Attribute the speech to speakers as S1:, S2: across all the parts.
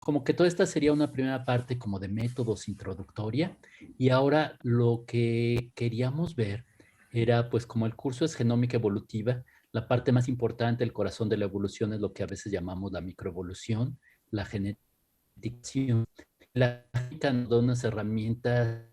S1: como que toda esta sería una primera parte como de métodos introductoria y ahora lo que queríamos ver era pues como el curso es genómica evolutiva, la parte más importante, el corazón de la evolución es lo que a veces llamamos la microevolución, la genética. La genética nos da unas herramientas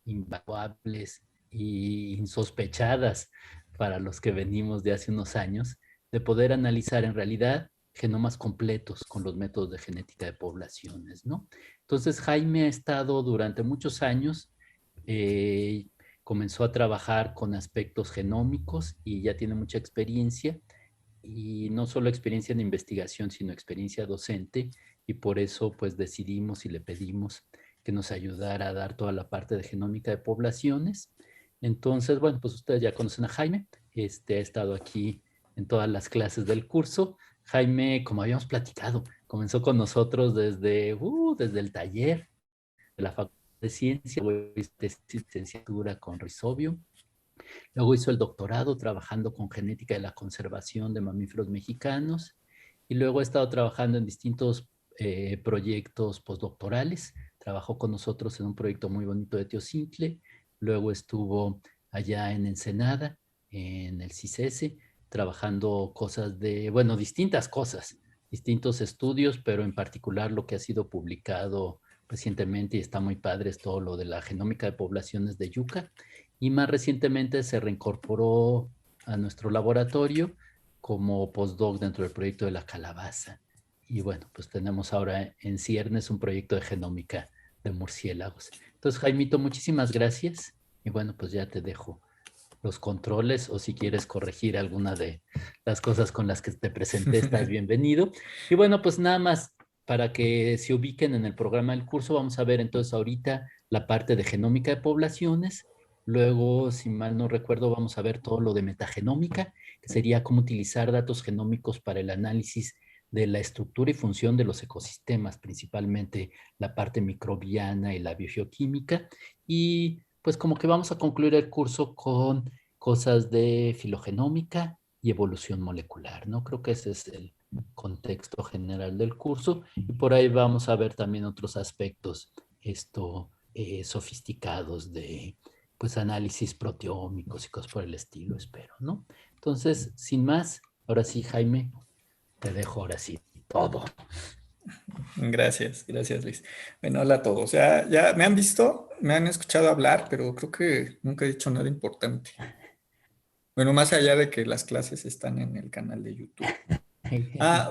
S1: invaluables e insospechadas para los que venimos de hace unos años, de poder analizar en realidad genomas completos con los métodos de genética de poblaciones, ¿no? Entonces, Jaime ha estado durante muchos años, eh, comenzó a trabajar con aspectos genómicos y ya tiene mucha experiencia, y no solo experiencia en investigación, sino experiencia docente, y por eso pues decidimos y le pedimos que nos ayudara a dar toda la parte de genómica de poblaciones. Entonces, bueno, pues ustedes ya conocen a Jaime, ha estado aquí en todas las clases del curso. Jaime, como habíamos platicado, comenzó con nosotros desde el taller de la Facultad de Ciencia, luego licenciatura con Rizobio, luego hizo el doctorado trabajando con genética de la conservación de mamíferos mexicanos y luego ha estado trabajando en distintos proyectos postdoctorales. Trabajó con nosotros en un proyecto muy bonito de Teocintle, luego estuvo allá en Ensenada, en el CICESE, trabajando cosas bueno, distintas cosas, distintos estudios, pero en particular lo que ha sido publicado recientemente y está muy padre es todo lo de la genómica de poblaciones de yuca, y más recientemente se reincorporó a nuestro laboratorio como postdoc dentro del proyecto de la calabaza. Y bueno, pues tenemos ahora en ciernes un proyecto de genómica de murciélagos. Entonces, Jaimito, muchísimas gracias. Y bueno, pues ya te dejo los controles, o si quieres corregir alguna de las cosas con las que te presenté, estás bienvenido. Y bueno, pues nada más para que se ubiquen en el programa del curso, vamos a ver entonces ahorita la parte de genómica de poblaciones. Luego, si mal no recuerdo, vamos a ver todo lo de metagenómica, que sería cómo utilizar datos genómicos para el análisis de la estructura y función de los ecosistemas, principalmente la parte microbiana y la biogeoquímica. Y pues como que vamos a concluir el curso con cosas de filogenómica y evolución molecular, ¿no? Creo que ese es el contexto general del curso, y por ahí vamos a ver también otros aspectos sofisticados de pues análisis proteómicos y cosas por el estilo, espero, ¿no? Entonces, sin más, ahora sí, Jaime, te dejo ahora sí todo.
S2: Gracias, gracias Luis. Bueno, hola a todos. Ya me han visto, me han escuchado hablar, pero creo que nunca he dicho nada importante. Bueno, más allá de que las clases están en el canal de YouTube.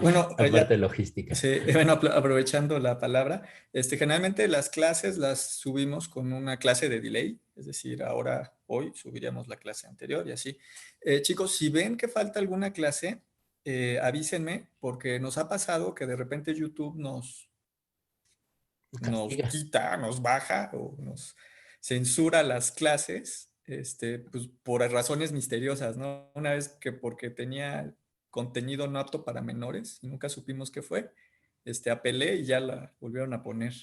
S2: Bueno,
S1: La parte logística.
S2: sí, bueno, aprovechando la palabra, generalmente las clases las subimos con una clase de delay, es decir, hoy subiríamos la clase anterior y así. Chicos, si ven que falta alguna clase, avísenme, porque nos ha pasado que de repente YouTube nos
S1: Castiga.
S2: quita, nos baja o nos censura las clases, pues por razones misteriosas, ¿no? Una vez que porque tenía contenido no apto para menores y nunca supimos qué fue, apelé y ya la volvieron a poner.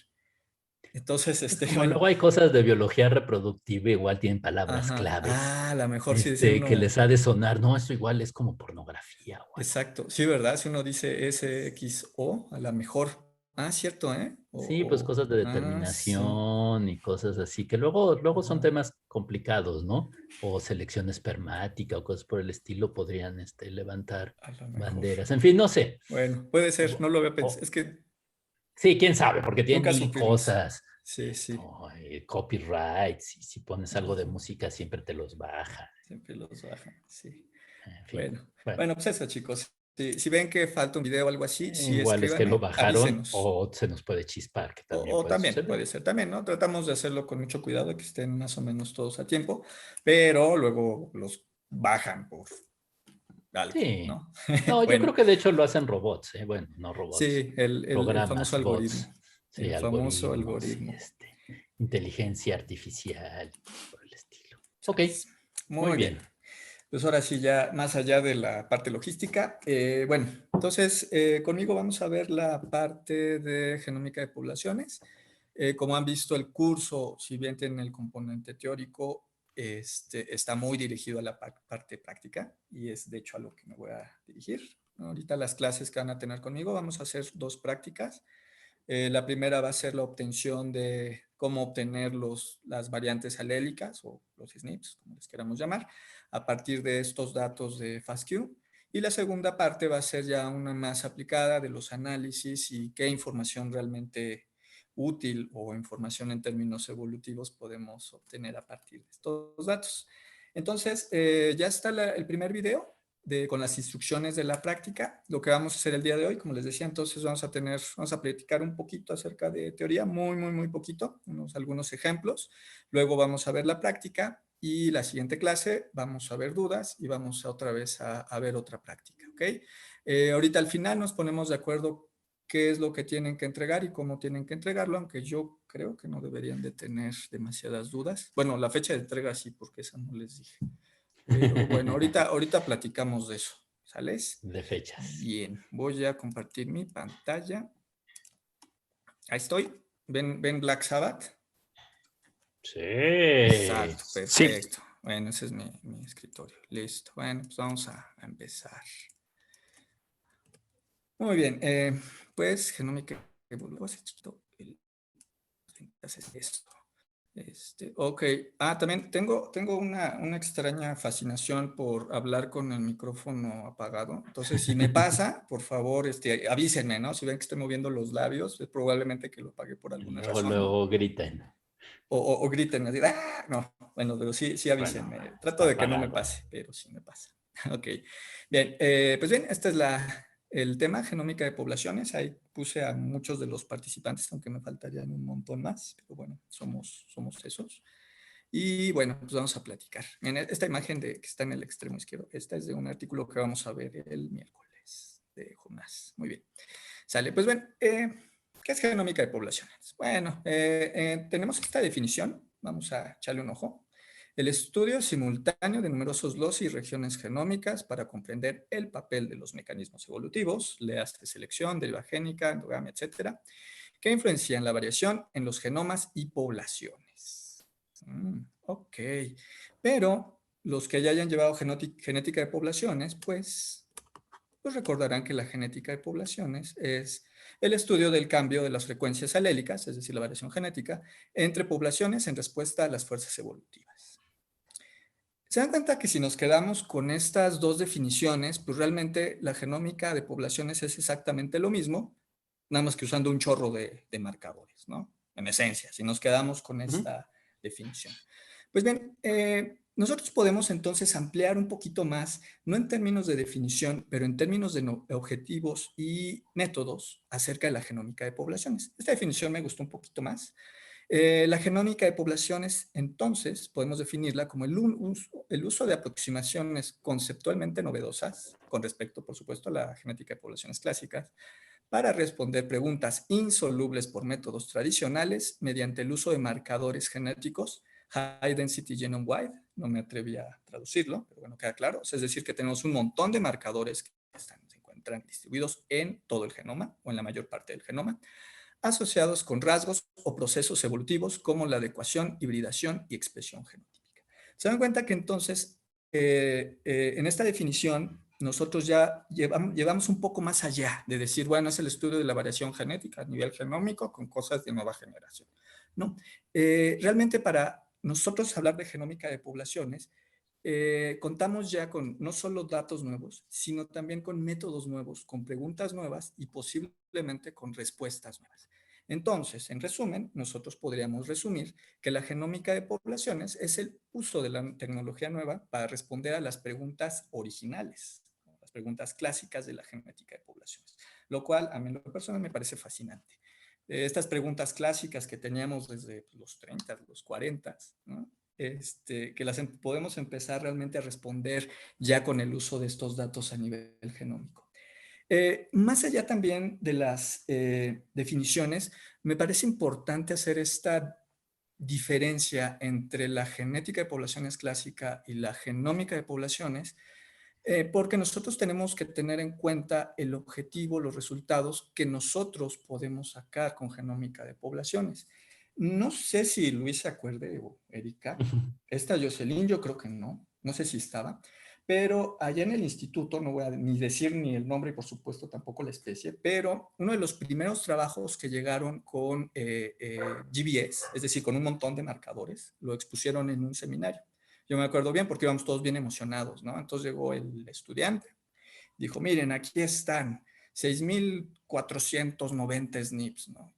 S2: Entonces,
S1: Es como
S2: bueno,
S1: luego hay cosas de biología reproductiva, igual tienen palabras
S2: ajá,
S1: claves,
S2: a lo mejor sí decía
S1: que
S2: uno,
S1: les ha de sonar, no, eso igual es como pornografía o algo.
S2: exacto, sí, ¿verdad? Si uno dice SXO, a lo mejor, cierto, ¿eh?
S1: Sí, pues cosas de
S2: Sí,
S1: determinación y cosas así, que luego son
S2: ajá,
S1: temas complicados, ¿no? O selección espermática o cosas por el estilo podrían levantar
S2: a lo mejor.
S1: banderas. En fin, no sé.
S2: Bueno, puede ser,
S1: O-
S2: no lo había pensado.
S1: o-
S2: Es que
S1: sí, quién sabe, porque tienen
S2: nunca
S1: mil
S2: supimos.
S1: cosas.
S2: Sí, sí,
S1: ¿No? Copyrights, y si pones algo de
S2: ajá,
S1: música siempre te los baja.
S2: siempre los bajan, sí.
S1: En fin,
S2: Bueno,
S1: bueno.
S2: bueno, pues eso, chicos. Si ven que falta un video o algo así, sí
S1: Igual es que lo
S2: escríbanme,
S1: bajaron
S2: avísenos.
S1: o se nos puede chispar, que también puede
S2: También,
S1: suceder.
S2: puede ser también, ¿no? Tratamos de hacerlo con mucho cuidado, que estén más o menos todos a tiempo, pero luego los bajan por algo,
S1: Sí.
S2: ¿no?
S1: No, yo creo
S2: Bueno,
S1: que de hecho lo hacen robots, ¿eh? Bueno, no robots,
S2: sí, el famoso
S1: programas, bots,
S2: algoritmo.
S1: sí,
S2: El famoso
S1: algoritmos y
S2: algoritmo.
S1: inteligencia artificial, por el estilo. Ok,
S2: Chas.
S1: muy
S2: Muy
S1: bien.
S2: bien. Pues ahora sí, ya más allá de la parte logística, bueno, entonces conmigo vamos a ver la parte de genómica de poblaciones. Como han visto, el curso, si bien tiene el componente teórico, está muy dirigido a la parte práctica y es de hecho a lo que me voy a dirigir. Ahorita las clases que van a tener conmigo, vamos a hacer dos prácticas. La primera va a ser la obtención de cómo obtener las variantes alélicas o los SNPs, como les queramos llamar, a partir de estos datos de FASTQ. Y la segunda parte va a ser ya una más aplicada de los análisis y qué información realmente útil o información en términos evolutivos podemos obtener a partir de estos datos. Entonces, ya está el primer video con las instrucciones de la práctica. Lo que vamos a hacer el día de hoy, como les decía, entonces vamos a platicar un poquito acerca de teoría, muy poquito, algunos ejemplos. Luego vamos a ver la práctica y la siguiente clase vamos a ver dudas y vamos otra vez a ver otra práctica, ¿ok? Ahorita al final nos ponemos de acuerdo qué es lo que tienen que entregar y cómo tienen que entregarlo, aunque yo creo que no deberían de tener demasiadas dudas. Bueno, la fecha de entrega sí, porque esa no les dije. Pero bueno, ahorita platicamos de eso, ¿sales?
S1: De fechas.
S2: Bien, voy a compartir mi pantalla. Ahí estoy. ¿Ven Black Sabbath?
S1: Sí.
S2: Exacto,
S3: Sí.
S2: perfecto. Bueno, ese es mi escritorio. Listo. Bueno, pues vamos a empezar. Muy bien. Pues genómica evolutiva. Esto. Ok. También tengo una extraña fascinación por hablar con el micrófono apagado. Entonces, si me pasa, por favor, avísenme, ¿no? Si ven que estoy moviendo los labios, es probablemente que lo apague por alguna razón, ¿no?
S1: Luego griten.
S2: O griten así, ¡ah! No, bueno, pero sí avísenme.
S1: Bueno,
S2: Trato
S1: está
S2: de que no me
S1: apagado.
S2: pase, pero sí me pasa. Ok. Bien, pues bien, este es el tema, genómica de poblaciones. Ahí puse a muchos de los participantes, aunque me faltarían un montón más, pero bueno, somos esos. Y bueno, pues vamos a platicar. Miren, esta imagen que está en el extremo izquierdo, esta es de un artículo que vamos a ver el miércoles de Jonás. Muy bien. Sale, pues bien, ¿qué es genómica de poblaciones? Bueno, tenemos esta definición, vamos a echarle un ojo. El estudio simultáneo de numerosos loci y regiones genómicas para comprender el papel de los mecanismos evolutivos, léase selección, deriva génica, endogamia, etcétera, que influencian la variación en los genomas y poblaciones. Ok, pero los que ya hayan llevado genética de poblaciones, pues recordarán que la genética de poblaciones es el estudio del cambio de las frecuencias alélicas, es decir, la variación genética, entre poblaciones en respuesta a las fuerzas evolutivas. Se dan cuenta que si nos quedamos con estas dos definiciones, pues realmente la genómica de poblaciones es exactamente lo mismo, nada más que usando un chorro de marcadores, ¿no? En esencia, si nos quedamos con esta definición. Pues bien, nosotros podemos entonces ampliar un poquito más, no en términos de definición, pero en términos de objetivos y métodos acerca de la genómica de poblaciones. Esta definición me gustó un poquito más. La genómica de poblaciones, entonces, podemos definirla como el uso de aproximaciones conceptualmente novedosas, con respecto, por supuesto, a la genética de poblaciones clásicas, para responder preguntas insolubles por métodos tradicionales mediante el uso de marcadores genéticos, High Density Genome Wide, no me atreví a traducirlo, pero bueno, queda claro. Es decir, que tenemos un montón de marcadores que se encuentran distribuidos en todo el genoma o en la mayor parte del genoma, asociados con rasgos o procesos evolutivos como la adecuación, hibridación y expresión genotípica. Se dan cuenta que entonces, en esta definición, nosotros ya llevamos un poco más allá de decir, bueno, es el estudio de la variación genética a nivel genómico con cosas de nueva generación, ¿no? Realmente para nosotros hablar de genómica de poblaciones, contamos ya con no solo datos nuevos, sino también con métodos nuevos, con preguntas nuevas y posiblemente con respuestas nuevas. Entonces, en resumen, nosotros podríamos resumir que la genómica de poblaciones es el uso de la tecnología nueva para responder a las preguntas originales, las preguntas clásicas de la genética de poblaciones, lo cual a mí en lo personal me parece fascinante. Estas preguntas clásicas que teníamos desde los 30, los 40, ¿no? Que las podemos empezar realmente a responder ya con el uso de estos datos a nivel genómico. Más allá también de las definiciones, me parece importante hacer esta diferencia entre la genética de poblaciones clásica y la genómica de poblaciones, porque nosotros tenemos que tener en cuenta el objetivo, los resultados que nosotros podemos sacar con genómica de poblaciones. No sé si Luis se acuerde o Erika, esta Jocelyn yo creo que no sé si estaba, Pero allá en el instituto, no voy a ni decir ni el nombre y por supuesto tampoco la especie, pero uno de los primeros trabajos que llegaron con GBS, es decir, con un montón de marcadores, lo expusieron en un seminario. Yo me acuerdo bien porque íbamos todos bien emocionados, ¿no? Entonces llegó el estudiante, dijo, miren, aquí están 6,490 SNPs, ¿no?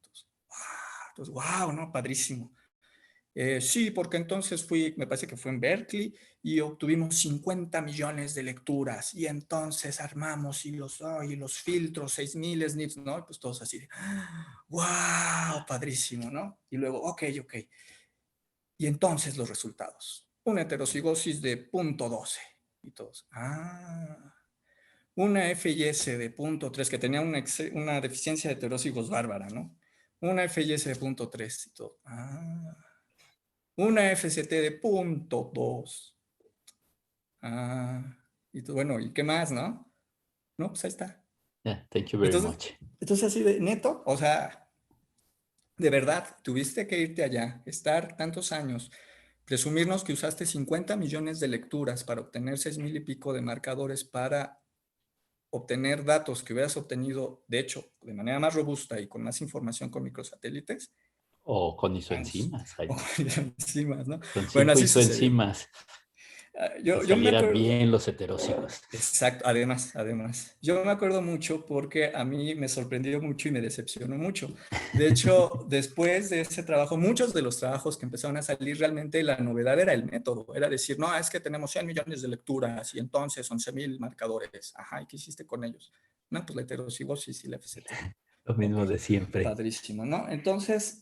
S2: Entonces, wow, ¿no? Padrísimo. Sí, porque entonces me parece que fue en Berkeley y obtuvimos 50 millones de lecturas y entonces armamos y los filtros, 6,000 SNPs, ¿no? Y pues todos así de, wow, padrísimo, ¿no? Y luego, ok. Y entonces los resultados. Una heterocigosis de 0,12 y todos, una FIS de 0,3 que tenía una deficiencia de heterocigos bárbara, ¿no? Una FIS de 0,3 y todo, una FCT de 0,2. Y bueno, ¿y qué más, no? No, pues ahí está.
S1: Yeah, thank you very
S2: Entonces,
S1: much.
S2: entonces así de neto, o sea, de verdad, tuviste que irte allá, estar tantos años, presumirnos que usaste 50 millones de lecturas para obtener 6,000 y pico de marcadores para obtener datos que hubieras obtenido, de hecho, de manera más robusta y con más información con microsatélites.
S1: O con
S2: Vamos,
S1: isoenzimas,
S2: o
S1: Jaime.
S2: con enzimas, ¿no?
S1: Con
S2: Bueno,
S1: 5
S2: así sucedió.
S1: isoenzimas te
S2: Yo me
S1: salieran
S2: acuerdo,
S1: bien los heterócigos.
S2: exacto, además. Yo me acuerdo mucho porque a mí me sorprendió mucho y me decepcionó mucho. De hecho, después de ese trabajo, muchos de los trabajos que empezaron a salir, realmente la novedad era el método. Era decir, no, es que tenemos 100 millones de lecturas y entonces 11,000 marcadores. Ajá, ¿y qué hiciste con ellos? No, pues la heterocigosis y la FCT.
S1: Lo
S2: Ok,
S1: mismo de siempre.
S2: padrísimo, ¿no? Entonces,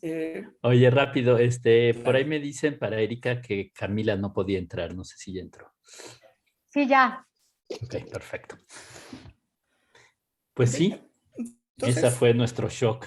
S1: Oye, rápido, por ahí
S2: claro.
S1: me dicen para Erika que Camila no podía entrar, no sé si ya entró.
S3: Sí, ya.
S1: Ok, perfecto. Pues
S2: Ok,
S1: sí, esa
S2: entonces,
S1: fue nuestro shock.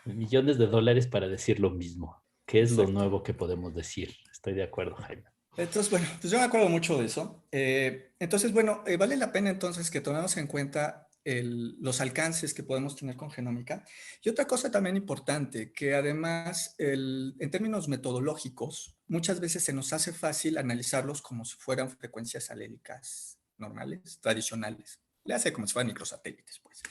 S1: Millones de dólares para decir lo mismo. ¿Qué es lo
S2: exacto.
S1: nuevo que podemos decir? Estoy de acuerdo, Jaime.
S2: Entonces, bueno, pues yo me acuerdo mucho de eso. Entonces, bueno, vale la pena entonces que tomemos en cuenta los alcances que podemos tener con genómica. Y otra cosa también importante, que además en términos metodológicos, muchas veces se nos hace fácil analizarlos como si fueran frecuencias alélicas normales, tradicionales. Le hace como si fueran microsatélites, pues.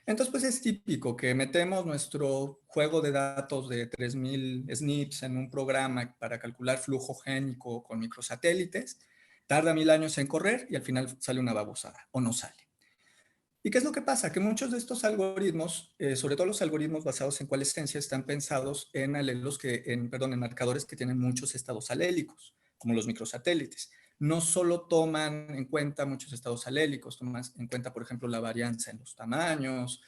S2: Entonces, pues es típico que metemos nuestro juego de datos de 3,000 SNPs en un programa para calcular flujo génico con microsatélites, tarda 1,000 años en correr y al final sale una babosada o no sale. ¿Y qué es lo que pasa? Que muchos de estos algoritmos, sobre todo los algoritmos basados en coalescencia, están pensados en en marcadores que tienen muchos estados alélicos, como los microsatélites. No solo toman en cuenta muchos estados alélicos, toman en cuenta, por ejemplo, la varianza en los tamaños,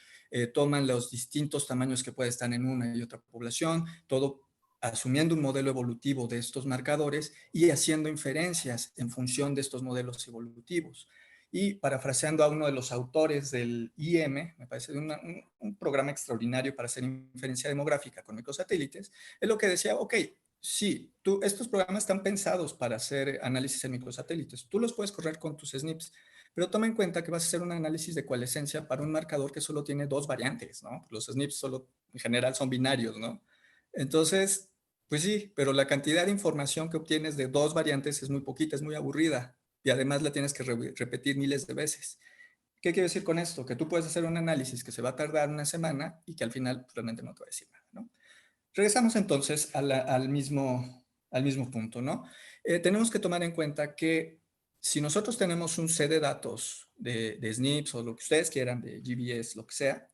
S2: toman los distintos tamaños que puede estar en una y otra población, todo asumiendo un modelo evolutivo de estos marcadores y haciendo inferencias en función de estos modelos evolutivos. Y parafraseando a uno de los autores del IM, me parece un programa extraordinario para hacer inferencia demográfica con microsatélites, es lo que decía, ok, sí, estos programas están pensados para hacer análisis en microsatélites, tú los puedes correr con tus SNPs, pero toma en cuenta que vas a hacer un análisis de coalescencia para un marcador que solo tiene dos variantes, ¿no? Los SNPs solo en general son binarios, ¿no? Entonces, pues sí, pero la cantidad de información que obtienes de dos variantes es muy poquita, es muy aburrida y además la tienes que repetir miles de veces. ¿Qué quiero decir con esto? Que tú puedes hacer un análisis que se va a tardar una semana y que al final pues, realmente no te va a decir nada, ¿no? Regresamos entonces al mismo punto, ¿no? Tenemos que tomar en cuenta que si nosotros tenemos un set de datos de SNPs o lo que ustedes quieran, de GBS, lo que sea,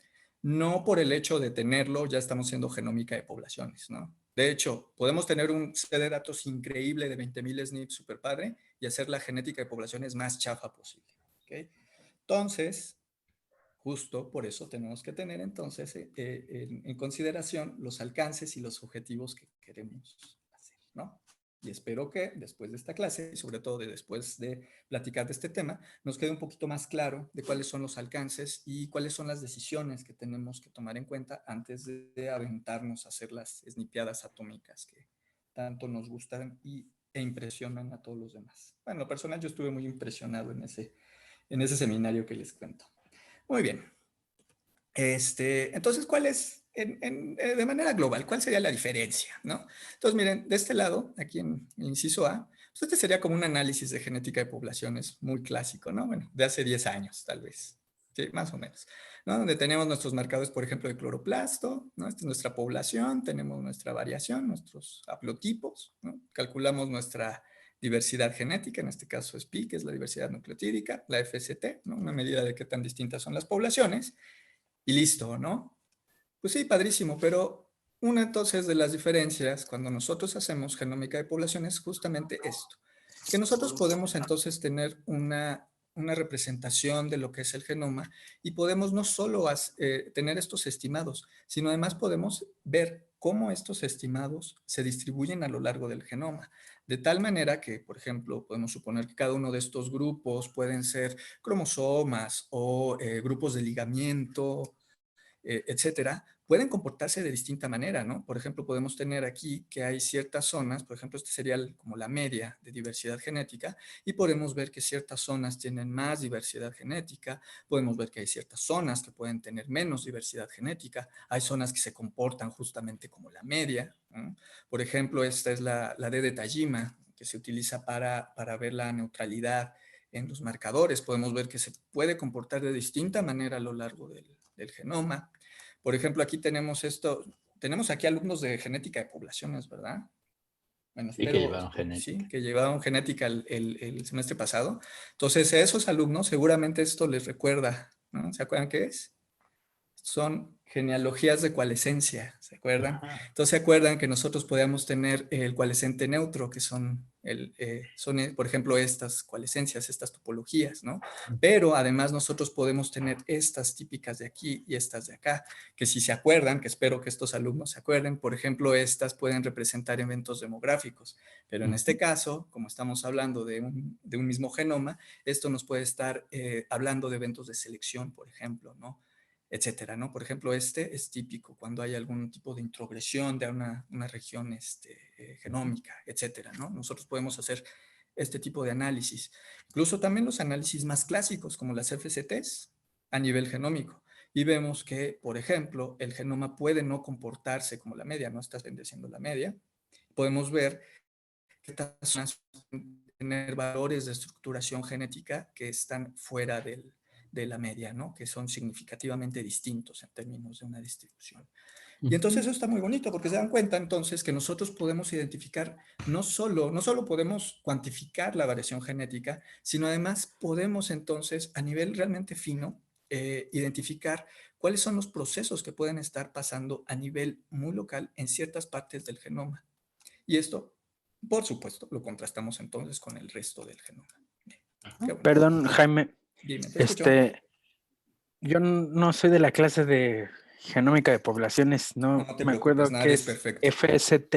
S2: no por el hecho de tenerlo ya estamos siendo genómica de poblaciones, ¿no? De hecho, podemos tener un set de datos increíble de 20,000 SNPs super padre y hacer la genética de poblaciones más chafa posible, ¿ok? Entonces, justo por eso tenemos que tener entonces en consideración los alcances y los objetivos que queremos hacer, ¿no? Y espero que después de esta clase, y sobre todo después de platicar de este tema, nos quede un poquito más claro de cuáles son los alcances y cuáles son las decisiones que tenemos que tomar en cuenta antes de aventarnos a hacer las snipeadas atómicas que tanto nos gustan e impresionan a todos los demás. Bueno, en lo personal yo estuve muy impresionado en ese seminario que les cuento. Muy bien. Entonces, ¿cuál es, de manera global, cuál sería la diferencia? ¿No? Entonces, miren, de este lado, aquí en el inciso A, Pues este sería como un análisis de genética de poblaciones muy clásico, ¿no? Bueno, de hace 10 años, tal vez. Sí, más o menos. ¿No? Donde tenemos nuestros marcadores, por ejemplo, de cloroplasto, ¿no? Esta es nuestra población, tenemos nuestra variación, nuestros haplotipos, ¿no? Calculamos nuestra diversidad genética, en este caso es pi, que es la diversidad nucleotídica, la FST, ¿no? Una medida de qué tan distintas son las poblaciones, y listo, ¿no? Pues sí, padrísimo, pero una entonces de las diferencias cuando nosotros hacemos genómica de población es justamente esto, que nosotros podemos entonces tener una representación de lo que es el genoma y podemos no solo tener estos estimados, sino además podemos ver cómo estos estimados se distribuyen a lo largo del genoma. De tal manera que, por ejemplo, podemos suponer que cada uno de estos grupos pueden ser cromosomas o grupos de ligamiento, etcétera, pueden comportarse de distinta manera, ¿no? Por ejemplo, podemos tener aquí que hay ciertas zonas, por ejemplo, este sería como la media de diversidad genética, y podemos ver que ciertas zonas tienen más diversidad genética, podemos ver que hay ciertas zonas que pueden tener menos diversidad genética, hay zonas que se comportan justamente como la media, ¿no? Por ejemplo, esta es la D de Tajima, que se utiliza para ver la neutralidad en los marcadores. Podemos ver que se puede comportar de distinta manera a lo largo del genoma. Por ejemplo, aquí tenemos esto, tenemos aquí alumnos de genética de poblaciones, ¿verdad? Bueno,
S1: Sí, que
S2: espero,
S1: llevaron genética.
S2: sí, que llevaron genética el semestre pasado. Entonces, a esos alumnos seguramente esto les recuerda, ¿no? ¿Se acuerdan qué es? Son genealogías de coalescencia, ¿se acuerdan?
S1: Ajá.
S2: Entonces, ¿se acuerdan que nosotros podíamos tener el coalescente neutro, que son, por ejemplo, estas coalescencias, estas topologías, ¿no? Pero además nosotros podemos tener estas típicas de aquí y estas de acá, que si se acuerdan, que espero que estos alumnos se acuerden, por ejemplo, estas pueden representar eventos demográficos, pero en este caso, como estamos hablando de un mismo genoma, esto nos puede estar hablando de eventos de selección, por ejemplo, ¿no? Etcétera, ¿no? Por ejemplo, este es típico cuando hay algún tipo de introgresión de una región genómica, etcétera, ¿no? Nosotros podemos hacer este tipo de análisis. Incluso también los análisis más clásicos, como las FCTs, a nivel genómico. Y vemos que, por ejemplo, el genoma puede no comportarse como la media, no estás bendeciendo la media. Podemos ver que estas zonas pueden tener valores de estructuración genética que están fuera de la media, ¿no? Que son significativamente distintos en términos de una distribución. Y entonces eso está muy bonito porque se dan cuenta entonces que nosotros podemos identificar, no solo podemos cuantificar la variación genética, sino además podemos entonces a nivel realmente fino identificar cuáles son los procesos que pueden estar pasando a nivel muy local en ciertas partes del genoma. Y esto, por supuesto, lo contrastamos entonces con el resto del genoma.
S4: Perdón, Jaime.
S2: Dime, te escucho.
S4: Yo no soy de la clase de genómica de poblaciones, no
S2: No te
S4: me
S2: preocupes,
S4: acuerdo
S2: nada
S4: qué
S2: es
S4: es
S2: perfecto.
S4: FST.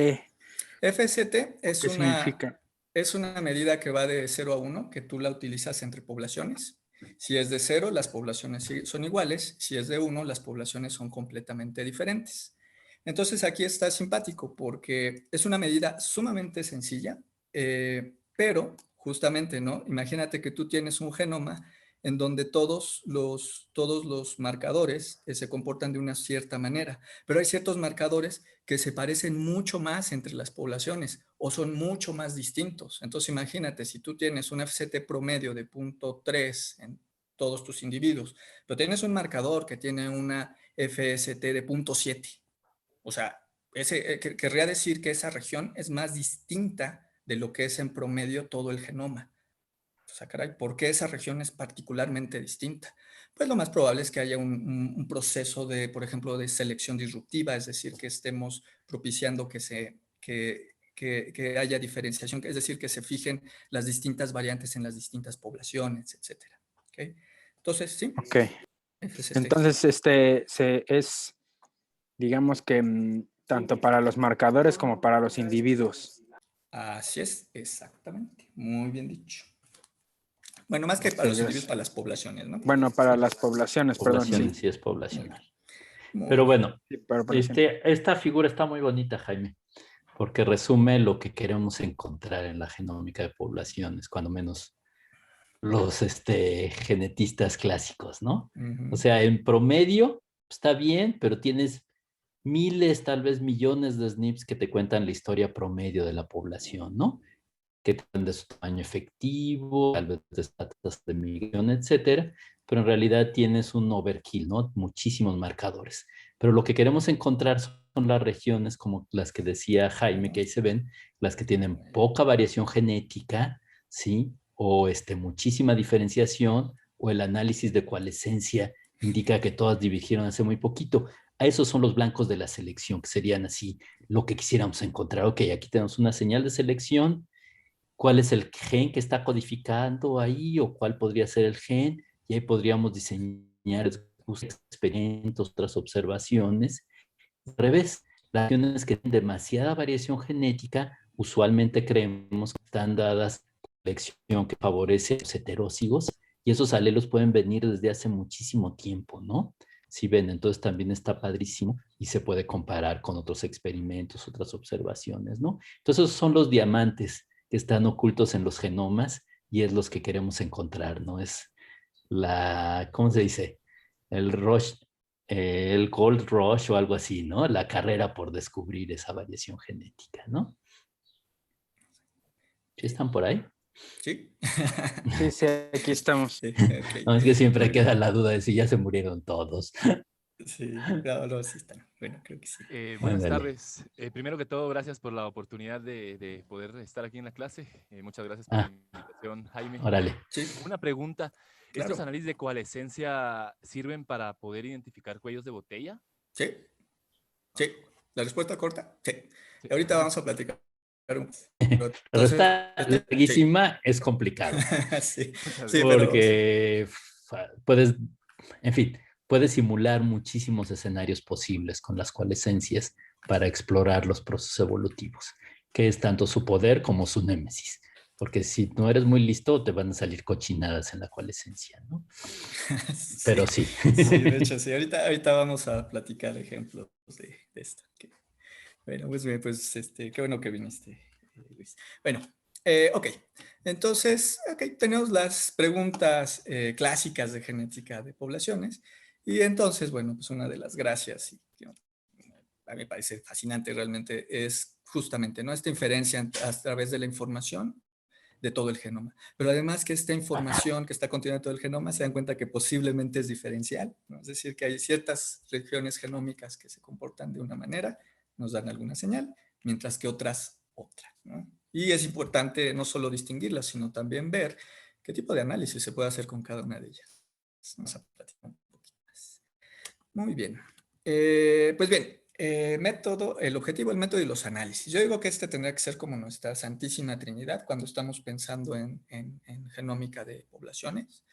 S2: FST
S4: ¿Qué significa?
S2: es una medida que va de 0 a 1, que tú la utilizas entre poblaciones. Si es de 0, las poblaciones son iguales. Si es de 1, las poblaciones son completamente diferentes. Entonces aquí está simpático porque es una medida sumamente sencilla, pero justamente, ¿no? Imagínate que tú tienes un genoma en donde todos los marcadores se comportan de una cierta manera, pero hay ciertos marcadores que se parecen mucho más entre las poblaciones o son mucho más distintos. Entonces imagínate, si tú tienes un FCT promedio de 0.3 en todos tus individuos, pero tienes un marcador que tiene una FST de 0.7, o sea, querría decir que esa región es más distinta de lo que es en promedio todo el genoma. O sea, caray, ¿por qué esa región es particularmente distinta? Pues lo más probable es que haya un proceso de, por ejemplo, de selección disruptiva, es decir, que estemos propiciando que haya diferenciación, es decir, que se fijen las distintas variantes en las distintas poblaciones, etcétera. ¿Okay? Entonces, sí.
S4: Ok. Entonces, es, digamos que tanto para los marcadores como para los individuos.
S2: Así es, exactamente. Muy bien dicho. Bueno, más que para los individuos, para las poblaciones, ¿no?
S4: Bueno, para las poblaciones,
S1: Poblaciones,
S4: sí.
S1: sí es poblacional.
S2: Bien.
S1: Pero bueno,
S4: Sí, para población.
S1: esta figura está muy bonita, Jaime, porque resume lo que queremos encontrar en la genómica de poblaciones, cuando menos los genetistas clásicos, ¿no? O sea, en promedio está bien, pero tienes miles, tal vez millones de SNPs que te cuentan la historia promedio de la población, ¿no? que depende de su tamaño efectivo, tal vez de tasas de migración, etcétera, pero en realidad tienes un overkill, ¿no? Muchísimos marcadores. Pero lo que queremos encontrar son las regiones como las que decía Jaime, que ahí se ven, las que tienen poca variación genética, ¿sí? O muchísima diferenciación, o el análisis de coalescencia indica que todas divergieron hace muy poquito. A esos son los blancos de la selección, que serían así lo que quisiéramos encontrar. Ok, aquí tenemos una señal de selección, cuál es el gen que está codificando ahí o cuál podría ser el gen, y ahí podríamos diseñar experimentos, otras observaciones. Al revés, las regiones que tienen demasiada variación genética, usualmente creemos que están dadas por selección que favorece a los heterócigos, y esos alelos pueden venir desde hace muchísimo tiempo, ¿no? Si ven, entonces también está padrísimo y se puede comparar con otros experimentos, otras observaciones, ¿no? Entonces esos son los diamantes que están ocultos en los genomas y es los que queremos encontrar, ¿no? Es ¿cómo se dice? El rush, el Gold Rush o algo así, ¿no? La carrera por descubrir esa variación genética, ¿no? ¿Sí están por ahí?
S2: Sí.
S4: Sí, sí, aquí estamos.
S2: Sí, ok.
S1: No, es que siempre
S2: Muy
S1: queda
S2: bien.
S1: la duda de si ya se murieron todos.
S2: Sí, no, no, sí están. Bueno, creo que sí.
S5: Buenas
S1: Ándale.
S5: tardes. Primero que todo, gracias por la oportunidad de poder estar aquí en la clase. Muchas gracias por la
S1: Ah,
S5: invitación, Jaime.
S1: órale.
S2: Sí,
S5: Una pregunta. ¿Estos
S2: claro.
S5: análisis de coalescencia sirven para poder identificar cuellos de botella?
S2: Sí, sí. La respuesta corta, sí.
S5: Sí.
S2: Ahorita vamos a platicar.
S1: Pero
S2: Entonces,
S1: está
S2: sí.
S1: larguísima, es complicado.
S2: Sí,
S5: Muchas
S2: sí,
S5: gracias.
S2: pero
S1: Porque puedes, en fin, puedes simular muchísimos escenarios posibles con las coalescencias para explorar los procesos evolutivos, que es tanto su poder como su némesis. Porque si no eres muy listo, te van a salir cochinadas en la coalescencia, ¿no?
S2: sí,
S1: Pero sí.
S2: sí, de hecho, sí. Ahorita vamos a platicar ejemplos de esto. Bueno, pues bien, pues qué bueno que viniste, Luis. Bueno, ok. Entonces, ok, tenemos las preguntas clásicas de genética de poblaciones. Y entonces, bueno, pues una de las gracias, y que a mí me parece fascinante realmente, es justamente, ¿no? Esta inferencia a través de la información de todo el genoma. Pero además que esta información que está contenida en todo el genoma se dan cuenta que posiblemente es diferencial, ¿no? Es decir, que hay ciertas regiones genómicas que se comportan de una manera, nos dan alguna señal, mientras que otras otra, ¿no? Y es importante no solo distinguirlas, sino también ver qué tipo de análisis se puede hacer con cada una de ellas. Vamos a platicar un poquito más. Muy bien. Pues bien, método, el objetivo, el método y los análisis. Yo digo que tendría que ser como nuestra santísima trinidad cuando estamos pensando en genómica de poblaciones.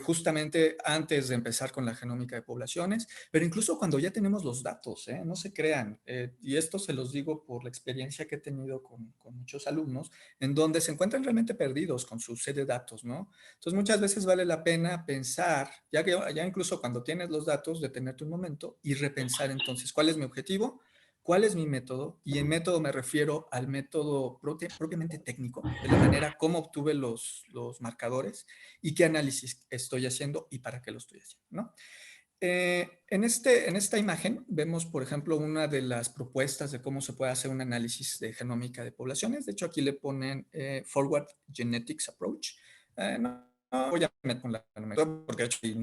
S2: Justamente antes de empezar con la genómica de poblaciones, pero incluso cuando ya tenemos los datos, no se crean, y esto se los digo por la experiencia que he tenido con muchos alumnos, en donde se encuentran realmente perdidos con su set de datos, ¿no? Entonces muchas veces vale la pena pensar, ya incluso cuando tienes los datos, detenerte un momento y repensar entonces, ¿cuál es mi objetivo? ¿Cuál es mi método? Y en método me refiero al método propiamente técnico, de la manera como obtuve los marcadores y qué análisis estoy haciendo y para qué lo estoy haciendo, ¿no? En esta imagen vemos, por ejemplo, una de las propuestas de cómo se puede hacer un análisis de genómica de poblaciones. De hecho, aquí le ponen Forward Genetics Approach. No voy a meter con la nomenclatura porque de hecho hay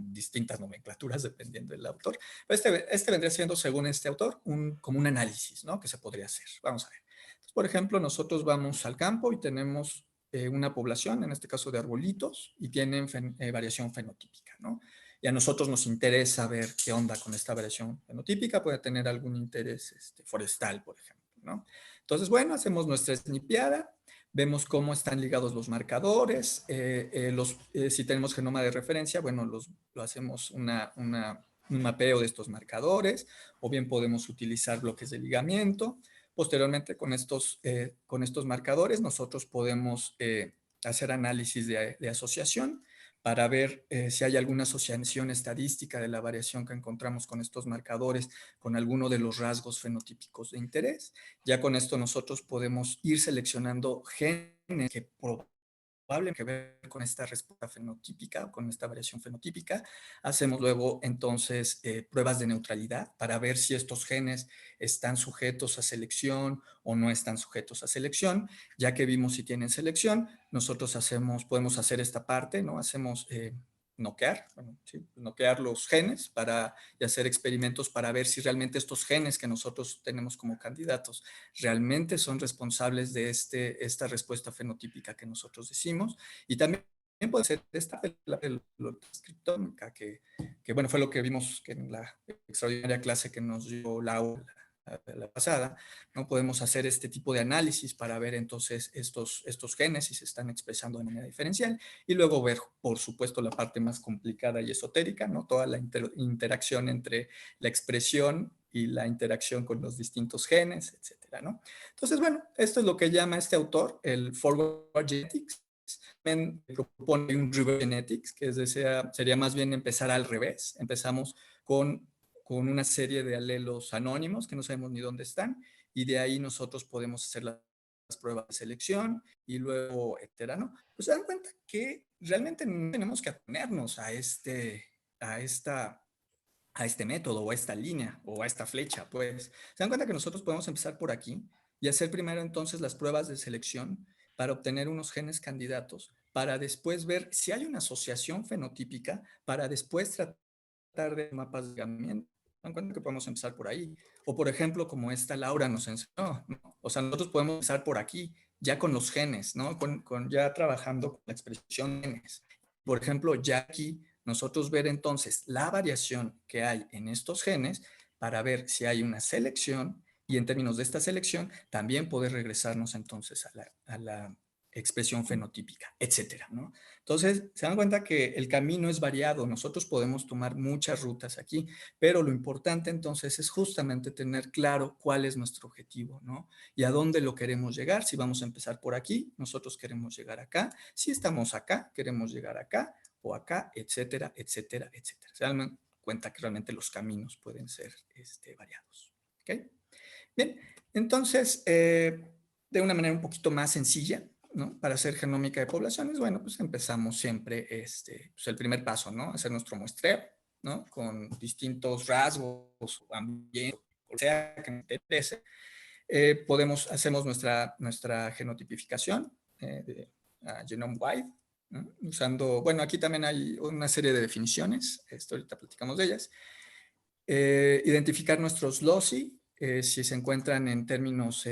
S2: distintas nomenclaturas dependiendo del autor. Pero este vendría siendo, según este autor, como un análisis, ¿no? Que se podría hacer. Vamos a ver. Entonces, por ejemplo, nosotros vamos al campo y tenemos una población, en este caso de arbolitos, y tienen variación fenotípica, ¿no? Y a nosotros nos interesa ver qué onda con esta variación fenotípica, puede tener algún interés forestal, por ejemplo, ¿no? Entonces, bueno, hacemos nuestra snipeada, vemos cómo están ligados los marcadores, si tenemos genoma de referencia, bueno, lo hacemos un mapeo de estos marcadores, o bien podemos utilizar bloques de ligamiento. Posteriormente, con estos marcadores, nosotros podemos hacer análisis de asociación para ver si hay alguna asociación estadística de la variación que encontramos con estos marcadores con alguno de los rasgos fenotípicos de interés. Ya con esto nosotros podemos ir seleccionando genes que que ver con esta respuesta fenotípica, con esta variación fenotípica. Hacemos luego entonces pruebas de neutralidad para ver si estos genes están sujetos a selección o no están sujetos a selección. Ya que vimos si tienen selección, nosotros podemos hacer esta parte, ¿no? Hacemos noquear, bueno, ¿sí? Noquear los genes y hacer experimentos para ver si realmente estos genes que nosotros tenemos como candidatos realmente son responsables de esta respuesta fenotípica que nosotros decimos. Y también puede ser esta transcriptómica, que bueno, fue lo que vimos que en la extraordinaria clase que nos dio la pasada, ¿no? Podemos hacer este tipo de análisis para ver entonces estos genes si se están expresando de manera diferencial, y luego ver, por supuesto, la parte más complicada y esotérica, ¿no? Toda la interacción entre la expresión y la interacción con los distintos genes, etcétera, ¿no? Entonces, bueno, esto es lo que llama este autor el forward genetics. También propone un reverse genetics, que sería más bien empezar al revés. Empezamos con una serie de alelos anónimos que no sabemos ni dónde están, y de ahí nosotros podemos hacer las pruebas de selección y luego, etcétera, ¿no? Pues se dan cuenta que realmente no tenemos que atenernos a este método o a esta línea o a esta flecha, pues. Se dan cuenta que nosotros podemos empezar por aquí y hacer primero entonces las pruebas de selección para obtener unos genes candidatos, para después ver si hay una asociación fenotípica, para después tratar de mapas de ligamiento. Se dan cuenta que podemos empezar por ahí. O por ejemplo, como esta Laura nos enseñó, ¿no? O sea, nosotros podemos empezar por aquí, ya con los genes, ¿no? Ya trabajando con la expresión de genes. Por ejemplo, ya aquí nosotros ver entonces la variación que hay en estos genes para ver si hay una selección, y en términos de esta selección también poder regresarnos entonces a la expresión fenotípica, etcétera, ¿no? Entonces, se dan cuenta que el camino es variado. Nosotros podemos tomar muchas rutas aquí, pero lo importante entonces es justamente tener claro cuál es nuestro objetivo, ¿no? Y a dónde lo queremos llegar. Si vamos a empezar por aquí, nosotros queremos llegar acá. Si estamos acá, queremos llegar acá o acá, etcétera, etcétera, etcétera. Se dan cuenta que realmente los caminos pueden ser variados. ¿Ok? Bien, entonces, de una manera un poquito más sencilla, ¿no? Para hacer genómica de poblaciones, bueno, pues empezamos siempre, pues el primer paso, ¿no? Hacer nuestro muestreo, ¿no? Con distintos rasgos, ambiente, o sea, que nos interese. Hacemos nuestra genotipificación genome-wide, ¿no? Usando, bueno, aquí también hay una serie de definiciones, ahorita platicamos de ellas. Identificar nuestros loci, si se encuentran en términos,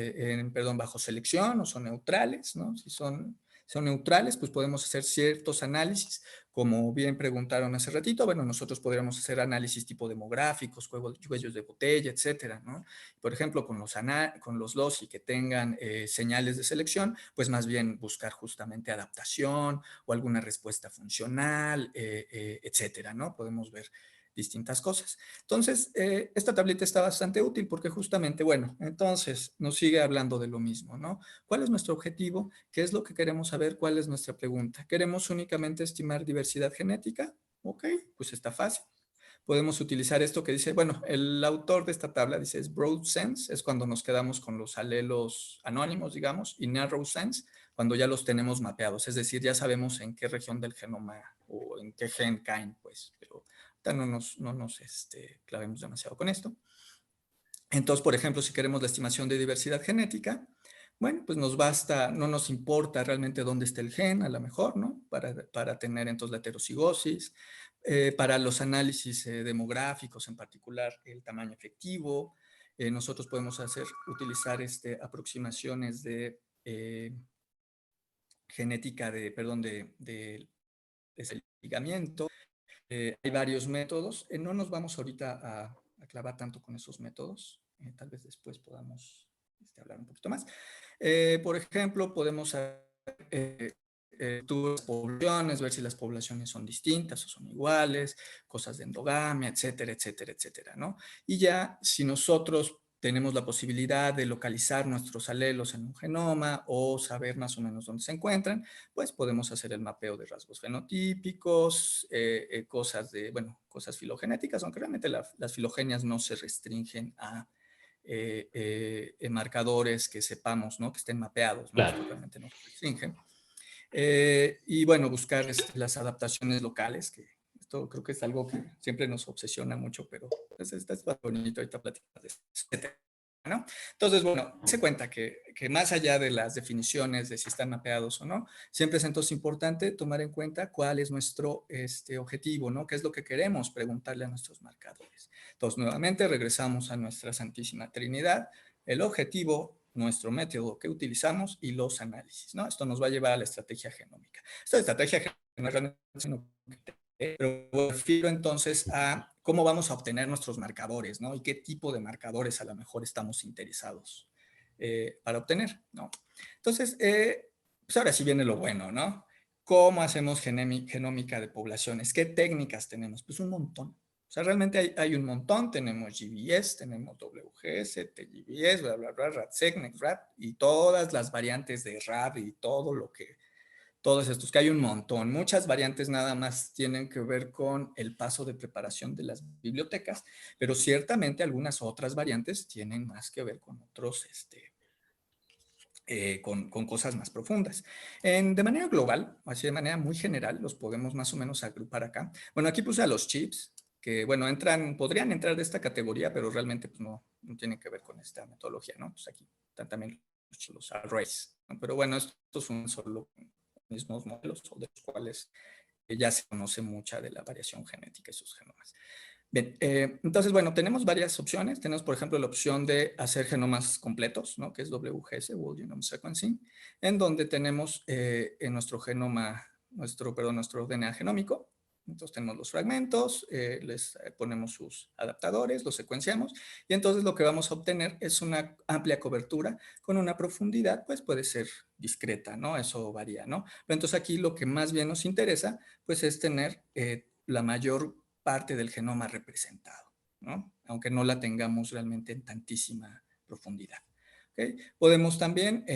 S2: bajo selección o son neutrales, ¿no? Si son neutrales, pues podemos hacer ciertos análisis, como bien preguntaron hace ratito. Bueno, nosotros podríamos hacer análisis tipo demográficos, cuellos de botella, etcétera, ¿no? Por ejemplo, con los loci que tengan señales de selección, pues más bien buscar justamente adaptación o alguna respuesta funcional, etcétera, ¿no? Podemos ver distintas cosas. Entonces, esta tablita está bastante útil porque justamente, bueno, entonces nos sigue hablando de lo mismo, ¿no? ¿Cuál es nuestro objetivo? ¿Qué es lo que queremos saber? ¿Cuál es nuestra pregunta? ¿Queremos únicamente estimar diversidad genética? Ok, pues está fácil. Podemos utilizar esto que dice, bueno, el autor de esta tabla dice es broad sense, es cuando nos quedamos con los alelos anónimos, digamos, y narrow sense, cuando ya los tenemos mapeados, es decir, ya sabemos en qué región del genoma o en qué gen caen, pues, pero no nos clavemos demasiado con esto. Entonces, por ejemplo, si queremos la estimación de diversidad genética, bueno, pues nos basta, no nos importa realmente dónde está el gen, a lo mejor, ¿no? Para tener entonces la heterocigosis, para los análisis demográficos, en particular el tamaño efectivo, nosotros podemos utilizar aproximaciones de genética de ligamiento. Hay varios métodos. No nos vamos ahorita a clavar tanto con esos métodos. Tal vez después podamos hablar un poquito más. Por ejemplo, podemos poblaciones, ver si las poblaciones son distintas o son iguales, cosas de endogamia, etcétera, etcétera, etcétera, ¿no? Y ya si nosotros tenemos la posibilidad de localizar nuestros alelos en un genoma o saber más o menos dónde se encuentran, pues podemos hacer el mapeo de rasgos fenotípicos, cosas filogenéticas, aunque realmente las filogenias no se restringen a marcadores que sepamos, ¿no? Que estén mapeados, ¿no?
S1: Claro.
S2: Esto realmente no se restringen. Y bueno, buscar las adaptaciones locales, que esto creo que es algo que siempre nos obsesiona mucho, pero pues, está bonito ahorita platicar de este tema, ¿no? Entonces, bueno, se cuenta que más allá de las definiciones de si están mapeados o no, siempre es entonces importante tomar en cuenta cuál es nuestro objetivo, ¿no? ¿Qué es lo que queremos preguntarle a nuestros marcadores? Entonces, nuevamente regresamos a nuestra Santísima Trinidad, el objetivo, nuestro método que utilizamos y los análisis, ¿no? Esto nos va a llevar a la estrategia genómica. Esta estrategia genómica, pero me refiero entonces a cómo vamos a obtener nuestros marcadores, ¿no? Y qué tipo de marcadores a lo mejor estamos interesados para obtener, ¿no? Entonces, pues ahora sí viene lo bueno, ¿no? ¿Cómo hacemos genómica de poblaciones? ¿Qué técnicas tenemos? Pues un montón. O sea, realmente hay un montón. Tenemos GBS, tenemos WGS, TGBS, bla, bla, bla, RADSEQ, NextRAD y todas las variantes de RAD y todo lo que todos estos, que hay un montón. Muchas variantes nada más tienen que ver con el paso de preparación de las bibliotecas, pero ciertamente algunas otras variantes tienen más que ver con otros, con cosas más profundas. De manera global, así de manera muy general, los podemos más o menos agrupar acá. Bueno, aquí puse a los chips, que bueno, podrían entrar de esta categoría, pero realmente pues, no tienen que ver con esta metodología, ¿no? Pues aquí están también los arrays, ¿no? Pero bueno, estos son solo mismos modelos o de los cuales ya se conoce mucha de la variación genética y sus genomas. Bien, entonces, bueno, tenemos varias opciones. Tenemos, por ejemplo, la opción de hacer genomas completos, ¿no? Que es WGS, Whole Genome Sequencing, en donde tenemos en nuestro genoma, nuestro DNA genómico. Entonces tenemos los fragmentos, les ponemos sus adaptadores, los secuenciamos y entonces lo que vamos a obtener es una amplia cobertura con una profundidad, pues puede ser discreta, ¿no? Eso varía, ¿no? Pero entonces aquí lo que más bien nos interesa, pues es tener la mayor parte del genoma representado, ¿no? Aunque no la tengamos realmente en tantísima profundidad. ¿Okay? Podemos también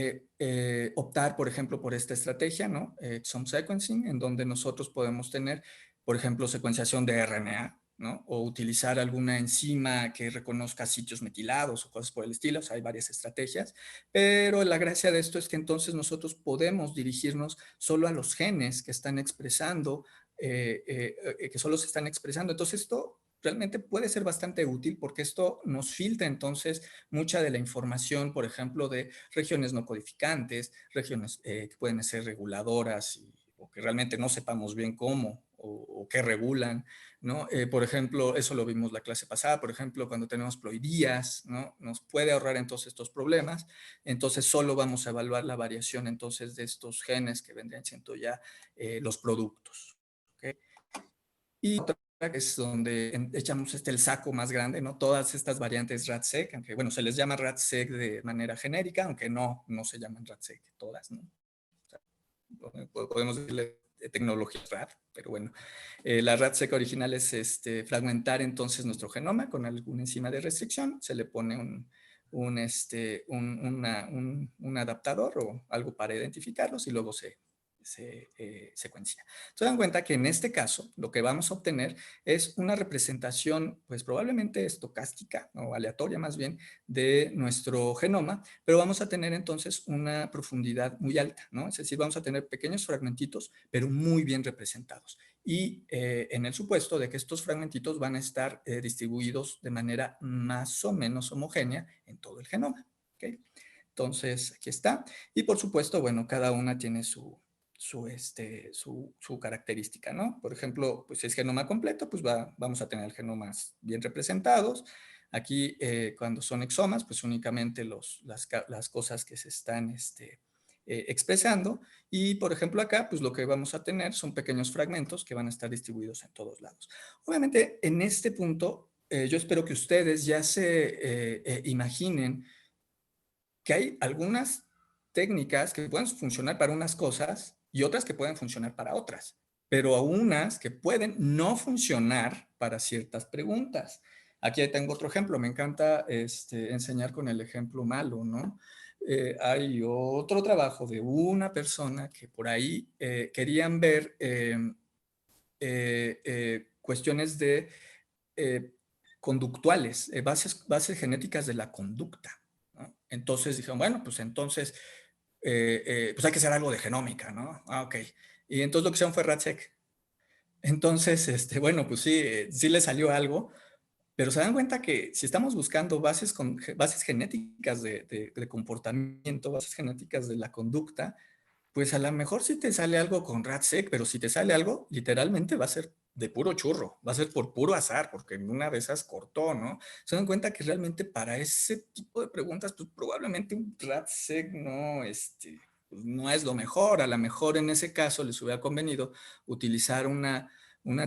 S2: optar, por ejemplo, por esta estrategia, ¿no? Exome sequencing, en donde nosotros podemos tener, por ejemplo, secuenciación de RNA, ¿no? O utilizar alguna enzima que reconozca sitios metilados o cosas por el estilo. O sea, hay varias estrategias, pero la gracia de esto es que entonces nosotros podemos dirigirnos solo a los genes que están expresando, que solo se están expresando. Entonces esto realmente puede ser bastante útil porque esto nos filtra entonces mucha de la información, por ejemplo, de regiones no codificantes, regiones que pueden ser reguladoras o que realmente no sepamos bien cómo o qué regulan, ¿no? Por ejemplo, eso lo vimos la clase pasada, por ejemplo, cuando tenemos ploidías, ¿no? Nos puede ahorrar entonces estos problemas, entonces solo vamos a evaluar la variación entonces de estos genes que vendrían siendo ya los productos, ¿okay? Y otra es donde echamos el saco más grande, ¿no? Todas estas variantes RADSEQ, aunque bueno, se les llama RADSEQ de manera genérica, aunque no se llaman RADSEQ todas, ¿no? O sea, podemos decirle tecnología RAD, pero bueno, la RADSEQ original es fragmentar entonces nuestro genoma con alguna enzima de restricción, se le pone un adaptador o algo para identificarlos y luego se secuencia. Se dan cuenta que en este caso lo que vamos a obtener es una representación pues probablemente estocástica o aleatoria más bien de nuestro genoma, pero vamos a tener entonces una profundidad muy alta, ¿no? Es decir, vamos a tener pequeños fragmentitos pero muy bien representados y en el supuesto de que estos fragmentitos van a estar distribuidos de manera más o menos homogénea en todo el genoma, ¿ok? Entonces aquí está y por supuesto, bueno, cada una tiene su característica, ¿no? Por ejemplo, pues si es genoma completo, pues vamos a tener genomas bien representados. Aquí, cuando son exomas, pues únicamente las cosas que se están expresando. Y, por ejemplo, acá, pues lo que vamos a tener son pequeños fragmentos que van a estar distribuidos en todos lados. Obviamente, en este punto, yo espero que ustedes ya se imaginen que hay algunas técnicas que pueden funcionar para unas cosas y otras que pueden funcionar para otras, pero a unas que pueden no funcionar para ciertas preguntas. Aquí tengo otro ejemplo, me encanta enseñar con el ejemplo malo, ¿no? Hay otro trabajo de una persona que por ahí querían ver cuestiones de conductuales, bases genéticas de la conducta, ¿no? Entonces dijeron, bueno, pues entonces pues hay que hacer algo de genómica, ¿no? Ah, ok. Y entonces lo que hicieron fue RADSEC. Entonces, bueno, pues sí, sí le salió algo, pero se dan cuenta que si estamos buscando bases genéticas de comportamiento, bases genéticas de la conducta, pues a lo mejor sí te sale algo con RADSEC, pero si te sale algo, literalmente va a ser de puro churro, va a ser por puro azar, porque en una de esas cortó, ¿no? Se dan cuenta que realmente para ese tipo de preguntas, pues probablemente un RADSEC no, pues no es lo mejor. A lo mejor en ese caso les hubiera convenido utilizar una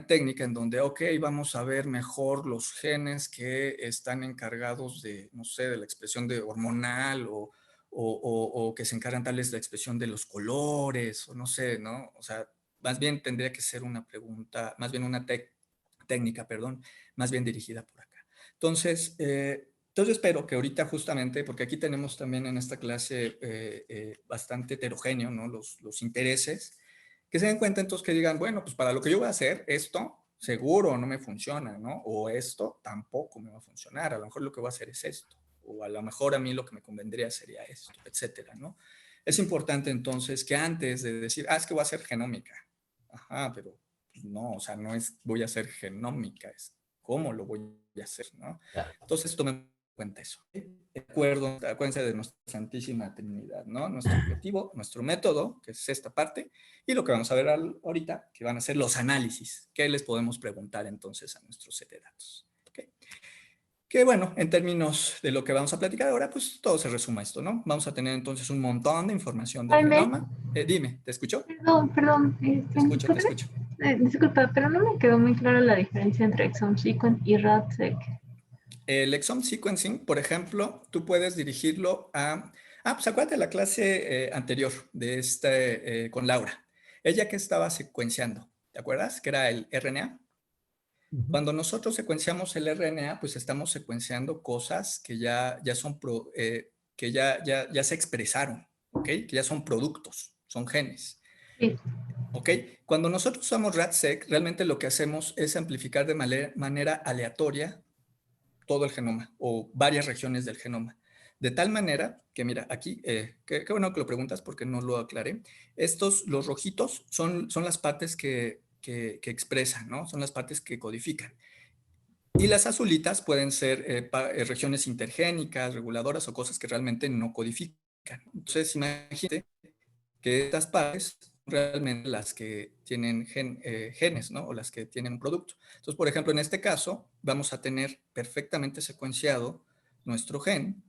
S2: técnica en donde, ok, vamos a ver mejor los genes que están encargados de, no sé, de la expresión de hormonal o que se encargan tal vez de la expresión de los colores, o no sé, ¿no? O sea, más bien tendría que ser una pregunta, más bien una técnica, perdón, más bien dirigida por acá. Entonces, entonces espero que ahorita justamente, porque aquí tenemos también en esta clase bastante heterogéneo, ¿no? Los intereses, que se den cuenta entonces que digan, bueno, pues para lo que yo voy a hacer, esto seguro no me funciona, ¿no? O esto tampoco me va a funcionar, a lo mejor lo que voy a hacer es esto, o a lo mejor a mí lo que me convendría sería esto, etcétera, ¿no? Es importante entonces que antes de decir, es que voy a hacer genómica, ajá, pero pues, no, o sea, no es voy a hacer genómica, es cómo lo voy a hacer, ¿no?
S1: Claro.
S2: Entonces tomemos en cuenta eso. Acuérdense de nuestra Santísima Trinidad, ¿no? Nuestro objetivo, nuestro método, que es esta parte, y lo que vamos a ver ahorita, que van a ser los análisis. ¿Qué les podemos preguntar entonces a nuestro set de datos? ¿Okay? Que bueno, en términos de lo que vamos a platicar ahora, pues todo se resuma a esto, ¿no? Vamos a tener entonces un montón de información del
S3: Jaime,
S2: genoma. Dime, ¿te escucho?
S3: perdón,
S2: Te escucho, te escucho.
S3: disculpa, pero no me quedó muy clara la diferencia entre exome sequence y RADSEC.
S2: El exome sequencing, por ejemplo, tú puedes dirigirlo a... pues acuérdate de la clase anterior de con Laura. Ella que estaba secuenciando, ¿te acuerdas? Que era el RNA. Cuando nosotros secuenciamos el RNA, pues estamos secuenciando cosas que ya son, que ya se expresaron, ¿ok? Que ya son productos, son genes.
S3: Sí.
S2: ¿Ok? Cuando nosotros usamos RADSEC, realmente lo que hacemos es amplificar de manera aleatoria todo el genoma o varias regiones del genoma. De tal manera que, mira, aquí, qué bueno que lo preguntas porque no lo aclaré. Los rojitos son las partes que expresan, ¿no? Son las partes que codifican. Y las azulitas pueden ser regiones intergénicas, reguladoras o cosas que realmente no codifican. Entonces, imagínate que estas partes son realmente las que tienen genes, ¿no? O las que tienen un producto. Entonces, por ejemplo, en este caso, vamos a tener perfectamente secuenciado nuestro gen,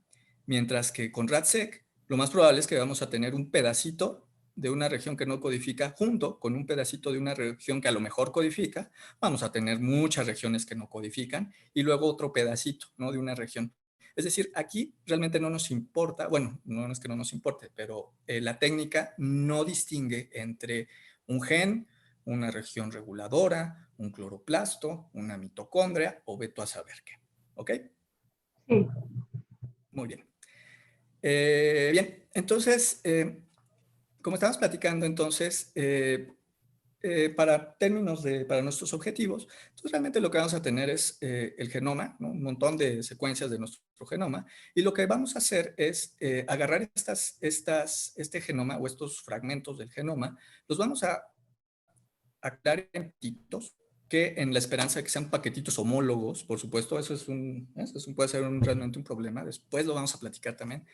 S2: mientras que con RADSEC, lo más probable es que vamos a tener un pedacito de una región que no codifica junto con un pedacito de una región que a lo mejor codifica. Vamos a tener muchas regiones que no codifican y luego otro pedacito, ¿no? De una región. Es decir, aquí realmente no nos importa, bueno, no es que no nos importe, pero la técnica no distingue entre un gen, una región reguladora, un cloroplasto, una mitocondria o veto a saber qué. ¿Ok?
S3: Sí.
S2: Muy bien. Bien, entonces, como estamos platicando, entonces, para términos para nuestros objetivos, entonces realmente lo que vamos a tener es el genoma, ¿no? Un montón de secuencias de nuestro genoma, y lo que vamos a hacer es agarrar este genoma o estos fragmentos del genoma, los vamos a aclarar en paquetitos, que en la esperanza de que sean paquetitos homólogos, por supuesto, eso puede ser realmente un problema, después lo vamos a platicar también,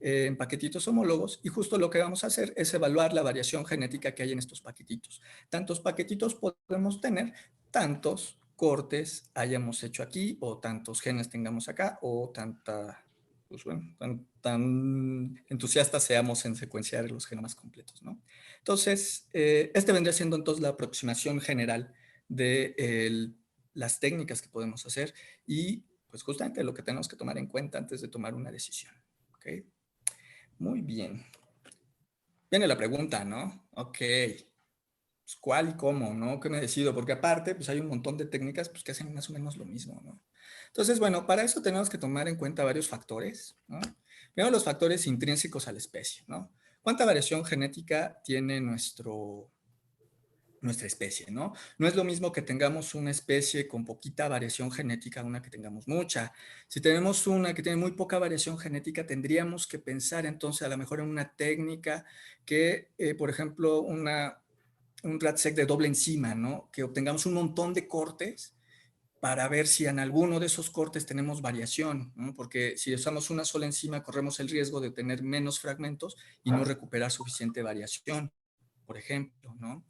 S2: en paquetitos homólogos, y justo lo que vamos a hacer es evaluar la variación genética que hay en estos paquetitos. Tantos paquetitos podemos tener, tantos cortes hayamos hecho aquí, o tantos genes tengamos acá, o pues bueno, tan entusiastas seamos en secuenciar los genomas completos, ¿no? Entonces, vendría siendo entonces la aproximación general de las técnicas que podemos hacer y pues justamente lo que tenemos que tomar en cuenta antes de tomar una decisión. ¿Ok? Muy bien. Viene la pregunta, ¿no? Ok. Pues, ¿cuál y cómo, no? ¿Qué me decido? Porque aparte, pues hay un montón de técnicas pues, que hacen más o menos lo mismo, ¿no? Entonces, bueno, para eso tenemos que tomar en cuenta varios factores, ¿no? Primero, los factores intrínsecos a la especie, ¿no? ¿Cuánta variación genética tiene nuestro nuestra especie, ¿no? No es lo mismo que tengamos una especie con poquita variación genética a una que tengamos mucha. Si tenemos una que tiene muy poca variación genética, tendríamos que pensar entonces a lo mejor en una técnica que, por ejemplo, un RAT-seq de doble enzima, ¿no? Que obtengamos un montón de cortes para ver si en alguno de esos cortes tenemos variación, ¿no? Porque si usamos una sola enzima corremos el riesgo de tener menos fragmentos y no recuperar suficiente variación, por ejemplo, ¿no?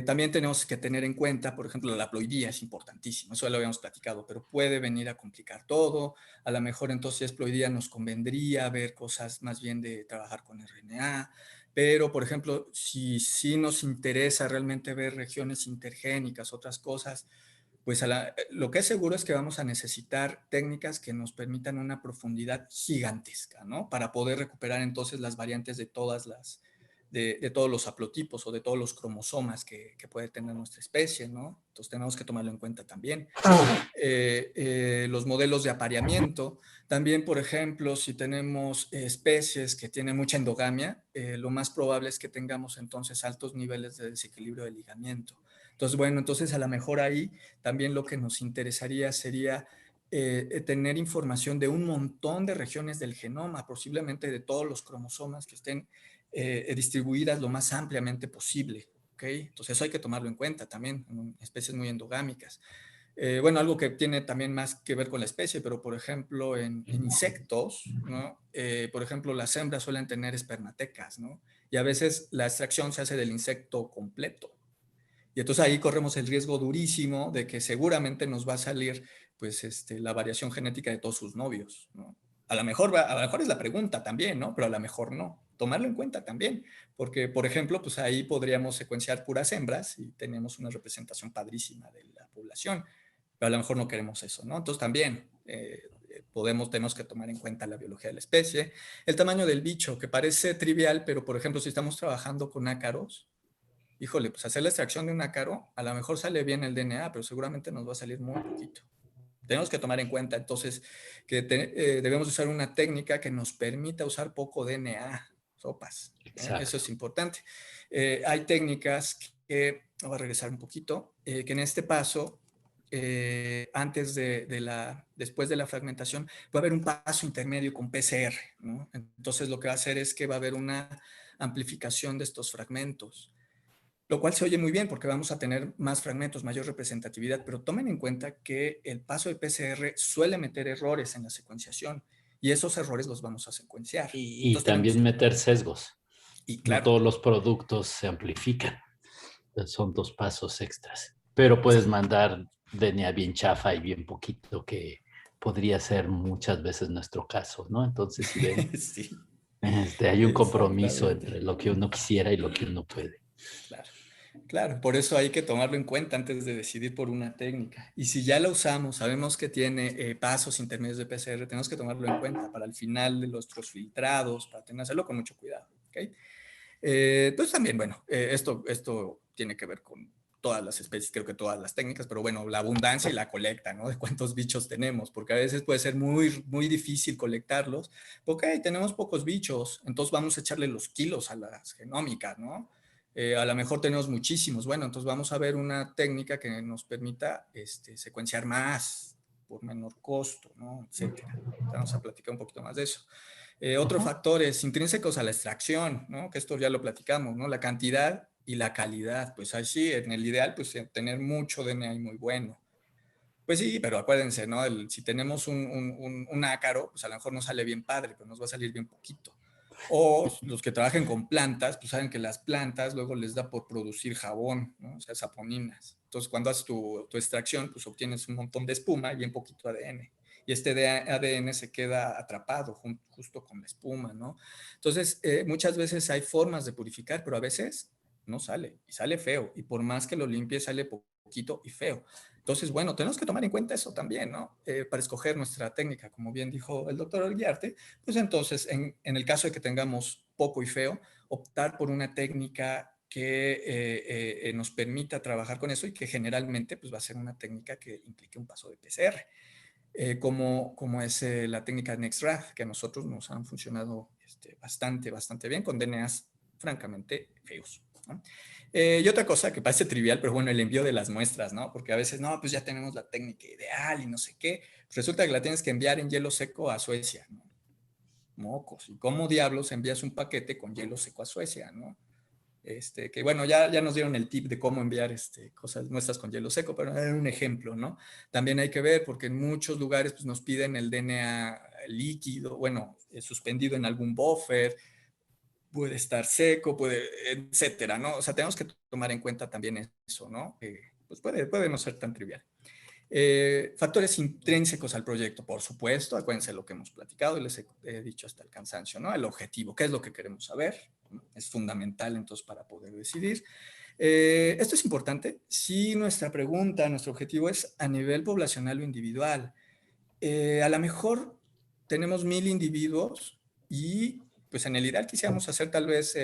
S2: También tenemos que tener en cuenta, por ejemplo, la haploidía es importantísimo, eso ya lo habíamos platicado, pero puede venir a complicar todo. A lo mejor entonces haploidía nos convendría ver cosas más bien de trabajar con RNA, pero por ejemplo, si sí nos interesa realmente ver regiones intergénicas, otras cosas, pues lo que es seguro es que vamos a necesitar técnicas que nos permitan una profundidad gigantesca, ¿no? Para poder recuperar entonces las variantes de todas de todos los haplotipos o de todos los cromosomas que puede tener nuestra especie, ¿no? Entonces tenemos que tomarlo en cuenta también. Los modelos de apareamiento, también, por ejemplo, si tenemos especies que tienen mucha endogamia, lo más probable es que tengamos entonces altos niveles de desequilibrio de ligamiento. Entonces, bueno, entonces a lo mejor ahí también lo que nos interesaría sería tener información de un montón de regiones del genoma, posiblemente de todos los cromosomas que estén distribuidas lo más ampliamente posible. ¿Okay? Entonces eso hay que tomarlo en cuenta también en especies muy endogámicas. Bueno, algo que tiene también más que ver con la especie, pero por ejemplo en insectos, ¿no? Por ejemplo las hembras suelen tener espermatecas, ¿no? Y a veces la extracción se hace del insecto completo. Y entonces ahí corremos el riesgo durísimo de que seguramente nos va a salir pues, la variación genética de todos sus novios, ¿no? A lo mejor es la pregunta también, ¿no? Pero a lo mejor no. Tomarlo en cuenta también, porque, por ejemplo, pues ahí podríamos secuenciar puras hembras y tenemos una representación padrísima de la población, pero a lo mejor no queremos eso, ¿no? Entonces también tenemos que tomar en cuenta la biología de la especie, el tamaño del bicho, que parece trivial, pero, por ejemplo, si estamos trabajando con ácaros, híjole, pues hacer la extracción de un ácaro, a lo mejor sale bien el DNA, pero seguramente nos va a salir muy poquito. Tenemos que tomar en cuenta entonces que debemos usar una técnica que nos permita usar poco DNA, sopas, ¿no? Eso es importante. Hay técnicas que, voy a regresar un poquito, que en este paso, después de la fragmentación, va a haber un paso intermedio con PCR, ¿no? Entonces lo que va a hacer es que va a haber una amplificación de estos fragmentos. Lo cual se oye muy bien porque vamos a tener más fragmentos, mayor representatividad, pero tomen en cuenta que el paso de PCR suele meter errores en la secuenciación y esos errores los vamos a secuenciar.
S1: Y también meter sesgos.
S2: Y claro,
S1: no todos los productos se amplifican. Son 2 pasos extras. Pero puedes mandar DNA bien chafa y bien poquito, que podría ser muchas veces nuestro caso, ¿no? Entonces, si ven,
S2: sí,
S1: hay un compromiso entre lo que uno quisiera y lo que uno puede.
S2: Claro. Claro, por eso hay que tomarlo en cuenta antes de decidir por una técnica. Y si ya la usamos, sabemos que tiene pasos intermedios de PCR, tenemos que tomarlo en cuenta para el final de nuestros filtrados, para hacerlo con mucho cuidado. ¿Okay? Pues también, bueno, esto tiene que ver con todas las especies, creo que todas las técnicas, pero bueno, la abundancia y la colecta, ¿no? De cuántos bichos tenemos, porque a veces puede ser muy, muy difícil colectarlos, porque tenemos pocos bichos, entonces vamos a echarle los kilos a las genómicas, ¿no? A lo mejor tenemos muchísimos, bueno, entonces vamos a ver una técnica que nos permita secuenciar más por menor costo, ¿no? Etcétera. Vamos a platicar un poquito más de eso. Otro factor es intrínsecos a la extracción, ¿no? Que esto ya lo platicamos, ¿no? La cantidad y la calidad. Pues así, en el ideal, pues tener mucho DNA y muy bueno. Pues sí, pero acuérdense, ¿no? Si tenemos un ácaro, pues a lo mejor no sale bien padre, pero nos va a salir bien poquito. O los que trabajen con plantas, pues saben que las plantas luego les da por producir jabón, ¿no? O sea, saponinas. Entonces, cuando haces tu extracción, pues obtienes un montón de espuma y un poquito de ADN. Y este ADN se queda atrapado justo con la espuma, ¿no? Entonces, muchas veces hay formas de purificar, pero a veces no sale y sale feo. Y por más que lo limpies, sale poquito y feo. Entonces, bueno, tenemos que tomar en cuenta eso también, ¿no? Para escoger nuestra técnica, como bien dijo el doctor Olguiarte, pues entonces, en el caso de que tengamos poco y feo, optar por una técnica que nos permita trabajar con eso y que generalmente pues, va a ser una técnica que implique un paso de PCR, como es la técnica NextRAD, que a nosotros nos han funcionado bastante bien con DNAs francamente feos. ¿no? Y otra cosa que parece trivial, pero bueno, el envío de las muestras, ¿no? Porque a veces, no, pues ya tenemos la técnica ideal y no sé qué. Resulta que la tienes que enviar en hielo seco a Suecia, ¿no? Mocos. ¿Y cómo diablos envías un paquete con hielo seco a Suecia, no? Que bueno, ya nos dieron el tip de cómo enviar muestras con hielo seco, pero era un ejemplo, ¿no? También hay que ver, porque en muchos lugares pues, nos piden el DNA líquido, bueno, suspendido en algún buffer, puede estar seco, etcétera, ¿no? O sea, tenemos que tomar en cuenta también eso, ¿no? Pues puede no ser tan trivial. Factores intrínsecos al proyecto, por supuesto, acuérdense de lo que hemos platicado y les he dicho hasta el cansancio, ¿no? El objetivo, qué es lo que queremos saber, ¿no? Es fundamental entonces para poder decidir. Esto es importante si nuestra pregunta, nuestro objetivo es a nivel poblacional o individual. A lo mejor tenemos 1000 individuos y pues en el ideal quisiéramos hacer tal vez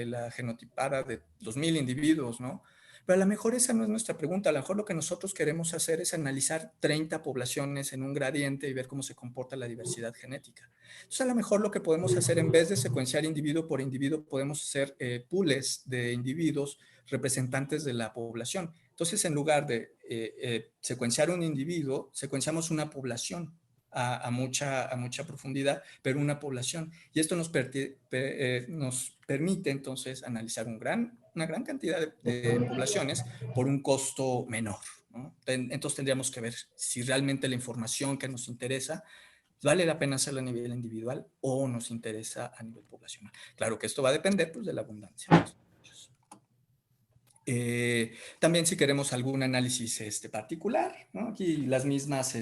S2: la genotipada de los 1000 individuos, ¿no? Pero a lo mejor esa no es nuestra pregunta. A lo mejor lo que nosotros queremos hacer es analizar 30 poblaciones en un gradiente y ver cómo se comporta la diversidad genética. Entonces, a lo mejor lo que podemos hacer en vez de secuenciar individuo por individuo, podemos hacer pools de individuos representantes de la población. Entonces, en lugar de secuenciar un individuo, secuenciamos una población a mucha profundidad, pero una población. Y esto nos permite entonces analizar una gran cantidad de poblaciones por un costo menor, ¿no? Entonces tendríamos que ver si realmente la información que nos interesa vale la pena hacerla a nivel individual o nos interesa a nivel poblacional. Claro que esto va a depender pues, de la abundancia. También si queremos algún análisis particular, ¿no? Aquí las mismas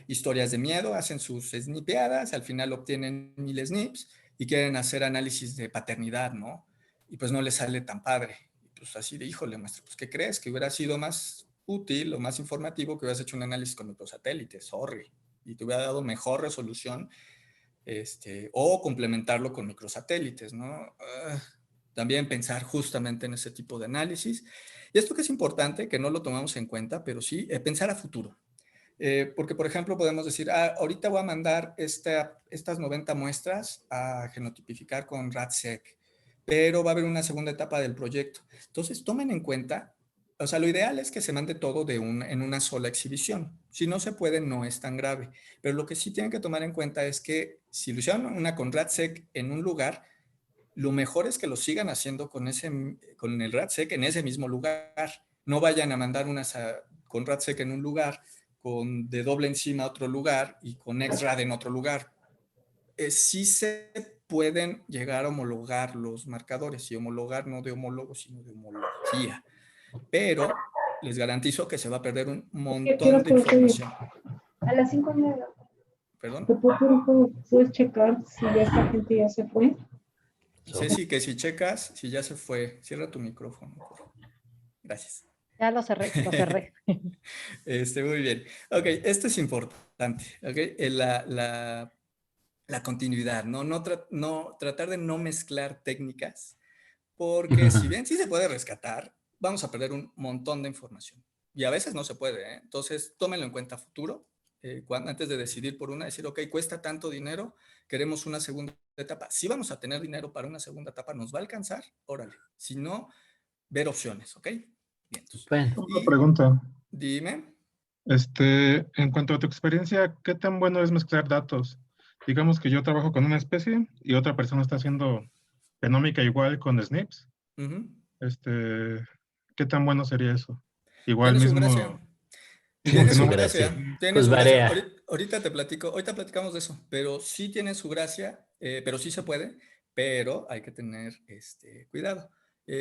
S2: historias de miedo hacen sus snipeadas, al final obtienen 1000 snips y quieren hacer análisis de paternidad, ¿no? Y pues no les sale tan padre. Y pues así de, híjole, maestro, pues ¿qué crees? Que hubiera sido más útil o más informativo que hubieras hecho un análisis con microsatélites, sorry, y te hubiera dado mejor resolución o complementarlo con microsatélites, ¿no? También pensar justamente en ese tipo de análisis. Y esto que es importante, que no lo tomamos en cuenta, pero sí, pensar a futuro. Porque, por ejemplo, podemos decir, ahorita voy a mandar estas 90 muestras a genotipificar con RADSEQ, pero va a haber una segunda etapa del proyecto. Entonces, tomen en cuenta, o sea, lo ideal es que se mande todo en una sola exhibición. Si no se puede, no es tan grave. Pero lo que sí tienen que tomar en cuenta es que si lo hicieron una con RADSEQ en un lugar, lo mejor es que lo sigan haciendo con el RADSEQ en ese mismo lugar. No vayan a mandar con RADSEQ en un lugar, con de doble enzima a otro lugar y con XRAD en otro lugar. Sí se pueden llegar a homologar los marcadores, y homologar no de homólogo, sino de homología. Pero les garantizo que se va a perder un montón de información.
S3: A las 5:30.
S2: ¿Perdón?
S3: ¿Puedes checar si ya esta gente ya se fue?
S2: Ceci, que si checas, si ya se fue, cierra tu micrófono. Gracias.
S6: Ya lo cerré, lo cerré.
S2: Muy bien. Ok, esto es importante, ¿ok? La continuidad, ¿no? Tratar de no mezclar técnicas, porque si bien sí se puede rescatar, vamos a perder un montón de información. Y a veces no se puede, ¿eh? Entonces, tómenlo en cuenta a futuro. Antes de decidir por una, decir, ok, cuesta tanto dinero, queremos una segunda etapa. Si vamos a tener dinero para una segunda etapa, ¿nos va a alcanzar? Órale. Si no, ver opciones, ¿ok? Bien. Entonces,
S1: bueno.
S7: Una pregunta.
S2: Dime.
S7: En cuanto a tu experiencia, ¿qué tan bueno es mezclar datos? Digamos que yo trabajo con una especie y otra persona está haciendo genómica igual con SNPs. ¿Qué tan bueno sería eso? Igual
S2: Tiene
S7: mismo.
S2: Su gracia.
S1: Tiene su gracia. Pues varía.
S2: Ahorita platicamos de eso, pero sí tiene su gracia, pero sí se puede, pero hay que tener cuidado.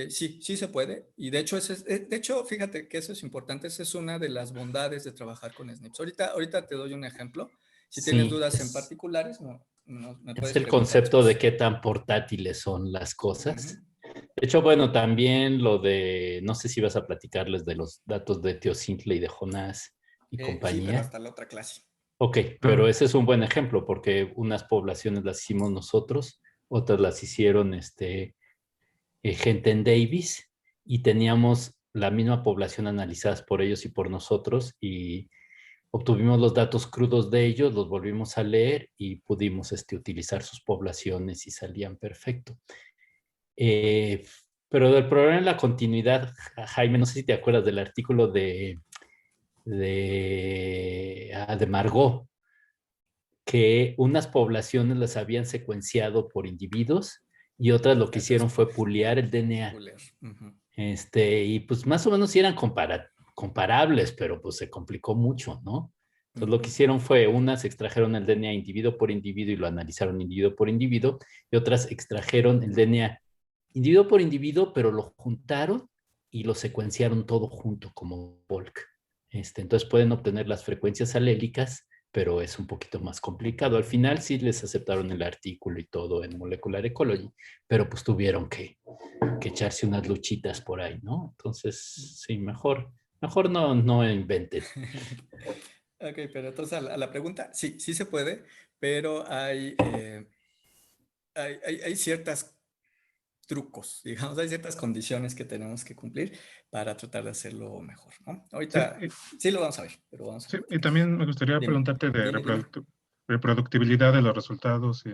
S2: Sí se puede, y de hecho, fíjate que eso es importante, esa es una de las bondades de trabajar con SNPs. Ahorita te doy un ejemplo. Si tienes dudas en particulares, me puedes
S1: es el concepto de qué tan portátiles son las cosas. De hecho, bueno, también no sé si vas a platicarles de los datos de Teoscintle y de Jonás y compañía.
S2: Sí, pero hasta la otra clase.
S1: Ok, pero ese es un buen ejemplo porque unas poblaciones las hicimos nosotros, otras las hicieron gente en Davis y teníamos la misma población analizadas por ellos y por nosotros y obtuvimos los datos crudos de ellos, los volvimos a leer y pudimos utilizar sus poblaciones y salían perfecto. Pero Pero del problema en la continuidad, Jaime, no sé si te acuerdas del artículo de Margot, que unas poblaciones las habían secuenciado por individuos y otras lo que hicieron fue puliar el DNA. Y pues más o menos sí eran comparables, pero pues se complicó mucho, ¿no? Entonces lo que hicieron fue, unas extrajeron el DNA individuo por individuo y lo analizaron individuo por individuo, y otras extrajeron el DNA individuo por individuo, pero lo juntaron y lo secuenciaron todo junto como bulk. Entonces pueden obtener las frecuencias alélicas, pero es un poquito más complicado. Al final sí les aceptaron el artículo y todo en Molecular Ecology, pero pues tuvieron que echarse unas luchitas por ahí, ¿no? Entonces, sí, mejor no inventen.
S2: Ok, pero entonces a la pregunta, sí se puede, pero hay ciertos trucos, digamos, hay ciertas condiciones que tenemos que cumplir para tratar de hacerlo mejor, ¿no? Ahorita sí lo vamos a ver, pero vamos a ver.
S7: Y también me gustaría preguntarte de reproductibilidad de los resultados y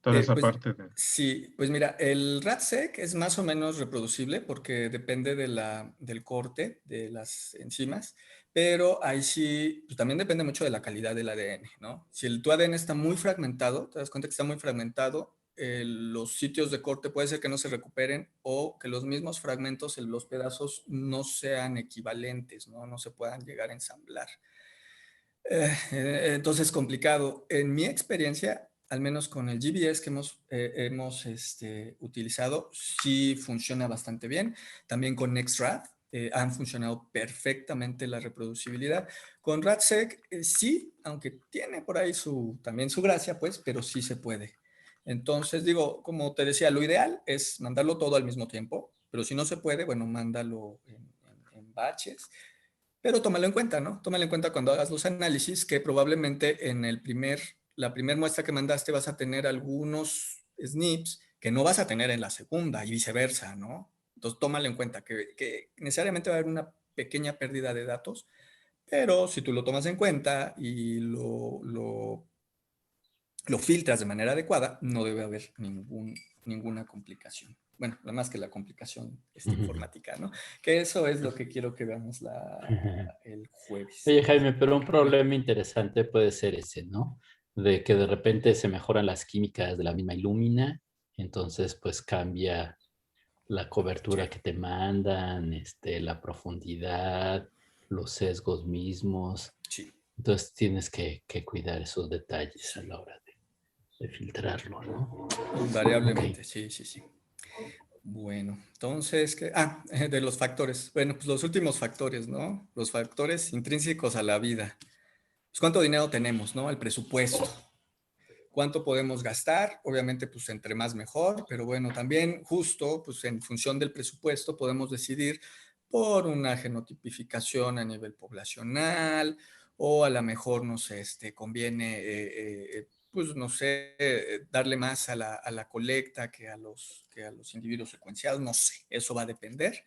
S7: toda esa
S2: pues,
S7: parte de...
S2: Sí, pues mira, el RADSEQ es más o menos reproducible porque depende del corte de las enzimas, pero ahí sí, pues también depende mucho de la calidad del ADN, ¿no? Si tu ADN está muy fragmentado, te das cuenta que está muy fragmentado, los sitios de corte puede ser que no se recuperen o que los mismos fragmentos, los pedazos no sean equivalentes, ¿no? No se puedan llegar a ensamblar. Entonces, complicado. En mi experiencia, al menos con el GBS que hemos utilizado, sí funciona bastante bien. También con NextRAD han funcionado perfectamente la reproducibilidad. Con RADSEQ sí, aunque tiene por ahí también su gracia, pues, pero sí se puede. Entonces, digo, como te decía, lo ideal es mandarlo todo al mismo tiempo, pero si no se puede, bueno, mándalo en batches. Pero tómalo en cuenta, ¿no? Tómalo en cuenta cuando hagas los análisis, que probablemente en la primera muestra que mandaste vas a tener algunos SNPs que no vas a tener en la segunda y viceversa, ¿no? Entonces tómalo en cuenta, que necesariamente va a haber una pequeña pérdida de datos, pero si tú lo tomas en cuenta y lo filtras de manera adecuada, no debe haber ninguna complicación. Bueno, nada más que la complicación informática, ¿no? Que eso es lo que quiero que veamos el jueves.
S1: Oye, Jaime, pero un problema interesante puede ser ese, ¿no? De que de repente se mejoran las químicas de la misma Illumina, entonces pues cambia la cobertura que te mandan, la profundidad, los sesgos mismos.
S2: Sí.
S1: Entonces tienes que cuidar esos detalles a la hora de filtrarlo, ¿no?
S2: Invariablemente, okay. Sí. Bueno, entonces, de los factores. Bueno, pues los últimos factores, ¿no? Los factores intrínsecos a la vida. Pues cuánto dinero tenemos, ¿no? El presupuesto. ¿Cuánto podemos gastar? Obviamente, pues entre más mejor, pero bueno, también justo, pues en función del presupuesto podemos decidir por una genotipificación a nivel poblacional o a lo mejor, no sé, conviene, pues no sé, darle más a la colecta que a los individuos secuenciados, no sé, eso va a depender.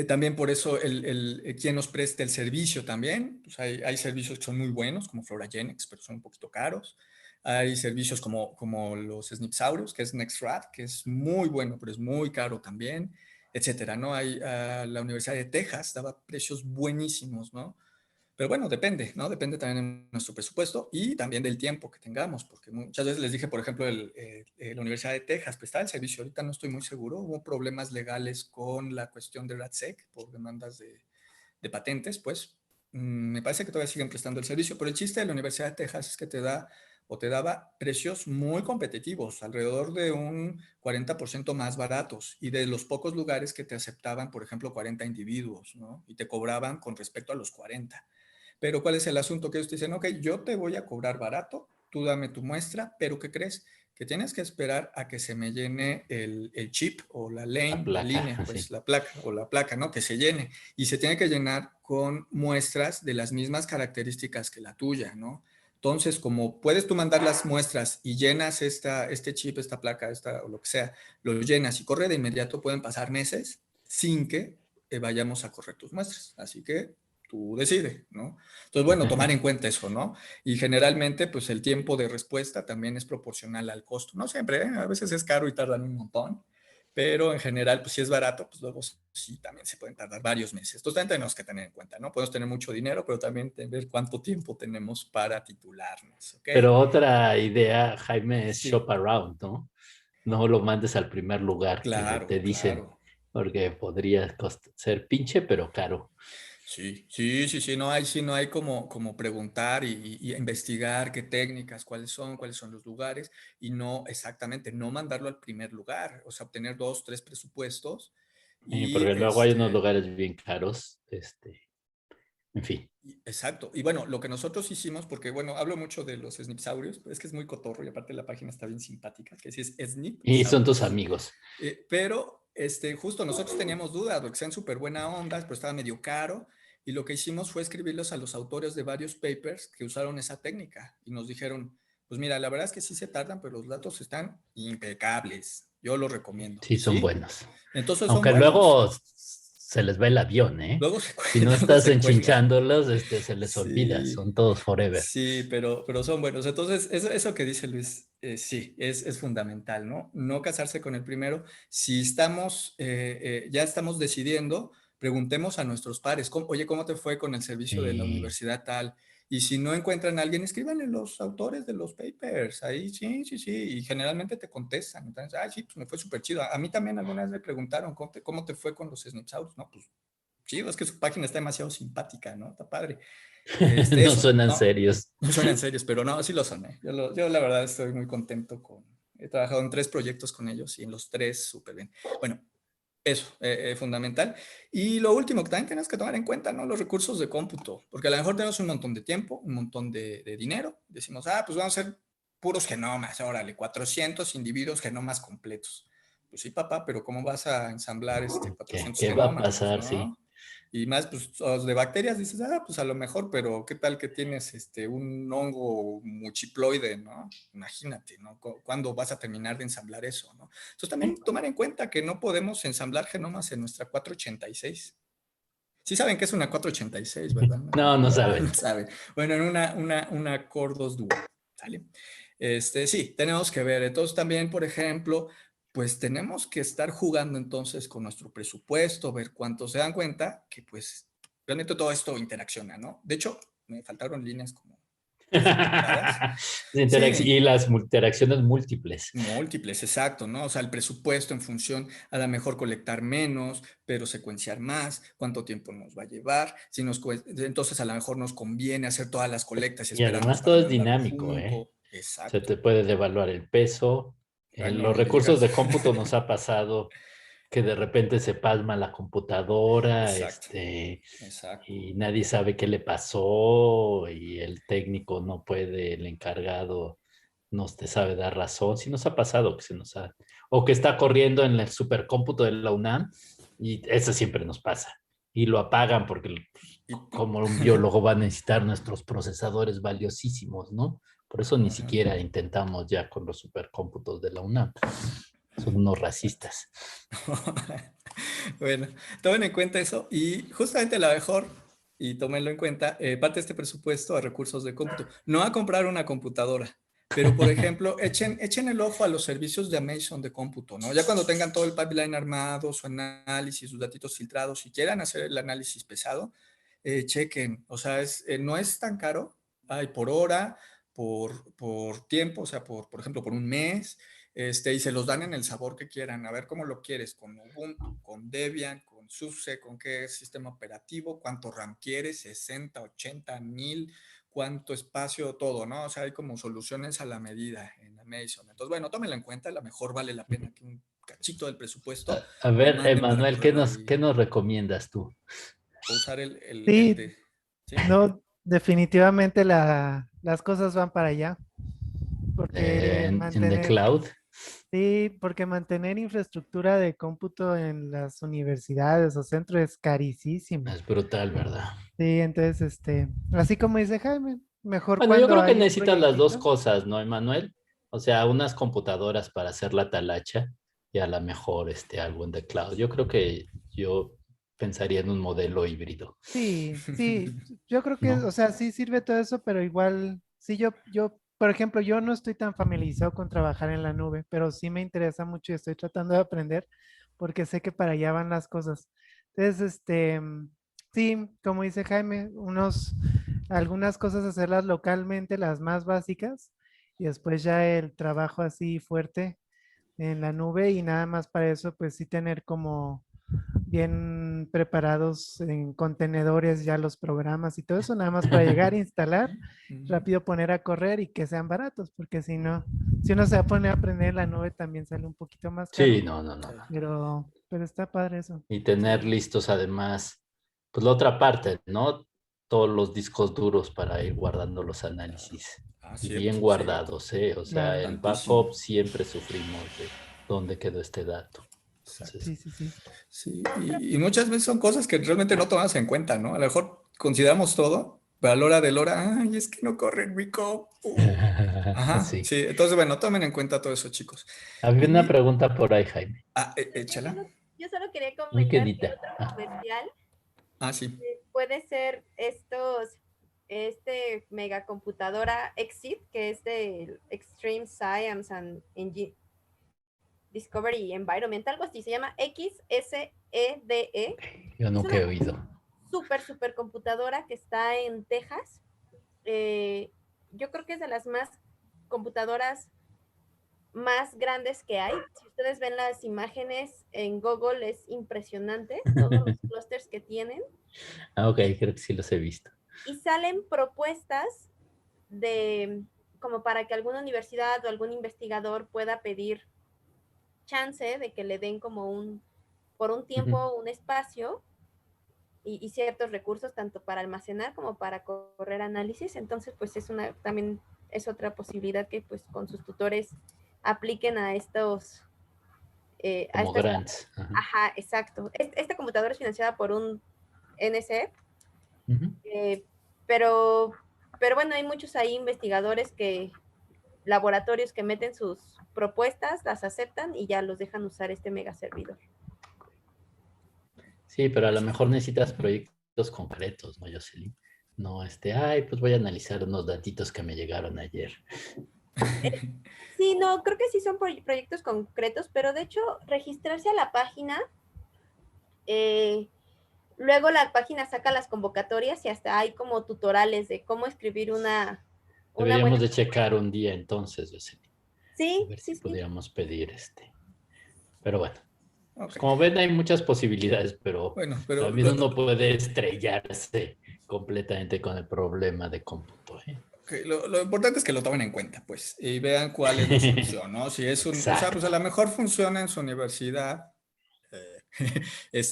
S2: También por eso quien nos preste el servicio también, pues hay servicios que son muy buenos como Floragenics, pero son un poquito caros. Hay servicios como los SNPsaurus, que es NextRAD, que es muy bueno, pero es muy caro también, etcétera, ¿no? La Universidad de Texas daba precios buenísimos, ¿no? Pero bueno, depende, ¿no? Depende también de nuestro presupuesto y también del tiempo que tengamos, porque muchas veces les dije, por ejemplo, la Universidad de Texas prestaba el servicio, ahorita no estoy muy seguro, hubo problemas legales con la cuestión de RADSEQ por demandas de patentes, pues me parece que todavía siguen prestando el servicio, pero el chiste de la Universidad de Texas es que te daba precios muy competitivos, alrededor de un 40% más baratos y de los pocos lugares que te aceptaban, por ejemplo, 40 individuos, ¿no? Y te cobraban con respecto a los 40. Pero ¿cuál es el asunto? Que ellos te dicen, ok, yo te voy a cobrar barato, tú dame tu muestra, pero ¿qué crees? Que tienes que esperar a que se me llene el chip o la línea, pues sí. La placa, ¿no? Que se llene. Y se tiene que llenar con muestras de las mismas características que la tuya, ¿no? Entonces, como puedes tú mandar las muestras y llenas este chip, esta placa, o lo que sea, lo llenas y corre de inmediato, pueden pasar meses sin que vayamos a correr tus muestras. Así que tú decides, ¿no? Entonces, bueno, tomar en cuenta eso, ¿no? Y generalmente, pues el tiempo de respuesta también es proporcional al costo. No siempre, ¿eh? A veces es caro y tardan un montón, pero en general, pues si es barato, pues luego sí también se pueden tardar varios meses. Entonces también tenemos que tener en cuenta, ¿no? Podemos tener mucho dinero, pero también ver cuánto tiempo tenemos para titularnos, ¿ok?
S1: Pero otra idea, Jaime, es
S2: Sí,
S1: shop around, ¿no? No lo mandes al primer lugar que
S2: claro,
S1: te dicen,
S2: claro.
S1: porque podría ser pinche, pero caro.
S2: Sí, no hay como preguntar y investigar qué técnicas, cuáles son los lugares, y no exactamente, no mandarlo al primer lugar, o sea, obtener 2, 3 presupuestos y
S1: Porque luego hay unos lugares bien caros, en fin.
S2: exacto. Y bueno, lo que nosotros hicimos, porque bueno, hablo mucho de los Snipsaurios, pero es que es muy cotorro y aparte la página está bien simpática, que sí es
S1: Y son tus
S2: Snipsaurios.
S1: amigos.
S2: Pero justo nosotros teníamos dudas, porque sean súper buena onda, pero estaba medio caro. Y lo que hicimos fue escribirlos a los autores de varios papers que usaron esa técnica. Y nos dijeron, pues mira, la verdad es que sí se tardan, pero los datos están impecables. Yo los recomiendo.
S1: Sí,
S2: Y
S1: son
S2: sí,
S1: buenos.
S2: entonces son
S1: Aunque
S2: buenos.
S1: luego se les va el avión, ¿eh?
S2: Luego se,
S1: Si no
S2: luego
S1: estás
S2: se cuelgan.
S1: enchinchándolos, se les olvida,
S2: Sí,
S1: son todos forever.
S2: sí, pero son buenos. Entonces, eso que dice Luis, sí, es fundamental, ¿no? No casarse con el primero. Si estamos, ya estamos decidiendo, preguntemos a nuestros pares, oye, ¿cómo te fue con el servicio de la
S1: Sí.
S2: universidad tal? Y si no encuentran a alguien, escríbanle los autores de los papers. Ahí sí. Y generalmente te contestan. Entonces, sí, pues me fue súper chido. A mí también alguna vez me preguntaron, ¿cómo te fue con los Snipsaurus? No, pues chido, es que su página está demasiado simpática, ¿no? Está padre.
S1: No suenan
S2: No,
S1: serios.
S2: no suenan serios, pero no, sí lo son. Yo la verdad estoy muy contento he trabajado en 3 proyectos con ellos y en los 3 súper bien. Bueno, eso, fundamental. Y lo último que también tenemos que tomar en cuenta, ¿no? Los recursos de cómputo, porque a lo mejor tenemos un montón de tiempo, un montón de dinero. Decimos, pues vamos a hacer puros genomas, órale, 400 individuos genomas completos. Pues sí, papá, pero ¿cómo vas a ensamblar 400
S1: ¿Qué va a
S2: genomas? Pues
S1: pasar? Sí.
S2: no. Y más, pues, los de bacterias dices, pues a lo mejor, pero ¿qué tal que tienes un hongo muchiploide, ¿no? Imagínate, ¿no? ¿Cuándo vas a terminar de ensamblar eso, ¿no? Entonces también tomar en cuenta que no podemos ensamblar genomas en nuestra 486. Sí saben que es una 486, ¿verdad?
S1: No, no saben.
S2: No saben. Bueno, en una Core 2 Duo, ¿sale? Sí, tenemos que ver. Entonces también, por ejemplo, pues tenemos que estar jugando entonces con nuestro presupuesto, ver cuánto se dan cuenta que pues realmente todo esto interacciona, ¿no? De hecho, me faltaron líneas como
S1: Y
S2: sí,
S1: las interacciones múltiples.
S2: múltiples, exacto, ¿no? O sea, el presupuesto en función a lo mejor colectar menos, pero secuenciar más, cuánto tiempo nos va a llevar, entonces a lo mejor nos conviene hacer todas las colectas y
S1: Y
S2: esperarnos
S1: además
S2: para
S1: todo es
S2: mandarlo
S1: dinámico, ¿eh?
S2: junto.
S1: Se te
S2: Exacto.
S1: puede devaluar el peso.
S2: Ay, no,
S1: Los
S2: ni me
S1: recursos
S2: digas.
S1: de cómputo nos ha pasado que de repente se pasma la computadora,
S2: Exacto, exacto.
S1: y nadie sabe qué le pasó y el técnico no puede, el encargado no te sabe dar razón. Sí nos ha pasado que o que está corriendo en el supercómputo de la UNAM y eso siempre nos pasa. Y lo apagan porque como un biólogo va a necesitar nuestros procesadores valiosísimos, ¿no? Por eso ni siquiera intentamos ya con los supercómputos de la UNAM. Son unos racistas.
S2: Bueno, tomen en cuenta eso y justamente la mejor, y tómenlo en cuenta, parte de este presupuesto a recursos de cómputo. No a comprar una computadora, pero por ejemplo, echen el ojo a los servicios de Amazon de cómputo, ¿no? Ya cuando tengan todo el pipeline armado, su análisis, sus datitos filtrados, si quieran hacer el análisis pesado, chequen. O sea, no es tan caro. Hay por hora, por tiempo, o sea, por ejemplo, por un mes. Y se los dan en el sabor que quieran, a ver cómo lo quieres, con Ubuntu, con Debian, con SUSE, con qué sistema operativo, cuánto RAM quieres, 60, 80, 1000, cuánto espacio, todo, ¿no? O sea, hay como soluciones a la medida en Amazon. Entonces, bueno, tómenlo en cuenta, a lo mejor vale la pena que un cachito del presupuesto
S1: A
S2: lo
S1: ver,
S2: manden para
S1: Emanuel,
S2: correrlo
S1: ¿qué
S2: ahí,
S1: nos recomiendas tú?
S2: o usar el
S8: Sí,
S2: de... ¿Sí?
S8: no, definitivamente las cosas van para allá, porque
S1: En the cloud.
S8: sí, porque mantener infraestructura de cómputo en las universidades o centros es carísimo.
S1: Es brutal, ¿verdad?
S8: Sí, entonces, así como dice Jaime, mejor
S1: Bueno, yo
S8: cuando
S1: creo que
S8: hay un
S1: necesitas las dos
S8: proyectito.
S1: cosas, ¿no, Emanuel? O sea, unas computadoras para hacer la talacha y a lo mejor algo en the cloud. Yo creo que yo pensaría en un modelo híbrido,
S8: Sí, yo creo que,
S1: ¿no?
S8: o sea, sí sirve todo eso, pero igual, sí, yo por ejemplo, yo no estoy tan familiarizado con trabajar en la nube, pero sí me interesa mucho y estoy tratando de aprender porque sé que para allá van las cosas. Entonces, sí, como dice Jaime, algunas cosas hacerlas localmente, las más básicas, y después ya el trabajo así fuerte en la nube y nada más para eso, pues sí tener como bien preparados en contenedores ya los programas y todo eso, nada más para llegar a instalar, rápido poner a correr y que sean baratos, porque si no, si uno se va a poner a aprender en la nube también sale un poquito más caro,
S1: Sí, no, no, no.
S8: pero está padre eso.
S1: Y tener listos además, pues la otra parte, ¿no? Todos los discos duros para ir guardando los análisis. Y
S2: Cierto,
S1: bien guardados, ¿eh? O sea,
S8: Claro,
S1: el
S2: importantísimo.
S1: backup siempre sufrimos de dónde quedó este dato.
S2: Exacto.
S1: Entonces,
S8: sí.
S2: Sí, y muchas veces son cosas que realmente no tomamos en cuenta, ¿no? A lo mejor consideramos todo, pero a la hora de la hora, ay, es que no corre el Rico. Ajá,
S1: sí.
S2: sí. Entonces, bueno, tomen en cuenta todo eso, chicos.
S1: Había una
S2: Y,
S1: pregunta por ahí, Jaime.
S2: échala.
S9: Yo solo quería
S1: Muy
S9: comentar que
S1: quedita.
S9: otro comercial
S2: Sí.
S9: puede ser este megacomputadora Exit, que es del Extreme Science and Discovery Environment, algo así, se llama XSEDE.
S1: Yo nunca he oído.
S9: Super computadora que está en Texas. Yo creo que es de las más computadoras más grandes que hay. Si ustedes ven las imágenes en Google, es impresionante todos los clústeres que tienen.
S1: Ok, creo que sí los he visto.
S9: Y salen propuestas como para que alguna universidad o algún investigador pueda pedir chance de que le den como por un tiempo, un espacio y ciertos recursos, tanto para almacenar como para correr análisis. Entonces, pues también es otra posibilidad que pues con sus tutores apliquen a estos...
S1: Como grants.
S9: Ajá, exacto. Esta computadora es financiada por un NSF, pero bueno, hay muchos ahí investigadores laboratorios que meten sus propuestas, las aceptan y ya los dejan usar este mega servidor.
S1: Sí, pero a lo mejor necesitas proyectos concretos, ¿no, Jocelyn? No, pues voy a analizar unos datitos que me llegaron ayer.
S9: Sí, no, creo que sí son proyectos concretos, pero de hecho, registrarse a la página, luego la página saca las convocatorias y hasta hay como tutoriales de cómo escribir una
S1: Deberíamos de checar un día entonces, Jocelyn.
S9: Sí,
S1: a ver
S9: sí,
S1: si podríamos pedir Pero bueno, pues
S2: Okay.
S1: como ven hay muchas posibilidades, pero,
S2: Bueno,
S1: también uno puede estrellarse completamente con el problema de cómputo.
S2: Okay. Lo importante es que lo tomen en cuenta, pues, y vean cuál es la solución, ¿no? Si es o sea, pues a lo mejor funciona en su universidad,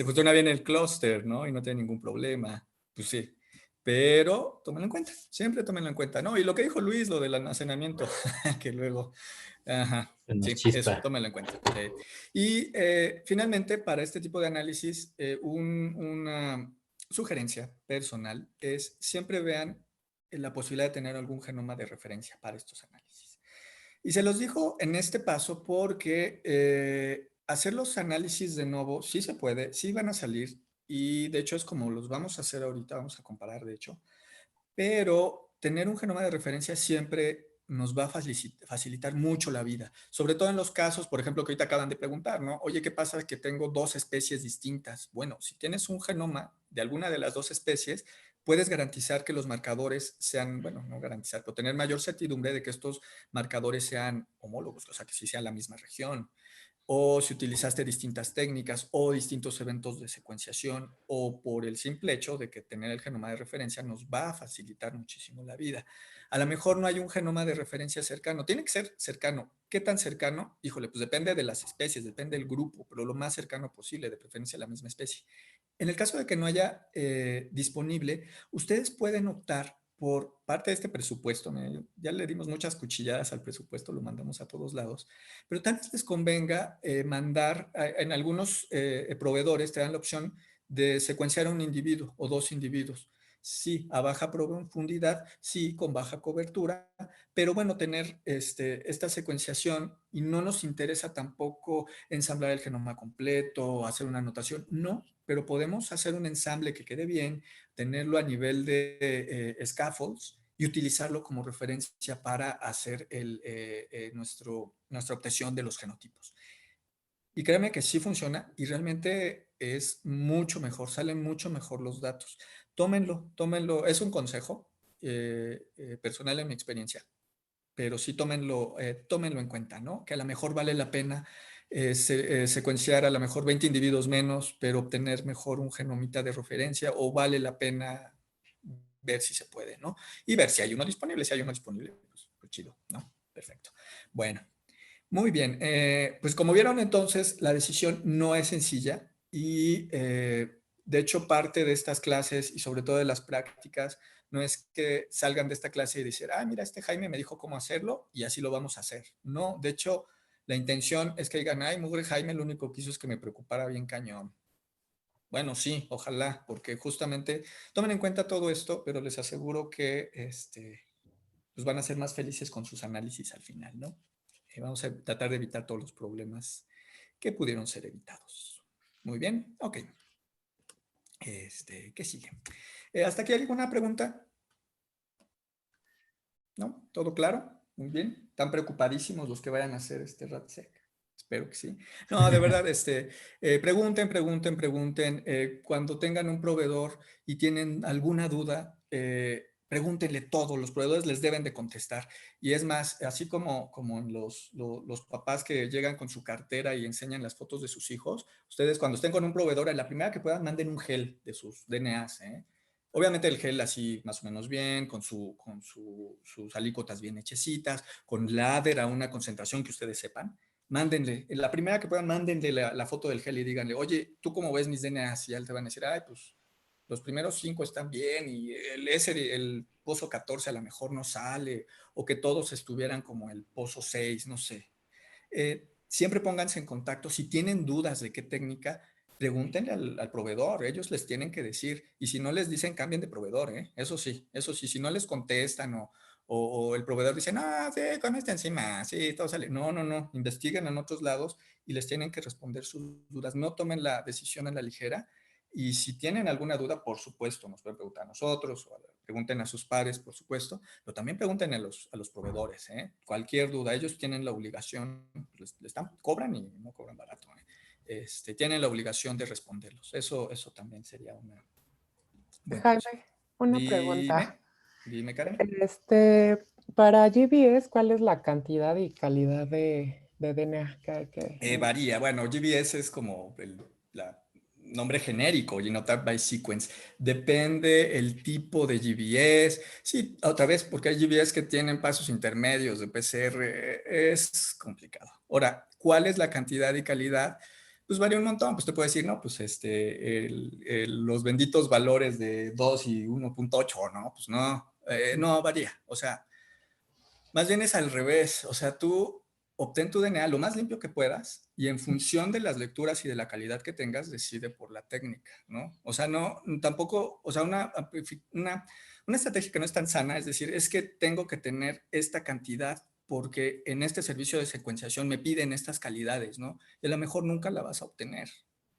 S2: funciona bien el clúster, ¿no? Y no tiene ningún problema, pues sí. Pero tómenlo en cuenta, siempre tómenlo en cuenta, ¿no? Y lo que dijo Luis, lo del almacenamiento, que luego, sí,
S1: chispa.
S2: eso, tómenlo en cuenta. Y finalmente, para este tipo de análisis, una sugerencia personal es siempre vean la posibilidad de tener algún genoma de referencia para estos análisis. Y se los dijo en este paso porque hacer los análisis de nuevo sí se puede, sí van a salir y de hecho es como los vamos a hacer ahorita, vamos a comparar de hecho, pero tener un genoma de referencia siempre nos va a facilitar mucho la vida, sobre todo en los casos, por ejemplo, que ahorita acaban de preguntar, ¿no? Oye, ¿qué pasa que tengo dos especies distintas? Bueno, si tienes un genoma de alguna de las dos especies, puedes garantizar que los marcadores sean, bueno, no garantizar, pero tener mayor certidumbre de que estos marcadores sean homólogos, o sea, que sí sean la misma región, o si utilizaste distintas técnicas o distintos eventos de secuenciación, o por el simple hecho de que tener el genoma de referencia nos va a facilitar muchísimo la vida. A lo mejor no hay un genoma de referencia cercano, tiene que ser cercano. ¿Qué tan cercano? Híjole, pues depende de las especies, depende del grupo, pero lo más cercano posible, de preferencia la misma especie. En el caso de que no haya disponible, ustedes pueden optar por parte de este presupuesto. Ya le dimos muchas cuchilladas al presupuesto, lo mandamos a todos lados, pero tal vez les convenga mandar, en algunos proveedores te dan la opción de secuenciar a un individuo o dos individuos. Sí, a baja profundidad, sí, con baja cobertura, pero bueno, tener esta secuenciación y no nos interesa tampoco ensamblar el genoma completo, hacer una anotación, no, pero podemos hacer un ensamble que quede bien, tenerlo a nivel de scaffolds y utilizarlo como referencia para hacer nuestra obtención de los genotipos. Y créanme que sí funciona y realmente es mucho mejor, salen mucho mejor los datos. Tómenlo, tómenlo. Es un consejo personal en mi experiencia, pero sí tómenlo en cuenta, ¿no? Que a lo mejor vale la pena secuenciar a lo mejor 20 individuos menos, pero obtener mejor un genomita de referencia, o vale la pena ver si se puede, ¿no? Y ver si hay uno disponible. Si hay uno disponible, pues chido, ¿no? Perfecto. Bueno. Muy bien, pues como vieron entonces, la decisión no es sencilla y de hecho parte de estas clases y sobre todo de las prácticas no es que salgan de esta clase y decir, ah, mira, este Jaime me dijo cómo hacerlo y así lo vamos a hacer. No, de hecho, la intención es que digan, ay, mugre Jaime, lo único que hizo es que me preocupara bien cañón. Bueno, sí, ojalá, porque justamente tomen en cuenta todo esto, pero les aseguro que pues van a ser más felices con sus análisis al final, ¿no? Vamos a tratar de evitar todos los problemas que pudieron ser evitados. Muy bien, ok. ¿Qué sigue? ¿Hasta aquí alguna pregunta? ¿No? ¿Todo claro? Muy bien. ¿Están preocupadísimos los que vayan a hacer este RATSEC? Espero que sí. No, de verdad, pregunten. Cuando tengan un proveedor y tienen alguna duda, pregúntenle todo. Los proveedores les deben de contestar. Y es más, así como en los papás que llegan con su cartera y enseñan las fotos de sus hijos, ustedes cuando estén con un proveedor, en la primera que puedan, manden un gel de sus DNAs, ¿eh? Obviamente el gel así más o menos bien, con sus alícuotas bien hechecitas, con láder a una concentración que ustedes sepan. Mándenle, en la primera que puedan, mándenle la foto del gel y díganle, oye, ¿tú cómo ves mis DNAs? Y ya te van a decir, ay, pues los primeros 5 están bien y el pozo 14 a lo mejor no sale, o que todos estuvieran como el pozo 6, no sé. Siempre pónganse en contacto. Si tienen dudas de qué técnica, pregúntenle al proveedor, ellos les tienen que decir, y si no les dicen, cambien de proveedor, ¿eh? Eso sí, si no les contestan o el proveedor dice, no, sí, con esta enzima, sí, todo sale. No, investiguen en otros lados y les tienen que responder sus dudas. No tomen la decisión a la ligera. Y si tienen alguna duda, por supuesto, nos pueden preguntar a nosotros o pregunten a sus pares, por supuesto, pero también pregunten a los proveedores, ¿eh? Cualquier duda, ellos tienen la obligación, cobran y no cobran barato, ¿eh? Tienen la obligación de responderlos. Eso también sería una...
S10: Jaime, una pregunta.
S2: Dime, Karen.
S10: Para GBS, ¿cuál es la cantidad y calidad de DNA que
S2: varía. Bueno, GBS es como nombre genérico, Genotype by Sequence. Depende el tipo de GBS. Sí, otra vez, porque hay GBS que tienen pasos intermedios de PCR. Es complicado. Ahora, ¿cuál es la cantidad y calidad? Pues varía un montón. Pues te puedo decir, no, pues los benditos valores de 2 y 1.8, ¿no? Pues no varía. O sea, más bien es al revés. O sea, tú obtén tu DNA lo más limpio que puedas y en función de las lecturas y de la calidad que tengas, decide por la técnica, ¿no? O sea, no, tampoco, o sea, una estrategia que no es tan sana, es decir, es que tengo que tener esta cantidad porque en este servicio de secuenciación me piden estas calidades, ¿no? Y a lo mejor nunca la vas a obtener.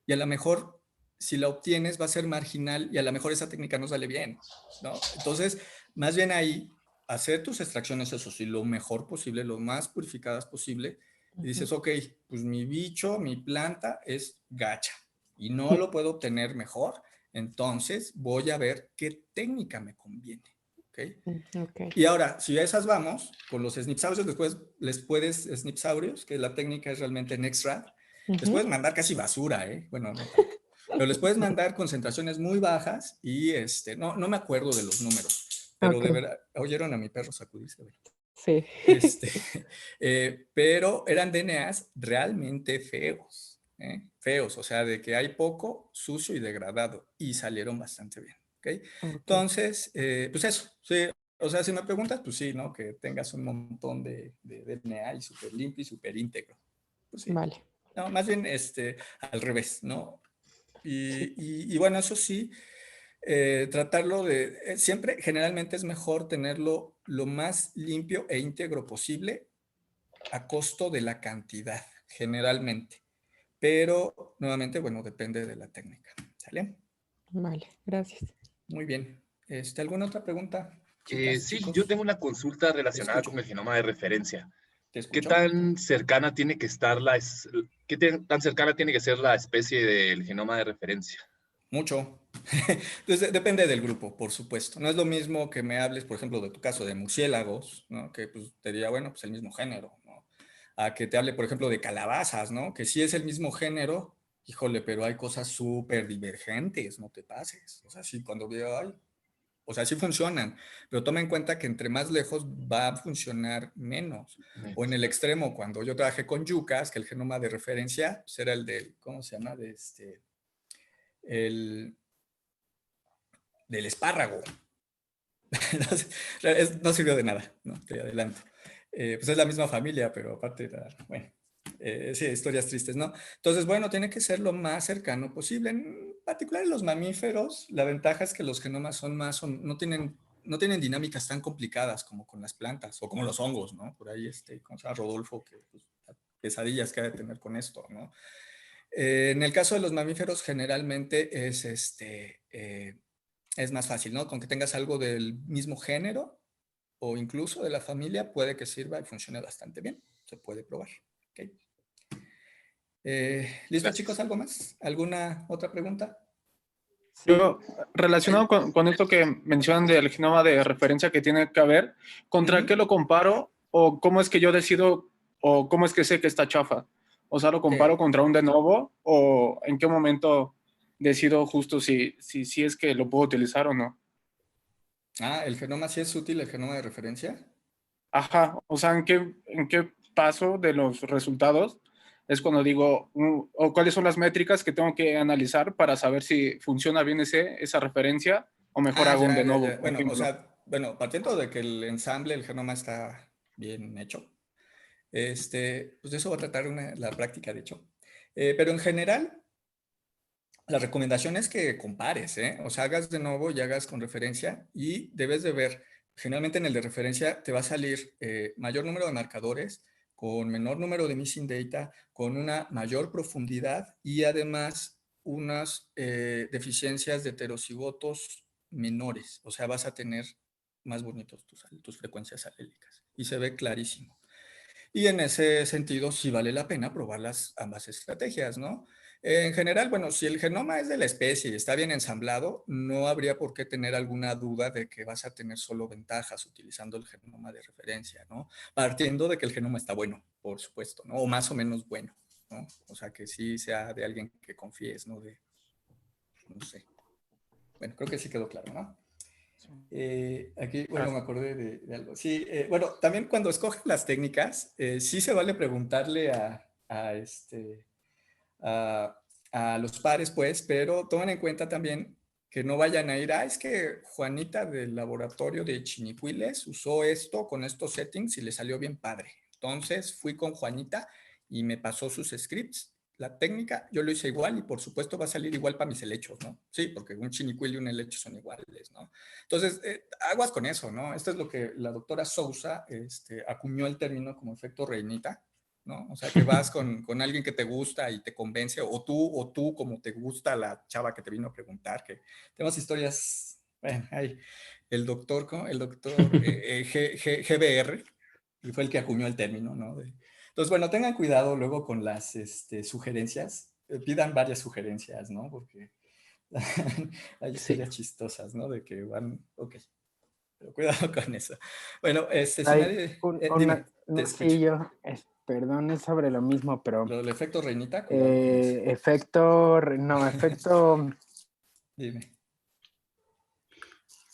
S2: Y a lo mejor si la obtienes va a ser marginal y a lo mejor esa técnica no sale bien, ¿no? Entonces, más bien ahí hacer tus extracciones, eso sí, lo mejor posible, lo más purificadas posible, y dices, ok, pues mi bicho, mi planta es gacha y no lo puedo obtener mejor, entonces voy a ver qué técnica me conviene, ¿ok? Y ahora, si a esas vamos, con los SNPsaurios, les puedes, SNPsaurios, que la técnica es realmente NextRAD, les puedes mandar casi basura, ¿eh? Bueno, no tanto. Pero les puedes mandar concentraciones muy bajas y no me acuerdo de los números, pero de verdad, ¿oyeron a mi perro sacudirse?
S10: Sí.
S2: Pero eran DNAs realmente feos, feos, o sea, de que hay poco, sucio y degradado, y salieron bastante bien, ¿ok? Entonces, pues eso, sí, o sea, si me preguntas, pues sí, ¿no? Que tengas un montón de DNA y súper limpio y súper íntegro. Pues sí.
S10: Vale.
S2: No, más bien al revés, ¿no? Y bueno, eso sí, tratarlo de, siempre, generalmente es mejor tenerlo lo más limpio e íntegro posible a costo de la cantidad, generalmente. Pero, nuevamente, bueno, depende de la técnica, ¿sale?
S10: Vale, gracias.
S2: Muy bien. ¿Alguna otra pregunta? Chicas,
S11: Sí,
S2: chicos.
S11: yo tengo una consulta relacionada con el genoma de referencia. ¿Qué tan cercana tiene que estar tan cercana tiene que ser la especie del genoma de referencia?
S2: Mucho. Entonces, depende del grupo, por supuesto. No es lo mismo que me hables, por ejemplo, de tu caso de murciélagos, ¿no? Que pues, te diría, bueno, pues el mismo género, ¿no? A que te hable, por ejemplo, de calabazas, ¿no? Que sí es el mismo género, híjole, pero hay cosas súper divergentes, no te pases. O sea, sí, cuando veo, ay, o sea, sí funcionan, pero toma en cuenta que entre más lejos va a funcionar menos. O en el extremo, cuando yo trabajé con yucas, que el genoma de referencia pues, era el del, ¿cómo se llama? El, del espárrago. No sirvió de nada, ¿no? Te adelanto. Pues es la misma familia, pero aparte, bueno, sí, historias tristes, ¿no? Entonces, bueno, tiene que ser lo más cercano posible. En particular en los mamíferos, la ventaja es que los genomas no tienen dinámicas tan complicadas como con las plantas o como los hongos, ¿no? Por ahí, ¿cómo se llama? Rodolfo, que pues, pesadillas que ha de tener con esto, ¿no? En el caso de los mamíferos, generalmente es más fácil, ¿no? Con que tengas algo del mismo género o incluso de la familia, puede que sirva y funcione bastante bien. Se puede probar. ¿Okay? ¿Listo, chicos? ¿Algo más? ¿Alguna otra pregunta?
S4: Yo, relacionado con esto que mencionan del genoma de referencia que tiene que haber, ¿contra qué lo comparo? ¿O cómo es que yo decido, o cómo es que sé que está chafa? O sea, ¿lo comparo contra un de novo? ¿O en qué momento decido justo si es que lo puedo utilizar o no?
S2: ¿El genoma sí es útil, el genoma de referencia?
S4: Ajá, o sea, ¿en qué paso de los resultados es cuando digo, o cuáles son las métricas que tengo que analizar para saber si funciona bien esa referencia o mejor hago un de nuevo?
S2: Ya. Bueno, o sea, partiendo de que el ensamble, el genoma está bien hecho, pues de eso va a tratar la práctica, de hecho. Pero en general, la recomendación es que compares, ¿eh? O sea, hagas de nuevo y hagas con referencia y debes de ver, generalmente en el de referencia te va a salir mayor número de marcadores, con menor número de missing data, con una mayor profundidad y además unas deficiencias de heterocigotos menores. O sea, vas a tener más bonitos tus frecuencias alélicas y se ve clarísimo. Y en ese sentido, sí vale la pena probar ambas estrategias, ¿no? En general, bueno, si el genoma es de la especie y está bien ensamblado, no habría por qué tener alguna duda de que vas a tener solo ventajas utilizando el genoma de referencia, ¿no? Partiendo de que el genoma está bueno, por supuesto, ¿no? O más o menos bueno, ¿no? O sea, que sí sea de alguien que confíes, ¿no? No sé. Bueno, creo que sí quedó claro, ¿no? Aquí, bueno, me acordé de algo. Sí, bueno, también cuando escogen las técnicas, sí se vale preguntarle a los pares, pues, pero tomen en cuenta también que no vayan a ir, es que Juanita del laboratorio de Chinicuiles usó esto con estos settings y le salió bien padre. Entonces fui con Juanita y me pasó sus scripts. La técnica yo lo hice igual y por supuesto va a salir igual para mis helechos, ¿no? Sí, porque un chinicuil y un helecho son iguales, ¿no? Entonces, aguas con eso, ¿no? Esto es lo que la doctora Sousa acuñó el término como efecto reinita, ¿no? O sea, que vas con alguien que te gusta y te convence, o tú como te gusta la chava que te vino a preguntar, que tenemos historias, bueno, hay el doctor, ¿cómo? El doctor GBR, y fue el que acuñó el término, ¿no? Entonces, bueno, tengan cuidado luego con las sugerencias, pidan varias sugerencias, ¿no? Porque hay historias chistosas, ¿no? De que van, ok, pero cuidado con eso. Bueno, si nadie, dime, te escucho.
S4: Sí, perdón, es sobre lo mismo, pero...
S2: ¿Lo del efecto reinita? Cuidado con eso.
S4: Efecto...
S2: Dime.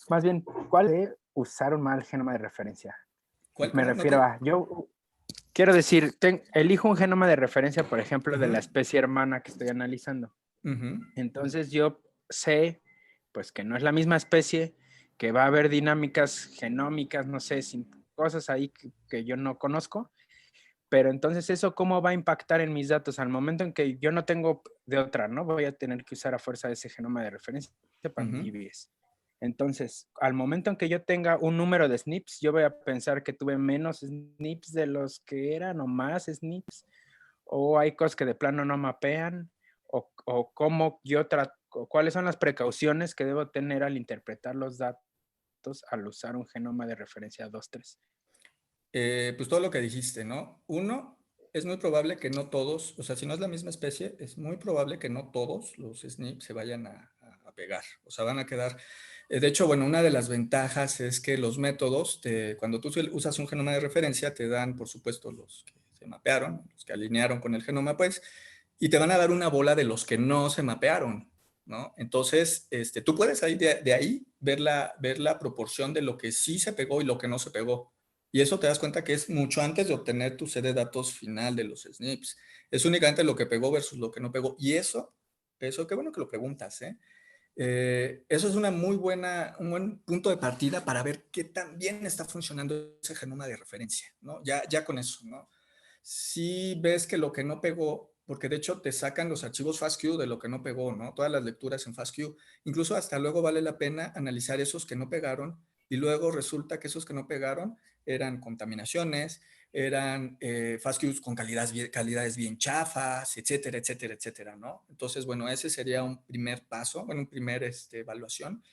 S4: Más bien, ¿cuál de usar un mal genoma de referencia? Me refiero a... Yo quiero decir, elijo un genoma de referencia, por ejemplo, de la especie hermana que estoy analizando. Entonces yo sé, pues, que no es la misma especie, que va a haber dinámicas genómicas, no sé, cosas ahí que yo no conozco, pero entonces eso cómo va a impactar en mis datos al momento en que yo no tengo de otra, ¿no? Voy a tener que usar a fuerza ese genoma de referencia para mi GBS. Entonces, al momento en que yo tenga un número de SNPs, yo voy a pensar que tuve menos SNPs de los que eran o más SNPs, o hay cosas que de plano no mapean, o cómo cuáles son las precauciones que debo tener al interpretar los datos datos al usar un genoma de referencia 2.3?
S2: Pues todo lo que dijiste, ¿no? Uno, es muy probable que no todos, o sea, si no es la misma especie, es muy probable que no todos los SNPs se vayan a pegar, o sea, van a quedar. De hecho, bueno, una de las ventajas es que los métodos, cuando tú usas un genoma de referencia, te dan, por supuesto, los que se mapearon, los que alinearon con el genoma, pues, y te van a dar una bola de los que no se mapearon, ¿no? Entonces, tú puedes ahí, de ahí ver la proporción de lo que sí se pegó y lo que no se pegó. Y eso te das cuenta que es mucho antes de obtener tu set de datos final de los SNPs. Es únicamente lo que pegó versus lo que no pegó. Y eso, qué bueno que lo preguntas, ¿eh? Eso es un buen punto de partida para ver qué tan bien está funcionando ese genoma de referencia, ¿no? Ya con eso, ¿no? Si ves que lo que no pegó, porque de hecho te sacan los archivos FASTQ de lo que no pegó, ¿no? Todas las lecturas en FASTQ. Incluso hasta luego vale la pena analizar esos que no pegaron y luego resulta que esos que no pegaron eran contaminaciones, eran FASTQs con calidades bien chafas, etcétera, etcétera, etcétera, ¿no? Entonces, bueno, ese sería un primer paso, bueno, un primer evaluación.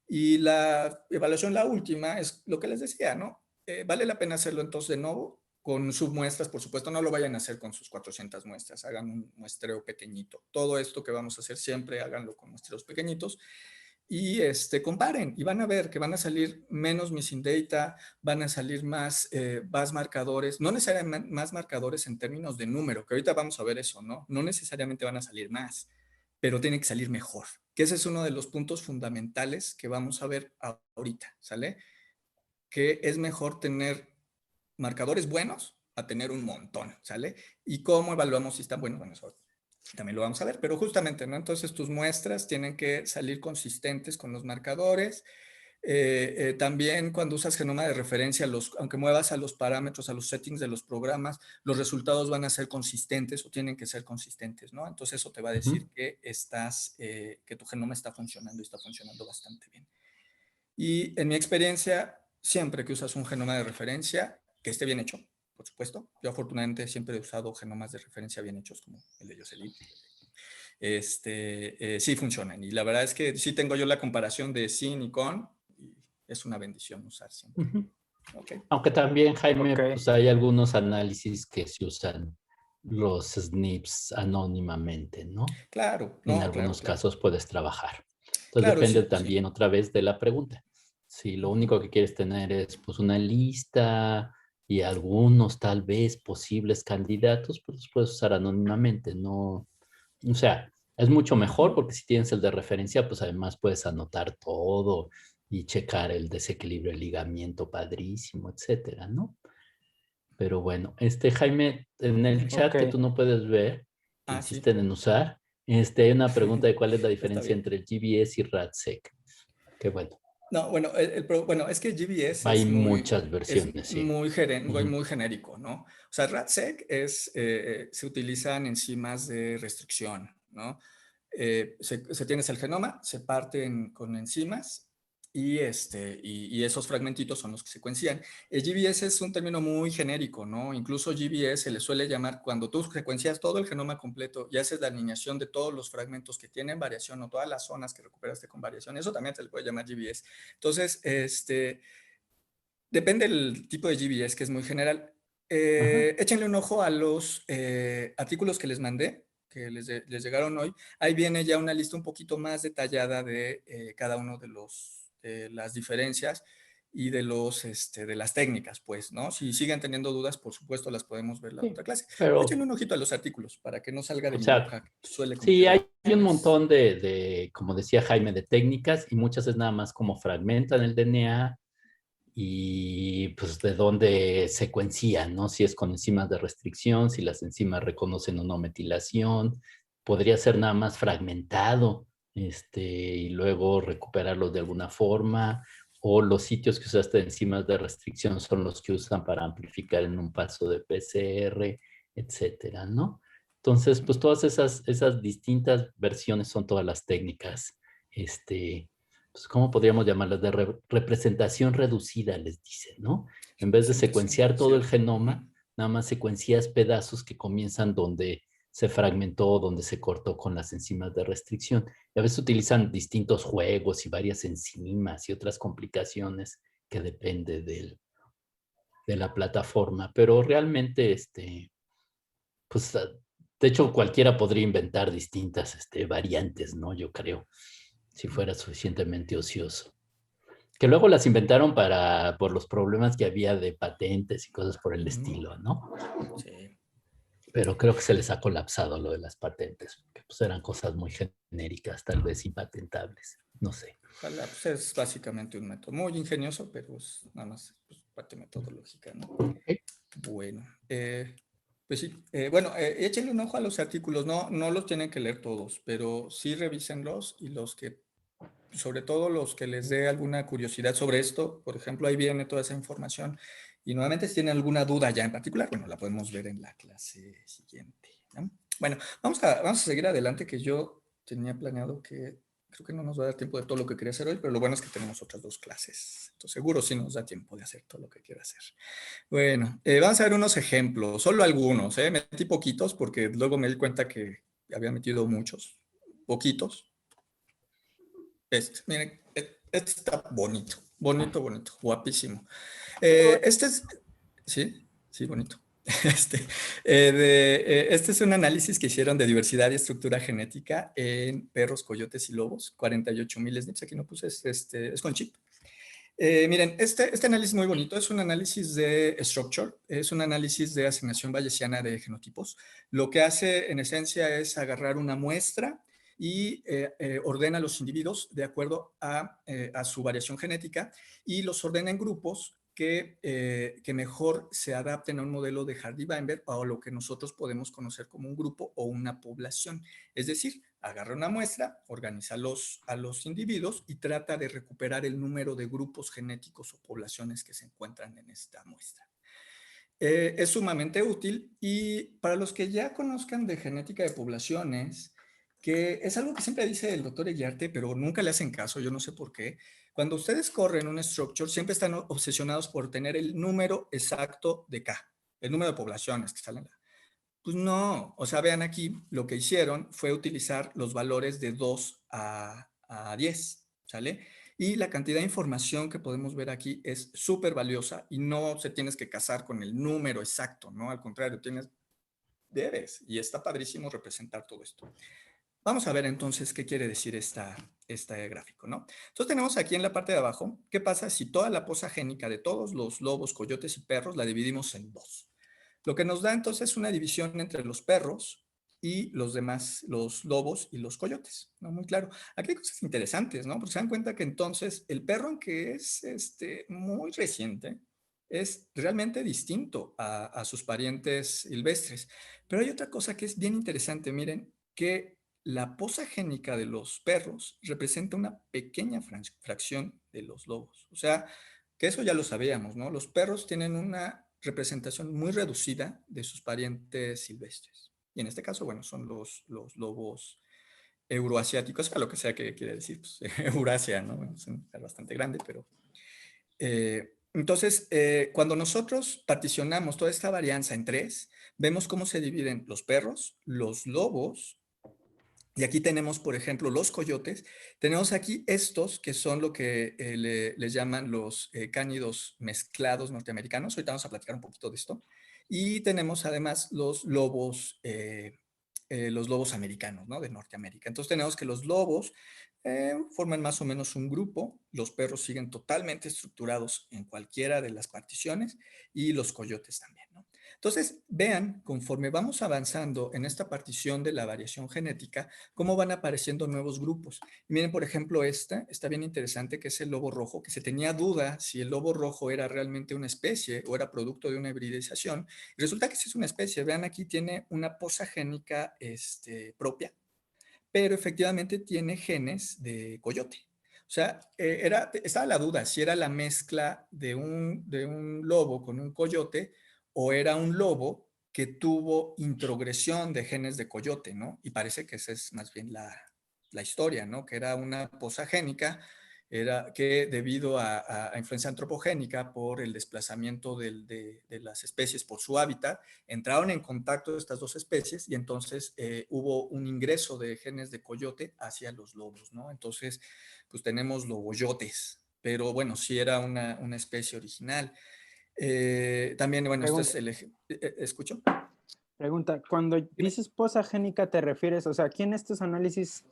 S2: Y la evaluación, la última, es lo que les decía, ¿no? Vale la pena hacerlo entonces de nuevo, con submuestras, por supuesto, no lo vayan a hacer con sus 400 muestras, hagan un muestreo pequeñito. Todo esto que vamos a hacer siempre, háganlo con muestreos pequeñitos. Y comparen y van a ver que van a salir menos missing data, van a salir más marcadores, no necesariamente más marcadores en términos de número, que ahorita vamos a ver eso, ¿no? No necesariamente van a salir más, pero tiene que salir mejor, que ese es uno de los puntos fundamentales que vamos a ver ahorita, ¿sale? Que es mejor tener marcadores buenos a tener un montón, ¿sale? ¿Y cómo evaluamos si están buenos? Bueno, eso también lo vamos a ver, pero justamente, ¿no? Entonces tus muestras tienen que salir consistentes con los marcadores. También cuando usas genoma de referencia, aunque muevas a los parámetros, a los settings de los programas, los resultados van a ser consistentes o tienen que ser consistentes, ¿no? Entonces eso te va a decir que que tu genoma está funcionando y está funcionando bastante bien. Y en mi experiencia, siempre que usas un genoma de referencia, que esté bien hecho, por supuesto. Yo afortunadamente siempre he usado genomas de referencia bien hechos, como el de Jocelyn. Sí funcionan. Y la verdad es que sí tengo yo la comparación de sin y con, y es una bendición usar siempre.
S1: Okay. Aunque también, Jaime, pues hay algunos análisis que se usan los SNPs anónimamente, ¿no?
S2: Claro.
S1: En algunos casos puedes trabajar. Entonces depende también otra vez de la pregunta. Si lo único que quieres tener es pues una lista y algunos tal vez posibles candidatos, pues los puedes usar anónimamente, ¿no? O sea, es mucho mejor porque si tienes el de referencia, pues además puedes anotar todo y checar el desequilibrio de ligamiento padrísimo, etcétera, ¿no? Pero bueno, Jaime, en el chat que tú no puedes ver, insisten en usar, hay una pregunta de cuál es la diferencia entre el GBS y RADSEC. Qué bueno.
S2: No, bueno, bueno, es que GBS
S1: hay muchas versiones,
S2: es muy genérico, ¿no? O sea, RADSEC se utilizan enzimas de restricción, ¿no? Se tienes el genoma, se parten con enzimas y esos fragmentitos son los que secuencian. El GBS es un término muy genérico, ¿no? Incluso GBS se le suele llamar cuando tú secuencias todo el genoma completo y haces la alineación de todos los fragmentos que tienen variación o todas las zonas que recuperaste con variación, eso también se le puede llamar GBS. Entonces, depende del tipo de GBS, que es muy general. Échenle un ojo a los artículos que les mandé, que les llegaron hoy. Ahí viene ya una lista un poquito más detallada de cada uno de las diferencias y de las técnicas, pues, ¿no? Si siguen teniendo dudas, por supuesto, las podemos ver en la otra clase. Pero échenle un ojito a los artículos para que no salga de mi boca.
S1: Sí, hay un montón de, como decía Jaime, de técnicas y muchas es nada más como fragmentan el DNA y pues de dónde secuencian, ¿no? Si es con enzimas de restricción, si las enzimas reconocen o no metilación, podría ser nada más fragmentado, y luego recuperarlo de alguna forma, o los sitios que usaste de enzimas de restricción son los que usan para amplificar en un paso de PCR, etcétera, ¿no? Entonces, pues todas esas distintas versiones son todas las técnicas, pues, ¿cómo podríamos llamarlas? De representación reducida, les dicen, ¿no? En vez de secuenciar todo el genoma, nada más secuencias pedazos que comienzan donde se fragmentó, donde se cortó con las enzimas de restricción. Y a veces utilizan distintos juegos y varias enzimas y otras complicaciones que depende de la plataforma, pero realmente, pues, de hecho, cualquiera podría inventar distintas variantes, ¿no? Yo creo, si fuera suficientemente ocioso. Que luego las inventaron por los problemas que había de patentes y cosas por el estilo, ¿no?
S2: Sí.
S1: Pero creo que se les ha colapsado lo de las patentes, que pues eran cosas muy genéricas, tal vez impatentables, no sé.
S2: Ojalá, pues es básicamente un método muy ingenioso, pero es nada más pues, parte metodológica, ¿no?
S1: Okay.
S2: Bueno, pues sí, bueno, échenle un ojo a los artículos, no los tienen que leer todos, pero sí revísenlos y los que, sobre todo los que les dé alguna curiosidad sobre esto, por ejemplo, ahí viene toda esa información. Y nuevamente, si tienen alguna duda ya en particular, bueno, la podemos ver en la clase siguiente, ¿no? Bueno, vamos a seguir adelante, que yo tenía planeado que creo que no nos va a dar tiempo de todo lo que quería hacer hoy, pero lo bueno es que tenemos otras 2 clases. Entonces, seguro sí nos da tiempo de hacer todo lo que quiero hacer. Bueno, vamos a ver unos ejemplos, solo algunos, metí poquitos porque luego me di cuenta que había metido muchos, poquitos. Miren, este está bonito, guapísimo. Este es, sí, bonito. Este es un análisis que hicieron de diversidad y estructura genética en perros, coyotes y lobos, 48,000 SNPs, aquí no puse, es con chip. Miren, este análisis es muy bonito, es un análisis de structure, es un análisis de asignación bayesiana de genotipos. Lo que hace en esencia es agarrar una muestra y ordena a los individuos de acuerdo a su variación genética y los ordena en grupos que mejor se adapten a un modelo de Hardy-Weinberg o a lo que nosotros podemos conocer como un grupo o una población. Es decir, agarra una muestra, organiza a los individuos y trata de recuperar el número de grupos genéticos o poblaciones que se encuentran en esta muestra. Es sumamente útil y para los que ya conozcan de genética de poblaciones, que es algo que siempre dice el doctor Eguiarte, pero nunca le hacen caso, yo no sé por qué. Cuando ustedes corren un structure, siempre están obsesionados por tener el número exacto de K, el número de poblaciones que salen. Pues no, o sea, vean aquí, lo que hicieron fue utilizar los valores de 2 a 10, ¿sale? Y la cantidad de información que podemos ver aquí es súper valiosa y no se tienes que casar con el número exacto, ¿no? Al contrario, debes, y está padrísimo representar todo esto. Vamos a ver entonces qué quiere decir este gráfico, ¿no? Entonces tenemos aquí en la parte de abajo, ¿qué pasa si toda la poza génica de todos los lobos, coyotes y perros la dividimos en 2? Lo que nos da entonces una división entre los perros y los demás, los lobos y los coyotes, ¿no? Muy claro. Aquí hay cosas interesantes, ¿no? Porque se dan cuenta que entonces el perro, aunque es muy reciente, es realmente distinto a sus parientes silvestres. Pero hay otra cosa que es bien interesante, miren, que la poza génica de los perros representa una pequeña fracción de los lobos. O sea, que eso ya lo sabíamos, ¿no? Los perros tienen una representación muy reducida de sus parientes silvestres. Y en este caso, bueno, son los lobos euroasiáticos, a lo que sea que quiere decir, pues, Eurasia, ¿no? Bueno, es bastante grande, pero... entonces, cuando nosotros particionamos toda esta varianza en 3, vemos cómo se dividen los perros, los lobos, y aquí tenemos, por ejemplo, los coyotes. Tenemos aquí estos que son lo que les llaman los cánidos mezclados norteamericanos. Ahorita vamos a platicar un poquito de esto. Y tenemos además los lobos americanos, ¿no? De Norteamérica. Entonces tenemos que los lobos forman más o menos un grupo. Los perros siguen totalmente estructurados en cualquiera de las particiones y los coyotes también, ¿no? Entonces, vean, conforme vamos avanzando en esta partición de la variación genética, cómo van apareciendo nuevos grupos. Y miren, por ejemplo, está bien interesante, que es el lobo rojo, que se tenía duda si el lobo rojo era realmente una especie o era producto de una hibridización. Y resulta que sí es una especie. Vean, aquí tiene una poza génica propia, pero efectivamente tiene genes de coyote. O sea, estaba la duda si era la mezcla de un lobo con un coyote o era un lobo que tuvo introgresión de genes de coyote, ¿no? Y parece que esa es más bien la historia, ¿no? Que era una poza génica era que debido a influencia antropogénica por el desplazamiento de las especies por su hábitat, entraron en contacto estas dos especies y entonces hubo un ingreso de genes de coyote hacia los lobos, ¿no? Entonces, pues tenemos loboyotes, pero bueno, sí era una especie original. También, bueno,
S4: Pregunta.
S2: este es el... ¿Escucho?
S4: Pregunta, cuando dices poza génica te refieres, o sea, aquí en estos análisis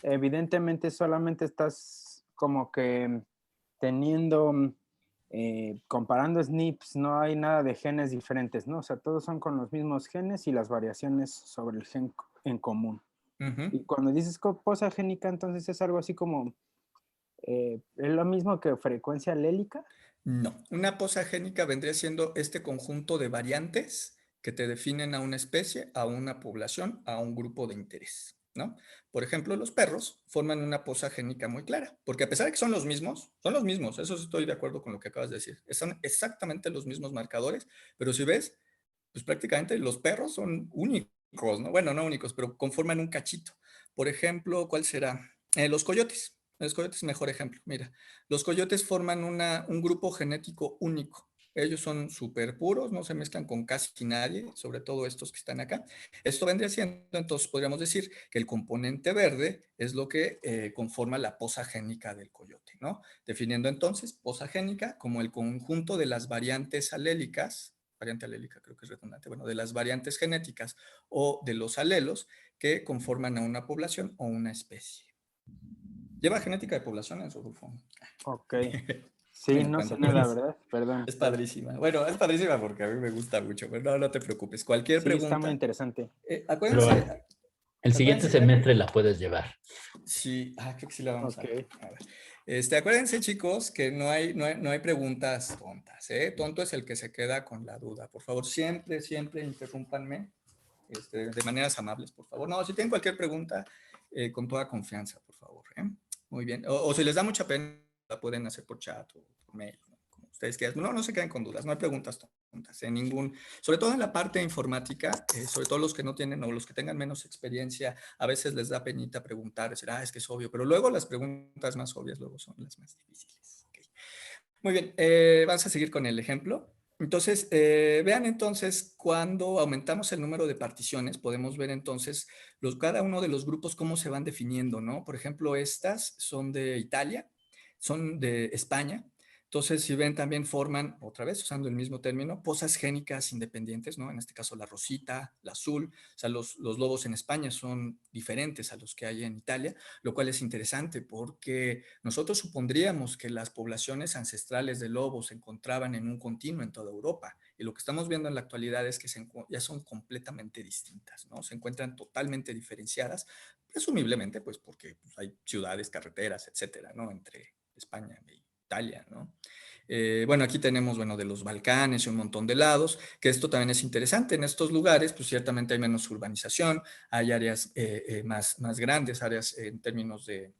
S4: evidentemente solamente estás como que teniendo, comparando SNPs, no hay nada de genes diferentes, ¿no? O sea, todos son con los mismos genes y las variaciones sobre el gen en común. Y cuando dices poza génica, entonces es algo así como, ¿es lo mismo que frecuencia alélica?
S2: No, una poza génica vendría siendo este conjunto de variantes que te definen a una especie, a una población, a un grupo de interés, ¿no? Por ejemplo, los perros forman una poza génica muy clara, porque a pesar de que son los mismos, eso estoy de acuerdo con lo que acabas de decir, son exactamente los mismos marcadores, pero si ves, pues prácticamente los perros son únicos, ¿no? Bueno, no únicos, pero conforman un cachito. Por ejemplo, ¿cuál será? Los coyotes. Los coyotes es mejor ejemplo. Mira, los coyotes forman un grupo genético único. Ellos son súper puros, no se mezclan con casi nadie, sobre todo estos que están acá. Esto vendría siendo, entonces podríamos decir que el componente verde es lo que conforma la poza génica del coyote, ¿no? Definiendo entonces poza génica como el conjunto de las variantes alélicas, variante alélica creo que es redundante, bueno, de las variantes genéticas o de los alelos que conforman a una población o una especie. Lleva genética de poblaciones, Rodolfo.
S4: Ok. Sí, no sé nada, ¿verdad? Perdón.
S2: Es padrísima. Bueno, es padrísima porque a mí me gusta mucho, pero no te preocupes. Cualquier pregunta.
S4: Está muy interesante.
S2: Acuérdense.
S1: El siguiente semestre la puedes llevar.
S2: Sí, creo que sí la vamos a ver. Acuérdense, chicos, que no hay preguntas tontas, ¿eh? Tonto es el que se queda con la duda. Por favor, siempre interrúmpanme de maneras amables, por favor. No, si tienen cualquier pregunta, con toda confianza, por favor. Muy bien. O si les da mucha pena, la pueden hacer por chat o por mail, ¿no? Como ustedes quieran. No se queden con dudas. No hay preguntas tontas. Sobre todo en la parte informática, sobre todo los que no tienen o los que tengan menos experiencia, a veces les da penita preguntar, decir, es que es obvio. Pero luego las preguntas más obvias luego son las más difíciles. Okay. Muy bien. Vamos a seguir con el ejemplo. Entonces, vean entonces, cuando aumentamos el número de particiones, podemos ver entonces cada uno de los grupos cómo se van definiendo, ¿no? Por ejemplo, estas son de Italia, son de España. Entonces, si ven, también forman, otra vez usando el mismo término, pozas génicas independientes, ¿no? En este caso la rosita, la azul. O sea, los lobos en España son diferentes a los que hay en Italia, lo cual es interesante porque nosotros supondríamos que las poblaciones ancestrales de lobos se encontraban en un continuo en toda Europa. Y lo que estamos viendo en la actualidad es que ya son completamente distintas, ¿no? Se encuentran totalmente diferenciadas, presumiblemente, pues porque hay ciudades, carreteras, etcétera, ¿no? Entre España y Italia, ¿no? Bueno, aquí tenemos, de los Balcanes y un montón de lados, que esto también es interesante. En estos lugares, pues ciertamente hay menos urbanización, hay áreas más grandes, áreas en términos de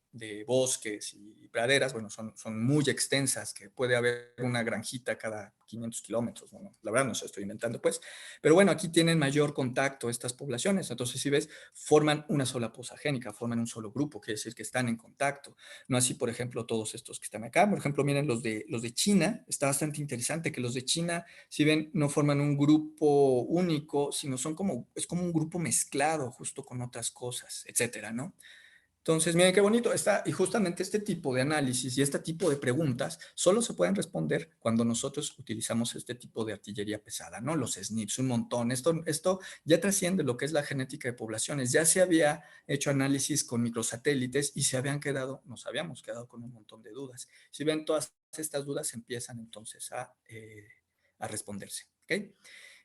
S2: bosques y praderas, son muy extensas, que puede haber una granjita cada 500 kilómetros, la verdad no se estoy inventando pues, pero bueno, aquí tienen mayor contacto estas poblaciones, entonces si ves, forman una sola poza génica, forman un solo grupo, quiere decir que están en contacto, no así por ejemplo todos estos que están acá, por ejemplo miren los de China, está bastante interesante que los de China, si ven, no forman un grupo único, sino es como un grupo mezclado justo con otras cosas, etcétera, ¿no? Entonces, miren qué bonito está, y justamente este tipo de análisis y este tipo de preguntas solo se pueden responder cuando nosotros utilizamos este tipo de artillería pesada, ¿no? Los SNPs, un montón. Esto ya trasciende lo que es la genética de poblaciones. Ya se había hecho análisis con microsatélites y nos habíamos quedado con un montón de dudas. Si ven, todas estas dudas empiezan entonces a responderse, ¿ok?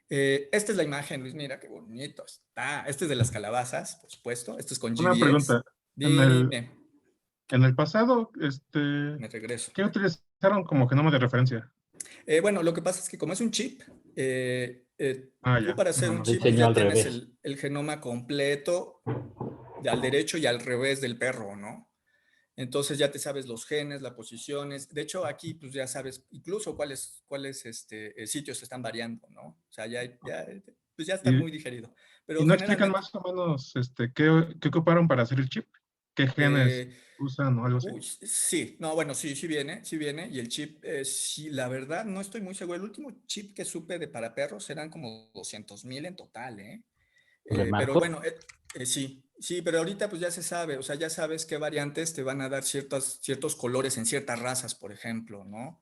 S2: Esta es la imagen, Luis, mira qué bonito está. Este es de las calabazas, por supuesto. Esto es con GBS.
S7: Una pregunta.
S2: Dime.
S7: En el pasado,
S2: Me regreso.
S7: ¿qué utilizaron como genoma de referencia?
S2: Bueno, lo que pasa es que como es un chip, tú para hacer un chip
S1: ya
S2: tienes el genoma completo al derecho y al revés del perro, ¿no? Entonces ya te sabes los genes, las posiciones. De hecho, aquí pues ya sabes incluso cuáles sitios están variando, ¿no? O sea, ya está muy digerido. Pero
S7: ¿Y no explican más o menos qué ocuparon para hacer el chip? ¿Qué genes usan o algo así?
S2: Sí, no, bueno, sí viene. Y el chip, sí, la verdad, no estoy muy seguro. El último chip que supe para perros eran como 200,000 en total, ¿eh? Pero bueno, sí, pero ahorita pues ya se sabe, o sea, ya sabes qué variantes te van a dar ciertos colores en ciertas razas, por ejemplo, ¿no?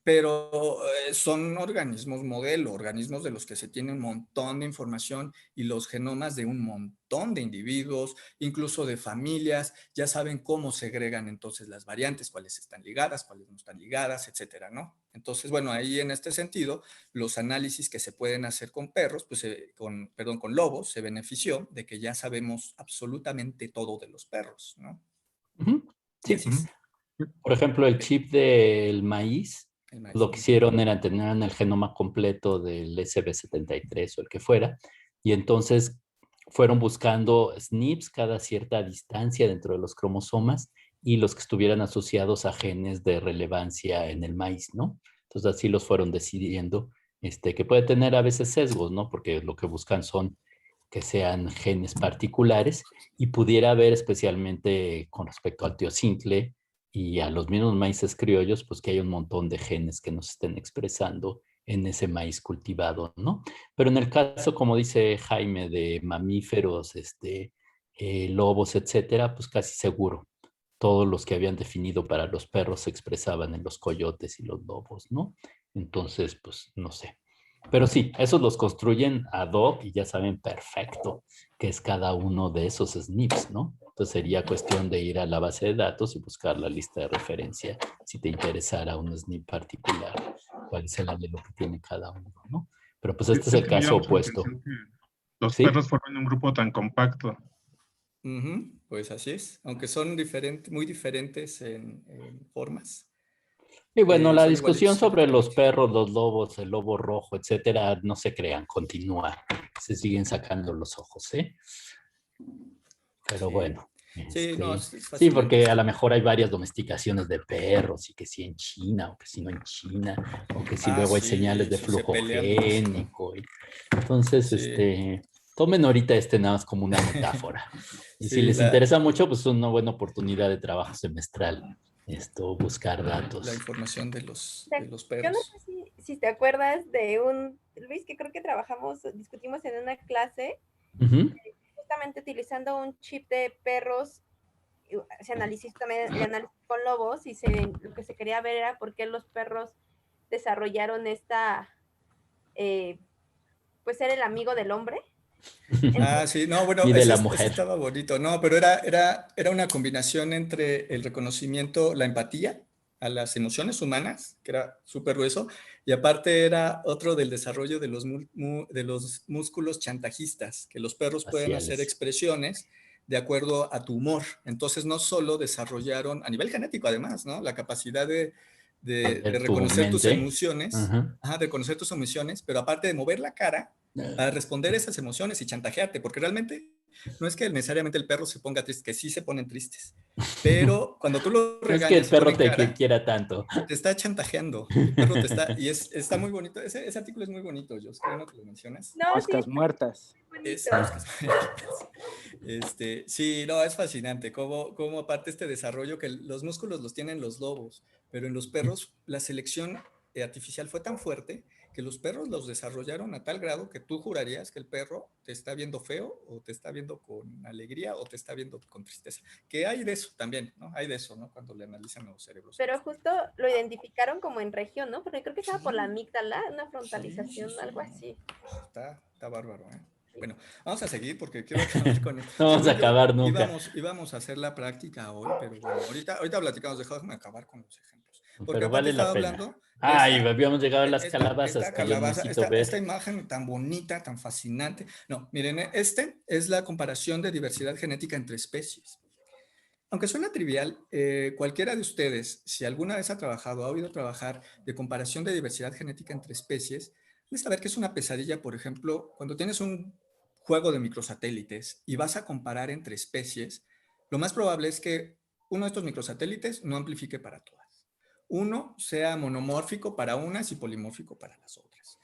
S2: Pero son organismos modelo, organismos de los que se tiene un montón de información y los genomas de un montón de individuos, incluso de familias, ya saben cómo segregan entonces las variantes, cuáles están ligadas, cuáles no están ligadas, etcétera, ¿no? Entonces, bueno, ahí en este sentido, los análisis que se pueden hacer con perros, pues con lobos, se benefició de que ya sabemos absolutamente todo de los perros, ¿no?
S1: Sí. Por ejemplo, el chip del maíz, lo que hicieron era tener el genoma completo del SB73 o el que fuera, y entonces fueron buscando SNPs cada cierta distancia dentro de los cromosomas y los que estuvieran asociados a genes de relevancia en el maíz, ¿no? Entonces así los fueron decidiendo, que puede tener a veces sesgos, ¿no? Porque lo que buscan son que sean genes particulares y pudiera haber especialmente con respecto al teocintle y a los mismos maíces criollos, pues que hay un montón de genes que nos estén expresando en ese maíz cultivado, ¿no? Pero en el caso, como dice Jaime, de mamíferos, lobos, etcétera, pues casi seguro. Todos los que habían definido para los perros se expresaban en los coyotes y los lobos, ¿no? Entonces, pues no sé. Pero sí, esos los construyen ad hoc y ya saben perfecto qué es cada uno de esos SNPs, ¿no? Entonces sería cuestión de ir a la base de datos y buscar la lista de referencia si te interesara un SNP particular, cuál es el alelo que tiene cada uno, ¿no? Pero pues este es el caso opuesto.
S7: Los perros forman un grupo tan compacto.
S2: Pues así es, aunque son muy diferentes en formas.
S1: Y bueno, la discusión sobre los perros, los lobos, el lobo rojo, etcétera, no se crean, continúa. Se siguen sacando los ojos, ¿eh? Pero bueno. Sí, porque a lo mejor hay varias domesticaciones de perros y que si en China o que si no en China o que si luego hay señales de flujo génico. Entonces, tomen ahorita nada más como una metáfora. Y si les interesa mucho, pues es una buena oportunidad de trabajo semestral. Buscar datos.
S2: La información de los perros.
S9: Yo no sé si te acuerdas de Luis, que creo que discutimos en una clase, justamente utilizando un chip de perros, se analizó también el análisis con lobos, y lo que se quería ver era por qué los perros desarrollaron pues ser el amigo del hombre.
S2: Sí, no, bueno,
S1: y de la mujer.
S2: Estaba bonito, no, pero era una combinación entre el reconocimiento, la empatía a las emociones humanas, que era súper grueso, y aparte era otro del desarrollo de los músculos chantajistas, que los perros pueden hacer expresiones de acuerdo a tu humor. Entonces no solo desarrollaron, a nivel genético además, ¿no? La capacidad de reconocer tus emociones, de reconocer tus emociones, pero aparte de mover la cara para responder esas emociones y chantajearte, porque realmente no es que necesariamente el perro se ponga triste, que sí se ponen tristes, pero cuando tú lo regañas,
S1: es que el perro te quiera tanto.
S2: Te está chantajeando, el perro te está, y está muy bonito, ese artículo es muy bonito, Jos, ¿qué no te lo mencionas?
S4: Moscas muertas.
S2: Sí, no, es fascinante cómo aparte desarrollo que los músculos los tienen los lobos, pero en los perros la selección artificial fue tan fuerte que los perros los desarrollaron a tal grado que tú jurarías que el perro te está viendo feo o te está viendo con alegría o te está viendo con tristeza. Que hay de eso también, ¿no? Hay de eso, ¿no? Cuando le analizan los cerebros.
S9: Pero justo lo identificaron como en región, ¿no? Porque creo que estaba por la amígdala, una frontalización, algo así.
S2: Está bárbaro, ¿eh? Bueno, vamos a seguir porque quiero acabar con esto.
S1: No vamos a acabar nunca.
S2: Íbamos a hacer la práctica hoy, pero bueno, ahorita platicamos, déjame acabar con los ejemplos. Porque
S1: pero vale la pena. Habíamos llegado a las calabazas.
S2: Esta imagen tan bonita, tan fascinante. No, miren, es la comparación de diversidad genética entre especies. Aunque suena trivial, cualquiera de ustedes, si alguna vez ha oído trabajar de comparación de diversidad genética entre especies, debe saber que es una pesadilla, por ejemplo, cuando tienes un juego de microsatélites y vas a comparar entre especies, lo más probable es que uno de estos microsatélites no amplifique para todas. Uno sea monomórfico para unas y polimórfico para las otras.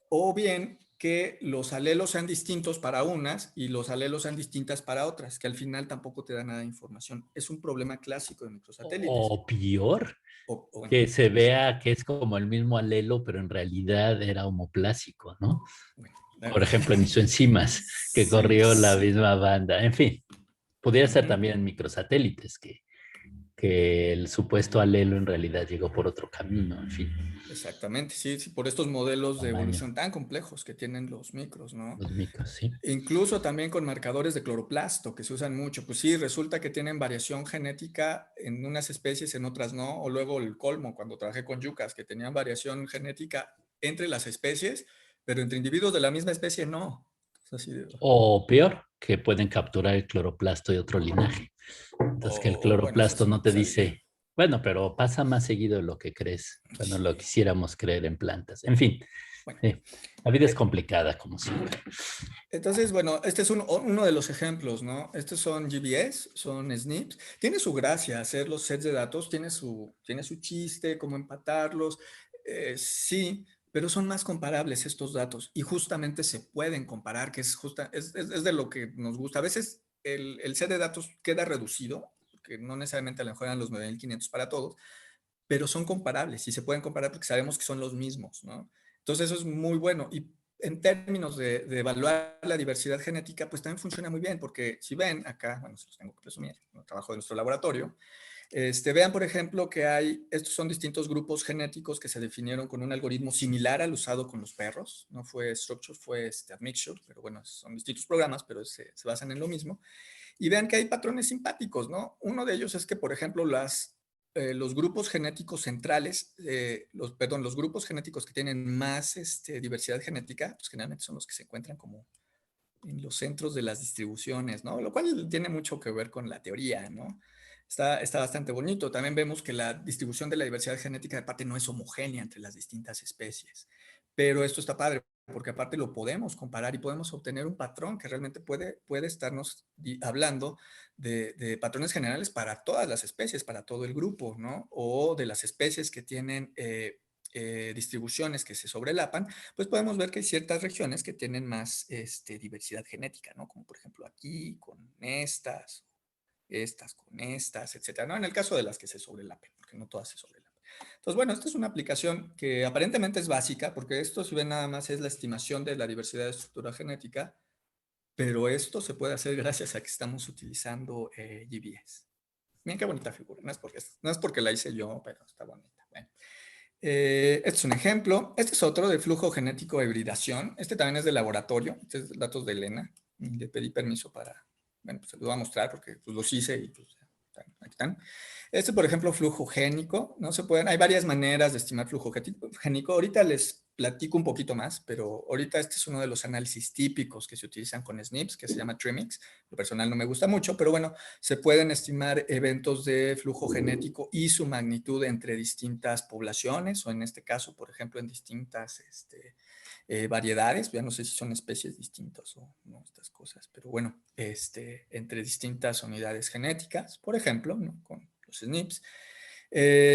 S2: O bien que los alelos sean distintos para unas y los alelos sean distintas para otras, que al final tampoco te da nada de información. Es un problema clásico de microsatélites.
S1: O peor, bueno, que se vea que es como el mismo alelo, pero en realidad era homoplásico, ¿no? Bueno, por ejemplo, en isoenzimas, que corrió la misma banda. En fin, podría ser también en microsatélites, que el supuesto alelo en realidad llegó por otro camino, en fin.
S2: Exactamente, sí, por estos modelos de evolución tan complejos que tienen los micros, ¿no?
S1: Los micros, sí.
S2: Incluso también con marcadores de cloroplasto que se usan mucho, pues sí, resulta que tienen variación genética en unas especies, en otras no, o luego el colmo, cuando trabajé con yucas, que tenían variación genética entre las especies, pero entre individuos de la misma especie no.
S1: O peor, que pueden capturar el cloroplasto de otro linaje. Entonces que el cloroplasto no te dice, bueno, pero pasa más seguido de lo que crees, cuando lo quisiéramos creer en plantas. En fin, la vida es complicada, como siempre.
S2: Entonces, bueno, este es uno de los ejemplos, ¿no? Estos son GBS, son SNPs. Tiene su gracia hacer los sets de datos, tiene su chiste, cómo empatarlos, sí, pero son más comparables estos datos y justamente se pueden comparar, que es de lo que nos gusta. A veces el set de datos queda reducido, porque no necesariamente a lo mejor eran los 9500 para todos, pero son comparables y se pueden comparar porque sabemos que son los mismos, ¿no? Entonces eso es muy bueno y en términos de evaluar la diversidad genética, pues también funciona muy bien, porque si ven acá, bueno, se los tengo que presumir, el trabajo de nuestro laboratorio, vean, por ejemplo, que estos son distintos grupos genéticos que se definieron con un algoritmo similar al usado con los perros. No fue Structure, fue Admixture, pero bueno, son distintos programas, pero se basan en lo mismo. Y vean que hay patrones simpáticos, ¿no? Uno de ellos es que, por ejemplo, los grupos genéticos centrales, los grupos genéticos que tienen más diversidad genética, pues generalmente son los que se encuentran como en los centros de las distribuciones, ¿no? Lo cual tiene mucho que ver con la teoría, ¿no? Está bastante bonito. También vemos que la distribución de la diversidad genética de parte no es homogénea entre las distintas especies. Pero esto está padre, porque aparte lo podemos comparar y podemos obtener un patrón que realmente puede estarnos hablando de patrones generales para todas las especies, para todo el grupo, ¿no? O de las especies que tienen distribuciones que se sobrelapan, pues podemos ver que hay ciertas regiones que tienen más diversidad genética, ¿no? Como por ejemplo aquí con estas con estas, etcétera, ¿no? En el caso de las que se sobrelapen, porque no todas se sobrelapan. Entonces, bueno, esta es una aplicación que aparentemente es básica, porque esto, si ven, nada más es la estimación de la diversidad de estructura genética, pero esto se puede hacer gracias a que estamos utilizando GBS. Miren qué bonita figura, no es porque la hice yo, pero está bonita. Bueno. Este es un ejemplo. Este es otro de flujo genético de hibridación. Este también es de laboratorio. Este es datos de Elena. Le pedí permiso para... Bueno, pues se los voy a mostrar porque pues, los hice y pues aquí están. Este, por ejemplo, flujo génico. No se pueden... Hay varias maneras de estimar flujo génico. Ahorita les platico un poquito más, pero ahorita este es uno de los análisis típicos que se utilizan con SNPs, que se llama Trimix. Lo personal no me gusta mucho, pero bueno, se pueden estimar eventos de flujo genético y su magnitud entre distintas poblaciones, o en este caso, por ejemplo, en distintas variedades. Ya no sé si son especies distintas o no, estas cosas, pero bueno, entre distintas unidades genéticas, por ejemplo, ¿no? Con los SNPs.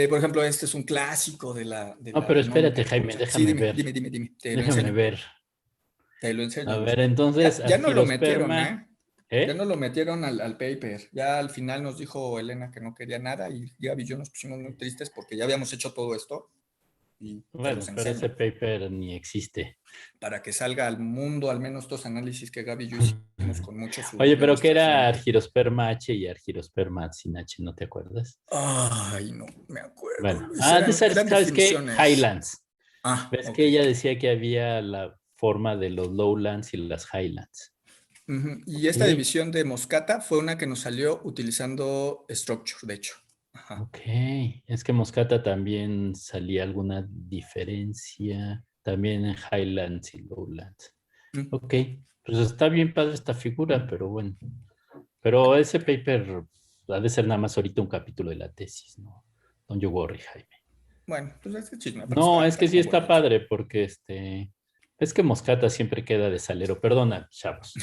S2: Por ejemplo, este es un clásico de la...
S1: pero espérate, Jaime, déjame ver.
S2: Dime.
S1: Déjame ver.
S2: Te lo enseño.
S1: A ver, entonces...
S2: Ya no lo metieron, Ya no lo metieron al paper. Ya al final nos dijo Elena que no quería nada y Gaby y yo nos pusimos muy tristes porque ya habíamos hecho todo esto. Y
S1: bueno, pero ese paper ni existe.
S2: Para que salga al mundo al menos dos análisis que Gaby y yo hicimos con mucho sudor.
S1: Oye, pero que era Argirosperma H y Argirosperma sin H, ¿no te acuerdas?
S2: Ay, no me acuerdo.
S1: Bueno, ¿sabes qué? Highlands. ¿Ves que ella decía que había la forma de los lowlands y las highlands?
S2: Y esta división de Moscata fue una que nos salió utilizando Structure, de hecho.
S1: Ajá. Ok, es que Moscata también salía alguna diferencia, también en Highlands y Lowlands. Ok, pues está bien padre esta figura, pero bueno. Pero ese paper ha de ser nada más ahorita un capítulo de la tesis, ¿no? Don't you worry, Jaime.
S2: Bueno, pues este chisme.
S1: No, es que sí está padre porque es que Moscata siempre queda de salero. Perdona, chavos.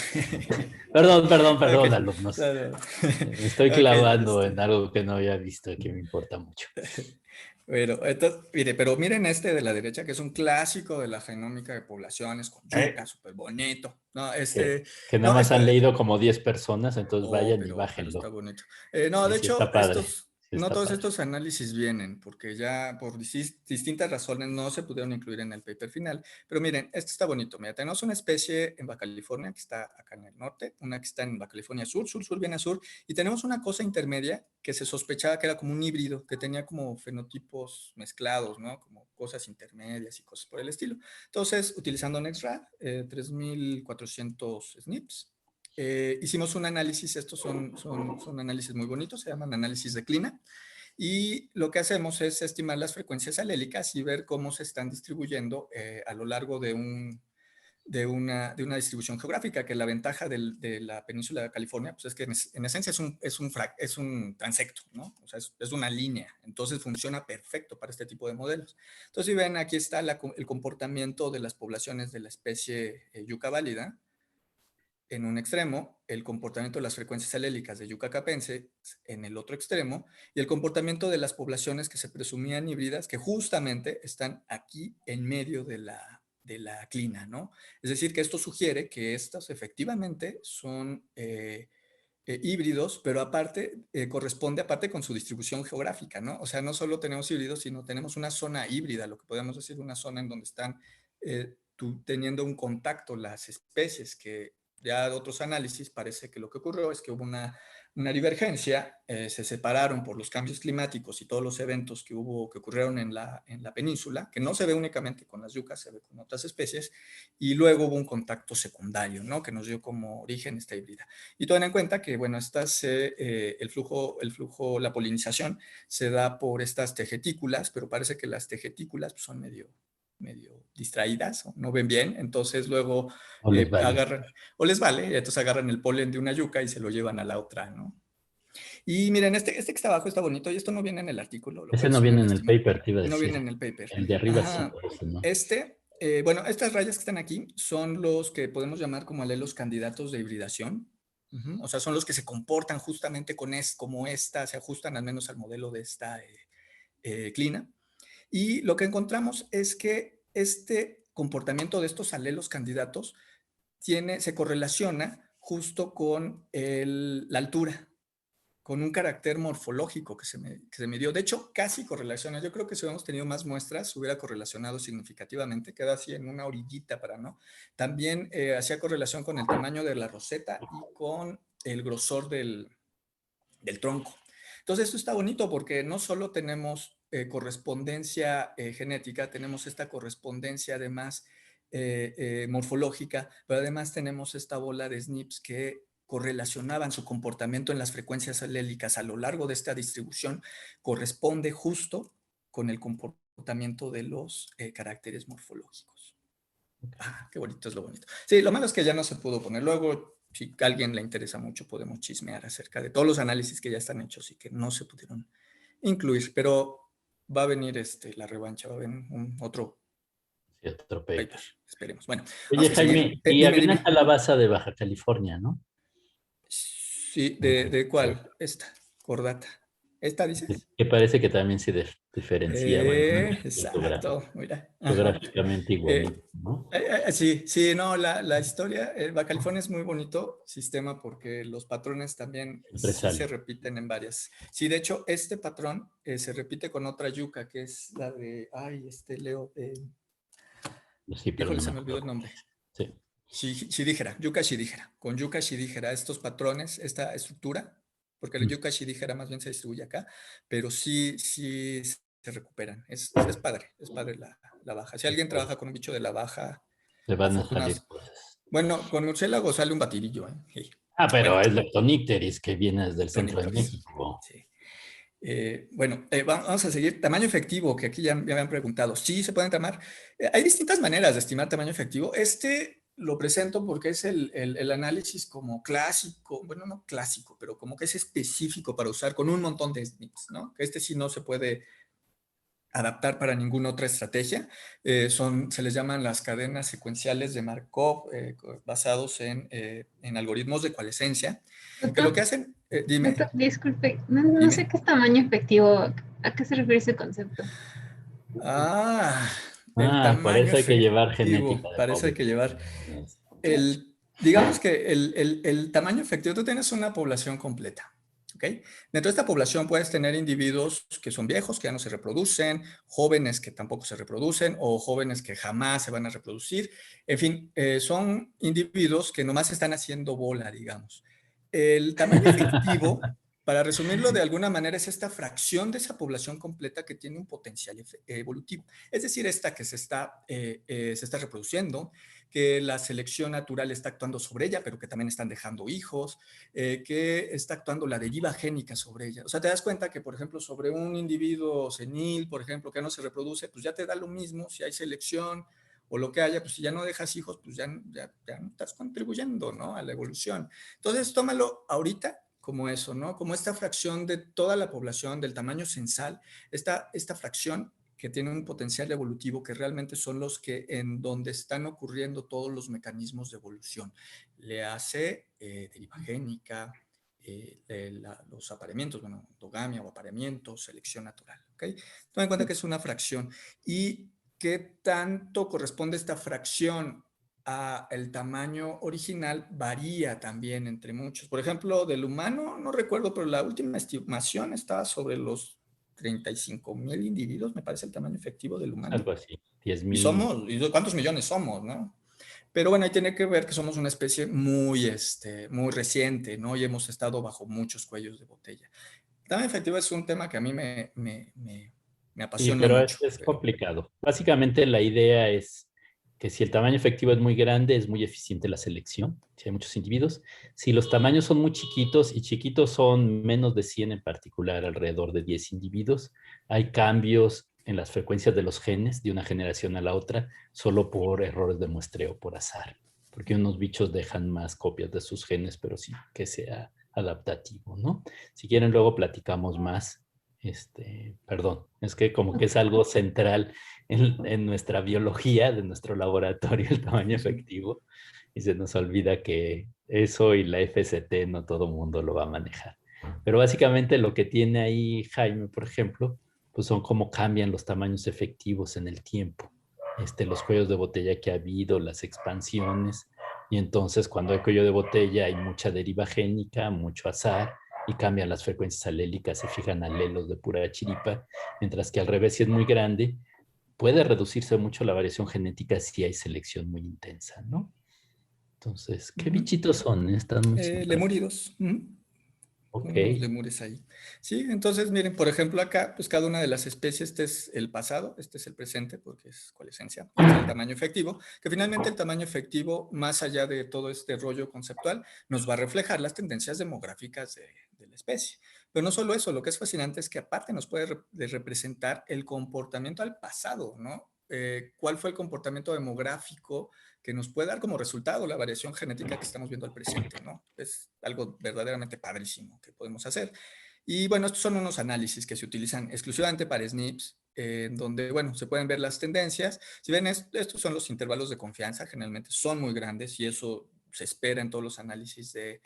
S1: Perdón, okay. Alumnos. Me estoy clavando en algo que no había visto y que me importa mucho.
S2: Bueno, entonces, mire, pero miren este de la derecha, que es un clásico de la genómica de poblaciones, con yuca, súper bonito. No,
S1: que nada
S2: no,
S1: más han leído como 10 personas, entonces vayan y
S2: pero está
S1: bájenlo.
S2: bonito. No,
S1: Sí,
S2: de
S1: sí está
S2: hecho,
S1: padre. Sí
S2: no
S1: está
S2: todos
S1: padre.
S2: estos análisis vienen, porque ya por distintas razones no se pudieron incluir en el paper final. Pero miren, este está bonito. Mira, tenemos una especie en Baja California que está acá en el norte, una que está en Baja California sur, bien a sur, y tenemos una cosa intermedia que se sospechaba que era como un híbrido, que tenía como fenotipos mezclados, ¿no? Como cosas intermedias y cosas por el estilo. Entonces, utilizando NextRad, 3400 SNPs, hicimos un análisis, estos son análisis muy bonitos, se llaman análisis de Clina, y lo que hacemos es estimar las frecuencias alélicas y ver cómo se están distribuyendo a lo largo de una distribución geográfica, que la ventaja de la península de California pues es que en esencia es un transecto, ¿no? O sea, es una línea, entonces funciona perfecto para este tipo de modelos. Entonces, si ven, aquí está el comportamiento de las poblaciones de la especie yuca válida, en un extremo, el comportamiento de las frecuencias alélicas de yuca capense en el otro extremo, y el comportamiento de las poblaciones que se presumían híbridas, que justamente están aquí en medio de la clina, ¿no? Es decir, que esto sugiere que estos efectivamente son híbridos, pero aparte, corresponde aparte con su distribución geográfica, ¿no? O sea, no solo tenemos híbridos, sino tenemos una zona híbrida, lo que podemos decir una zona en donde están teniendo un contacto las especies, que ya de otros análisis parece que lo que ocurrió es que hubo una divergencia, se separaron por los cambios climáticos y todos los eventos que ocurrieron en la península, que no se ve únicamente con las yucas, se ve con otras especies, y luego hubo un contacto secundario, ¿no? Que nos dio como origen esta híbrida. Y tomen en cuenta que, bueno, el flujo, la polinización se da por estas tegetículas, pero parece que las tegetículas pues, son medio distraídas, no ven bien, entonces luego agarran, o les vale, y entonces agarran el polen de una yuca y se lo llevan a la otra, ¿no? Y miren, este que está abajo está bonito, y esto no viene en el artículo.
S1: Ese no viene en el paper, te iba a decir.
S2: No viene en el paper.
S1: El de arriba sí, ese no.
S2: Bueno, estas rayas que están aquí son los que podemos llamar como alelos candidatos de hibridación. O sea, son los que se comportan justamente como esta, se ajustan al menos al modelo de esta clina. Y lo que encontramos es que este comportamiento de estos alelos candidatos se correlaciona justo con la altura, con un carácter morfológico que se midió. De hecho, casi correlaciona. Yo creo que si hubiéramos tenido más muestras, hubiera correlacionado significativamente. Queda así en una orillita para no. También hacía correlación con el tamaño de la roseta y con el grosor del tronco. Entonces, esto está bonito porque no solo tenemos correspondencia genética, tenemos esta correspondencia además morfológica, pero además tenemos esta bola de SNPs que correlacionaban su comportamiento en las frecuencias alélicas a lo largo de esta distribución, corresponde justo con el comportamiento de los caracteres morfológicos. Ah, qué bonito es lo bonito. Sí, lo malo es que ya no se pudo poner. Luego, si a alguien le interesa mucho, podemos chismear acerca de todos los análisis que ya están hechos y que no se pudieron incluir, pero va a venir la revancha, va a venir otro
S1: paper.
S2: Esperemos. Bueno,
S1: oye, Jaime, y había una calabaza de Baja California, ¿no?
S2: Sí, ¿de cuál? Esta, cordata. ¿Esta dices?
S1: Que parece que también se diferencia.
S2: Exacto, mira.
S1: Geográficamente igual, ¿no?
S2: Sí, no, la historia, Baja California es muy bonito sistema porque los patrones también sí se repiten en varias. Sí, de hecho, este patrón se repite con otra yuca, que es la de, Leo,
S1: sí, pero
S2: híjole, se me olvidó el nombre.
S1: Sí.
S2: Shidígera, yuca shidígera. Con yuca shidígera, estos patrones, esta estructura, porque la yuca shidígera más bien se distribuye acá, pero sí se recuperan. Es padre la baja. Si alguien trabaja con un bicho de la baja,
S1: le van a salir cosas.
S2: Bueno, con murciélago sale un batidillo. Sí.
S1: Pero es Leptonicteris, que viene desde el centro de México.
S2: Sí. Bueno, vamos a seguir. Tamaño efectivo, que aquí ya me habían preguntado. Sí, se pueden tomar. Hay distintas maneras de estimar tamaño efectivo. Lo presento porque es el análisis como clásico, bueno, no clásico, pero como que es específico para usar con un montón de SNPs, ¿no? Que sí no se puede adaptar para ninguna otra estrategia. Se les llaman las cadenas secuenciales de Markov, basados en algoritmos de coalescencia, que lo que hacen... Dime.
S3: Doctor, disculpe, no sé qué es tamaño efectivo. ¿A qué se refiere ese concepto?
S2: El tamaño
S1: por eso hay que llevar
S2: efectivo.
S1: genética de
S2: Para eso hay que llevar. Digamos que el tamaño efectivo, tú tienes una población completa. ¿Okay? Dentro de esta población puedes tener individuos que son viejos, que ya no se reproducen, jóvenes que tampoco se reproducen o jóvenes que jamás se van a reproducir. En fin, son individuos que nomás están haciendo bola, digamos. El tamaño efectivo, para resumirlo de alguna manera, es esta fracción de esa población completa que tiene un potencial evolutivo. Es decir, esta que se está reproduciendo, que la selección natural está actuando sobre ella, pero que también están dejando hijos, que está actuando la deriva génica sobre ella. O sea, te das cuenta que, por ejemplo, sobre un individuo senil, por ejemplo, que no se reproduce, pues ya te da lo mismo si hay selección o lo que haya, pues si ya no dejas hijos, pues ya no estás contribuyendo, ¿no? A la evolución. Entonces, tómalo ahorita como eso, ¿no? Como esta fracción de toda la población, del tamaño censal, esta fracción que tiene un potencial evolutivo, que realmente son los que en donde están ocurriendo todos los mecanismos de evolución. Le hace deriva génica, los apareamientos, bueno, endogamia o apareamiento, selección natural, ¿ok? Toma en cuenta que es una fracción. ¿Y qué tanto corresponde esta fracción el tamaño original? Varía también entre muchos. Por ejemplo, del humano, no recuerdo, pero la última estimación estaba sobre los 35,000 individuos, me parece el tamaño efectivo del humano.
S1: Algo así, 10,000.
S2: ¿Y cuántos millones somos, no? Pero bueno, ahí tiene que ver que somos una especie muy reciente, ¿no? Y hemos estado bajo muchos cuellos de botella. El tamaño efectivo es un tema que a mí me apasiona
S1: pero
S2: mucho.
S1: es complicado. Básicamente la idea es que si el tamaño efectivo es muy grande, es muy eficiente la selección, si hay muchos individuos. Si los tamaños son muy chiquitos, y chiquitos son menos de 100 en particular, alrededor de 10 individuos, hay cambios en las frecuencias de los genes de una generación a la otra, solo por errores de muestreo, por azar. Porque unos bichos dejan más copias de sus genes, pero sí que sea adaptativo, ¿no? Si quieren, luego platicamos más. Perdón, es que como que es algo central en nuestra biología, de nuestro laboratorio, el tamaño efectivo, y se nos olvida que eso y la FST no todo mundo lo va a manejar. Pero básicamente lo que tiene ahí Jaime, por ejemplo, pues son cómo cambian los tamaños efectivos en el tiempo. Los cuellos de botella que ha habido, las expansiones, y entonces cuando hay cuello de botella hay mucha deriva génica, mucho azar, y cambian las frecuencias alélicas, se fijan alelos de pura chiripa, mientras que al revés, si es muy grande, puede reducirse mucho la variación genética si hay selección muy intensa, ¿no? Entonces, ¿qué bichitos son? Están
S2: lemúridos.
S1: Okay.
S2: Unos lemures ahí. Sí, entonces miren, por ejemplo acá, pues cada una de las especies, este es el pasado, este es el presente, porque es coalescencia, este es el tamaño efectivo, que finalmente el tamaño efectivo, más allá de todo este rollo conceptual, nos va a reflejar las tendencias demográficas de la especie. Pero no solo eso, lo que es fascinante es que aparte nos puede representar el comportamiento al pasado, ¿no? ¿Cuál fue el comportamiento demográfico que nos puede dar como resultado la variación genética que estamos viendo al presente, ¿no? Es algo verdaderamente padrísimo que podemos hacer. Y bueno, estos son unos análisis que se utilizan exclusivamente para SNPs, donde, bueno, se pueden ver las tendencias. Si ven, estos son los intervalos de confianza, generalmente son muy grandes y eso se espera en todos los análisis de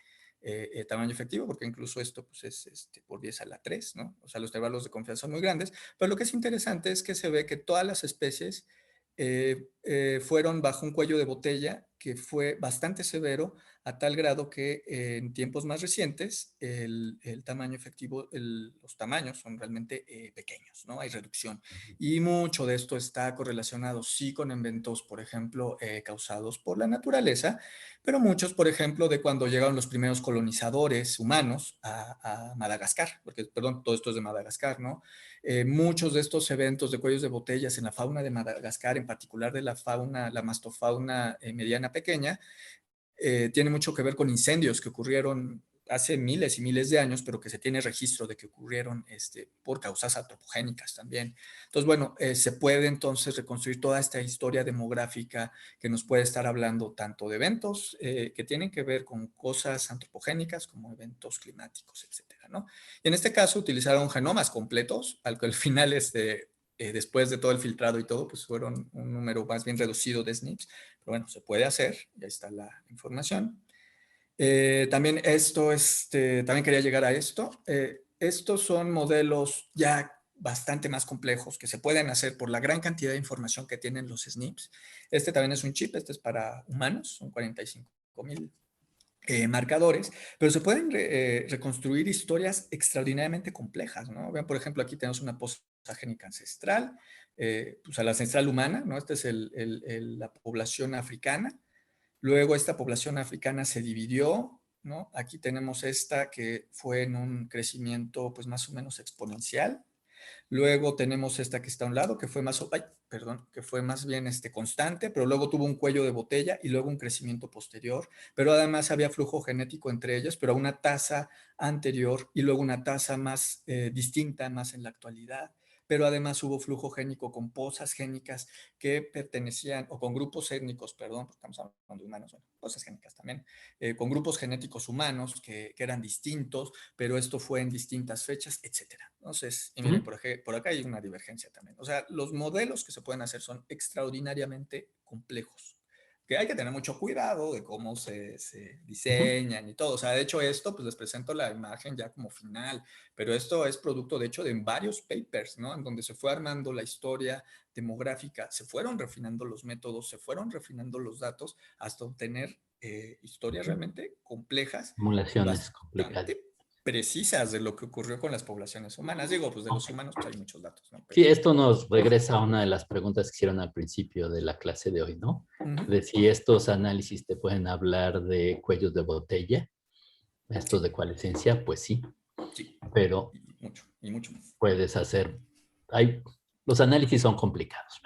S2: tamaño efectivo, porque incluso esto pues, es por 10 a la 3, ¿no? O sea, los intervalos de confianza son muy grandes, pero lo que es interesante es que se ve que todas las especies fueron bajo un cuello de botella que fue bastante severo, a tal grado que en tiempos más recientes el tamaño efectivo, los tamaños son realmente pequeños, ¿no? Hay reducción. Y mucho de esto está correlacionado, sí, con eventos, por ejemplo, causados por la naturaleza, pero muchos, por ejemplo, de cuando llegaron los primeros colonizadores humanos a Madagascar, porque, perdón, todo esto es de Madagascar, ¿no? Muchos de estos eventos de cuellos de botellas en la fauna de Madagascar, en particular de la fauna, la mastofauna mediana pequeña, tiene mucho que ver con incendios que ocurrieron hace miles y miles de años, pero que se tiene registro de que ocurrieron por causas antropogénicas también. Entonces, bueno, se puede entonces reconstruir toda esta historia demográfica que nos puede estar hablando tanto de eventos que tienen que ver con cosas antropogénicas como eventos climáticos, etcétera, ¿no? Y en este caso utilizaron genomas completos, al que al final después de todo el filtrado y todo, pues fueron un número más bien reducido de SNPs, pero bueno, se puede hacer, ya está la información. También esto, también quería llegar a esto. Estos son modelos ya bastante más complejos que se pueden hacer por la gran cantidad de información que tienen los SNPs. Este también es un chip, este es para humanos, son 45,000 marcadores, pero se pueden reconstruir historias extraordinariamente complejas, ¿no? Vean, por ejemplo, aquí tenemos una poza génica ancestral, pues a la ancestral humana, ¿no? Esta es la población africana. Luego esta población africana se dividió, ¿no? Aquí tenemos esta que fue en un crecimiento pues más o menos exponencial. Luego tenemos esta que está a un lado, que fue más bien constante, pero luego tuvo un cuello de botella y luego un crecimiento posterior, pero además había flujo genético entre ellas, pero a una tasa anterior y luego una tasa más distinta, más en la actualidad. Pero además hubo flujo génico con pozas génicas que pertenecían, o con grupos étnicos, perdón, porque estamos hablando de humanos, bueno, pozas génicas también, con grupos genéticos humanos que eran distintos, pero esto fue en distintas fechas, etcétera. Entonces, y miren, por acá hay una divergencia también. O sea, los modelos que se pueden hacer son extraordinariamente complejos, que hay que tener mucho cuidado de cómo se diseñan y todo. O sea, de hecho esto, pues les presento la imagen ya como final, pero esto es producto, de hecho, de varios papers, ¿no? En donde se fue armando la historia demográfica, se fueron refinando los métodos, se fueron refinando los datos hasta obtener historias realmente complejas.
S1: Simulaciones complicadas.
S2: Precisas de lo que ocurrió con las poblaciones humanas. Digo, pues de los humanos pues, hay muchos datos, ¿no? Pero...
S1: Sí, esto nos regresa a una de las preguntas que hicieron al principio de la clase de hoy, ¿no? De si estos análisis te pueden hablar de cuellos de botella, estos de coalescencia, pues sí.
S2: Sí,
S1: pero
S2: y mucho más.
S1: Puedes hacer... los análisis son complicados,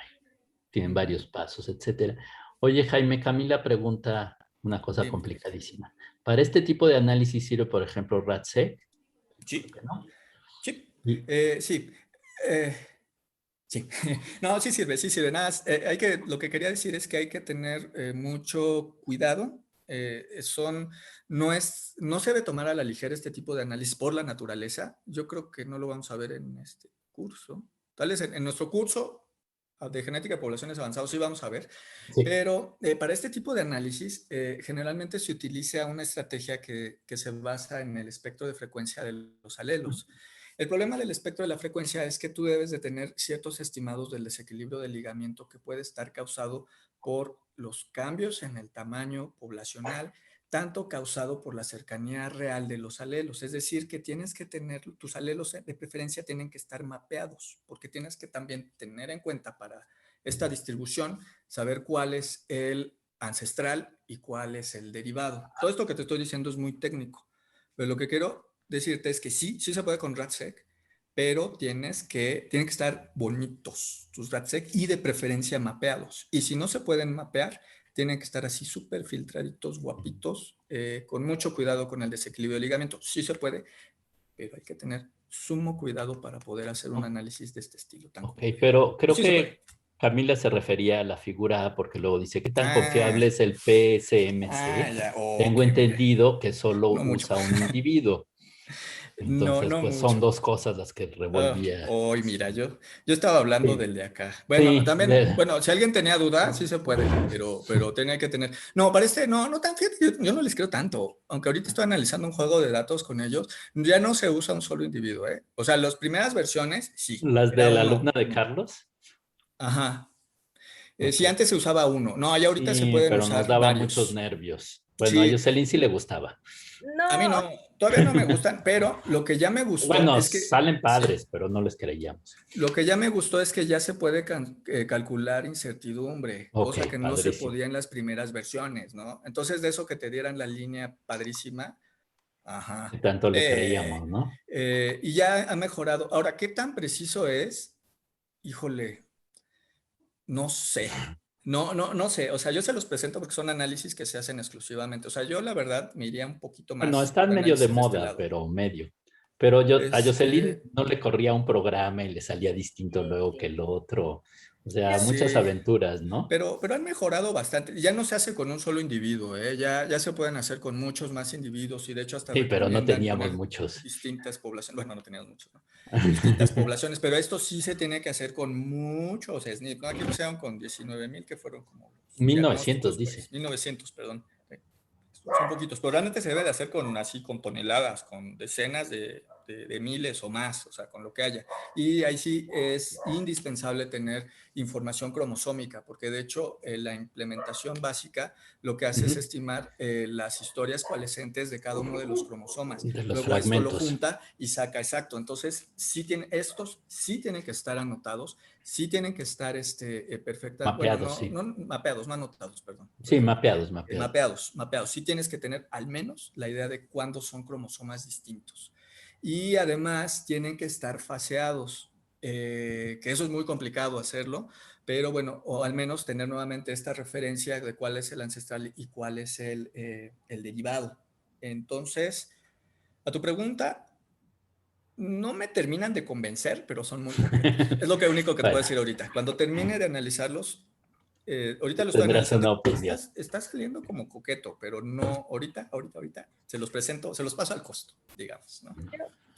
S1: tienen varios pasos, etcétera. Oye, Jaime, Camila pregunta una cosa complicadísima. ¿Para este tipo de análisis sirve, por ejemplo, RADSEC?
S2: Sí.
S1: ¿No?
S2: Sí. Sí. Sí. No, sí sirve. Nada, lo que quería decir es que hay que tener mucho cuidado. No se debe tomar a la ligera este tipo de análisis por la naturaleza. Yo creo que no lo vamos a ver en este curso. Tal vez en nuestro curso de genética de poblaciones avanzados sí vamos a ver, sí. Pero para este tipo de análisis generalmente se utiliza una estrategia que se basa en el espectro de frecuencia de los alelos. El problema del espectro de la frecuencia es que tú debes de tener ciertos estimados del desequilibrio del ligamiento que puede estar causado por los cambios en el tamaño poblacional, tanto causado por la cercanía real de los alelos. Es decir, que tienes que tener, tus alelos de preferencia tienen que estar mapeados, porque tienes que también tener en cuenta para esta distribución, saber cuál es el ancestral y cuál es el derivado. Todo esto que te estoy diciendo es muy técnico, pero lo que quiero decirte es que sí se puede con RADSEC, pero tienen que estar bonitos tus RADSEC y de preferencia mapeados. Y si no se pueden mapear, tienen que estar así súper filtraditos, guapitos, con mucho cuidado con el desequilibrio del ligamento. Sí se puede, pero hay que tener sumo cuidado para poder hacer un análisis de este estilo.
S1: Pero creo que Camila se refería a la figura A porque luego dice, ¿qué tan confiable es el PSMC? Tengo entendido que solo usa un individuo. Entonces, pues son dos cosas las que revolvía.
S2: Mira, yo estaba hablando del de acá. Bueno, también, si alguien tenía duda, sí se puede, pero tenía que tener... No, para no tan fíjate, yo no les creo tanto. Aunque ahorita estoy analizando un juego de datos con ellos, ya no se usa un solo individuo, ¿eh? O sea, las primeras versiones, sí.
S1: ¿Las de la alumna de Carlos?
S2: Ajá. Sí, antes se usaba uno. No, ya ahorita se pueden usar
S1: pero nos daba
S2: varios.
S1: Muchos nervios. Bueno, a Jocelyn sí le gustaba.
S9: No.
S2: A mí no, todavía no me gustan, pero lo que ya me gustó es que...
S1: salen padres, pero no les creíamos.
S2: Lo que ya me gustó es que ya se puede calcular incertidumbre, cosa que no se podía en las primeras versiones, ¿no? Entonces, de eso que te dieran la línea padrísima, ajá.
S1: Tanto le creíamos, ¿no?
S2: Y ya ha mejorado. Ahora, ¿qué tan preciso es? Híjole, no sé. No sé, o sea, yo se los presento porque son análisis que se hacen exclusivamente. O sea, yo la verdad me iría un poquito más.
S1: No, están medio de moda, pero medio. Pero a Jocelyn no le corría un programa y le salía distinto luego que el otro. O sea, muchas aventuras, ¿no?
S2: Pero han mejorado bastante. Ya no se hace con un solo individuo, ¿eh? Ya se pueden hacer con muchos más individuos y de hecho hasta...
S1: Sí, pero no teníamos muchos.
S2: Distintas poblaciones. Bueno, no teníamos muchos, ¿no? Distintas poblaciones, pero esto sí se tiene que hacer con muchos SNP, ¿no? Aquí lo hicieron con 19,000, que fueron como...
S1: 1900, dice.
S2: 1900, perdón. son poquitos, pero realmente se debe de hacer con toneladas, con decenas de miles o más, o sea, con lo que haya. Y ahí sí es indispensable tener información cromosómica, porque de hecho la implementación básica lo que hace es estimar las historias coalescentes de cada uno de los cromosomas.
S1: De los
S2: Luego
S1: fragmentos.
S2: esto lo junta y saca exacto. Entonces, estos sí tienen que estar anotados, sí tienen que estar perfectamente...
S1: Mapeados, sí.
S2: No mapeados, no anotados, perdón.
S1: Sí, mapeados.
S2: Mapeados. Sí tienes que tener al menos la idea de cuándo son cromosomas distintos. Y además tienen que estar faseados, que eso es muy complicado hacerlo, pero bueno, o al menos tener nuevamente esta referencia de cuál es el ancestral y cuál es el derivado. Entonces, a tu pregunta, no me terminan de convencer, pero son muy completos. Es lo único que te puedo decir ahorita. Cuando termine de analizarlos, ahorita lo estoy analizando. Está saliendo como coqueto, pero no ahorita. Se los presento, se los paso al costo, digamos, ¿no?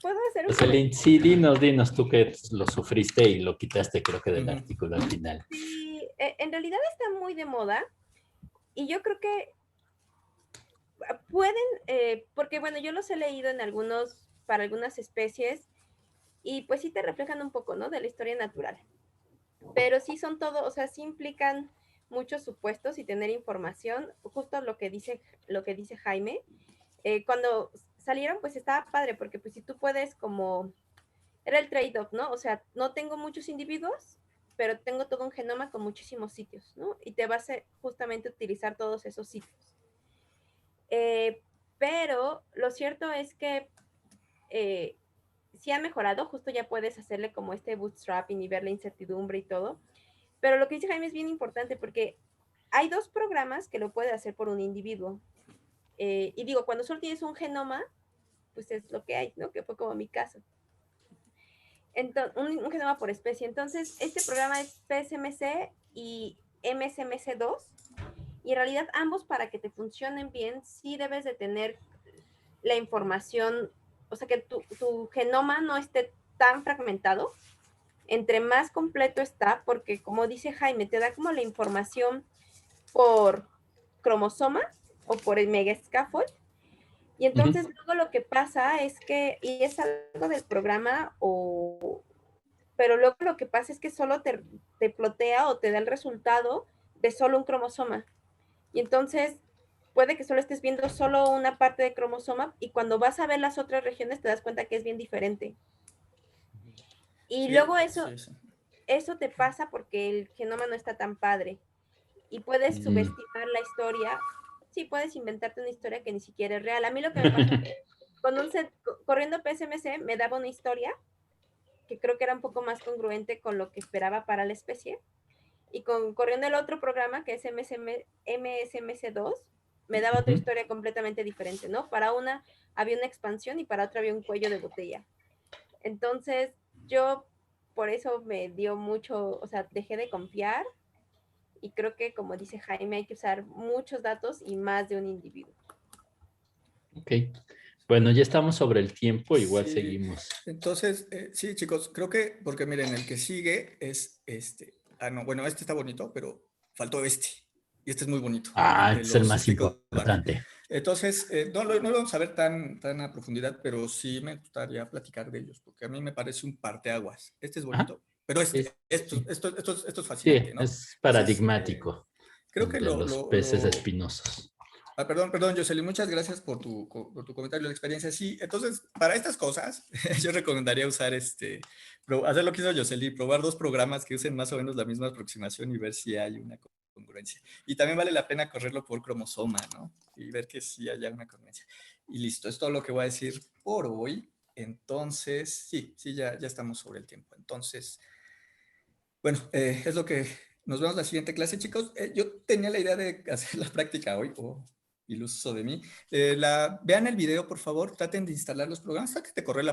S9: ¿Puedo hacer un
S1: comentario? Sí, dinos tú que lo sufriste y lo quitaste, creo que del artículo al final.
S9: Sí, en realidad está muy de moda y yo creo que pueden, porque bueno, yo los he leído para algunas especies y pues sí te reflejan un poco, ¿no? De la historia natural. Pero sí son todo, o sea, sí implican muchos supuestos y tener información, justo lo que dice Jaime. Cuando salieron, pues estaba padre, porque pues si tú puedes era el trade-off, ¿no? O sea, no tengo muchos individuos, pero tengo todo un genoma con muchísimos sitios, ¿no? Y te vas a justamente utilizar todos esos sitios. Pero lo cierto es que sí ha mejorado, justo ya puedes hacerle como este bootstrapping y ver la incertidumbre y todo. Pero lo que dice Jaime es bien importante porque hay 2 programas que lo puede hacer por un individuo. Y digo, cuando solo tienes un genoma, pues es lo que hay, ¿no? Que fue como mi caso. Entonces, un genoma por especie. Entonces, este programa es PSMC y MSMC2. Y en realidad ambos, para que te funcionen bien, sí debes de tener la información, o sea, que tu genoma no esté tan fragmentado. Entre más completo está, porque como dice Jaime, te da como la información por cromosoma o por el megascaffold. Y entonces luego lo que pasa es que, y es algo del programa, pero luego lo que pasa es que solo te plotea o te da el resultado de solo un cromosoma. Y entonces puede que solo estés viendo solo una parte de cromosoma y cuando vas a ver las otras regiones te das cuenta que es bien diferente. Y luego eso te pasa porque el genoma no está tan padre. Y puedes subestimar la historia. Sí, puedes inventarte una historia que ni siquiera es real. A mí lo que me pasó con corriendo PSMC me daba una historia que creo que era un poco más congruente con lo que esperaba para la especie. Y corriendo el otro programa, que es MSMC2, me daba otra historia completamente diferente, ¿no? Para una había una expansión y para otra había un cuello de botella. Entonces, yo por eso me dio mucho, o sea, dejé de confiar y creo que, como dice Jaime, hay que usar muchos datos y más de un individuo.
S1: Ok. Bueno, ya estamos sobre el tiempo, igual seguimos.
S2: Entonces, sí, chicos, creo que, porque miren, el que sigue es este. No, bueno, este está bonito, pero faltó este. Y este es muy bonito.
S1: Es el más importante.
S2: Entonces, no lo vamos a ver tan a profundidad, pero sí me gustaría platicar de ellos, porque a mí me parece un parteaguas. Este es bonito, pero esto es fascinante,
S1: sí,
S2: ¿no?
S1: es paradigmático.
S2: Creo que
S1: los peces espinosos.
S2: Perdón, Jocelyn, muchas gracias por tu comentario, la experiencia. Sí, entonces, para estas cosas, yo recomendaría usar hacer lo que hizo Jocelyn, probar 2 programas que usen más o menos la misma aproximación y ver si hay una congruencia. Y también vale la pena correrlo por cromosoma, ¿no? Y ver que sí haya una congruencia. Y listo, es todo lo que voy a decir por hoy. Entonces, sí, ya estamos sobre el tiempo. Entonces, bueno, es lo que... Nos vemos la siguiente clase, chicos. Yo tenía la idea de hacer la práctica hoy, iluso de mí. Vean el video, por favor, traten de instalar los programas, hasta que te corre la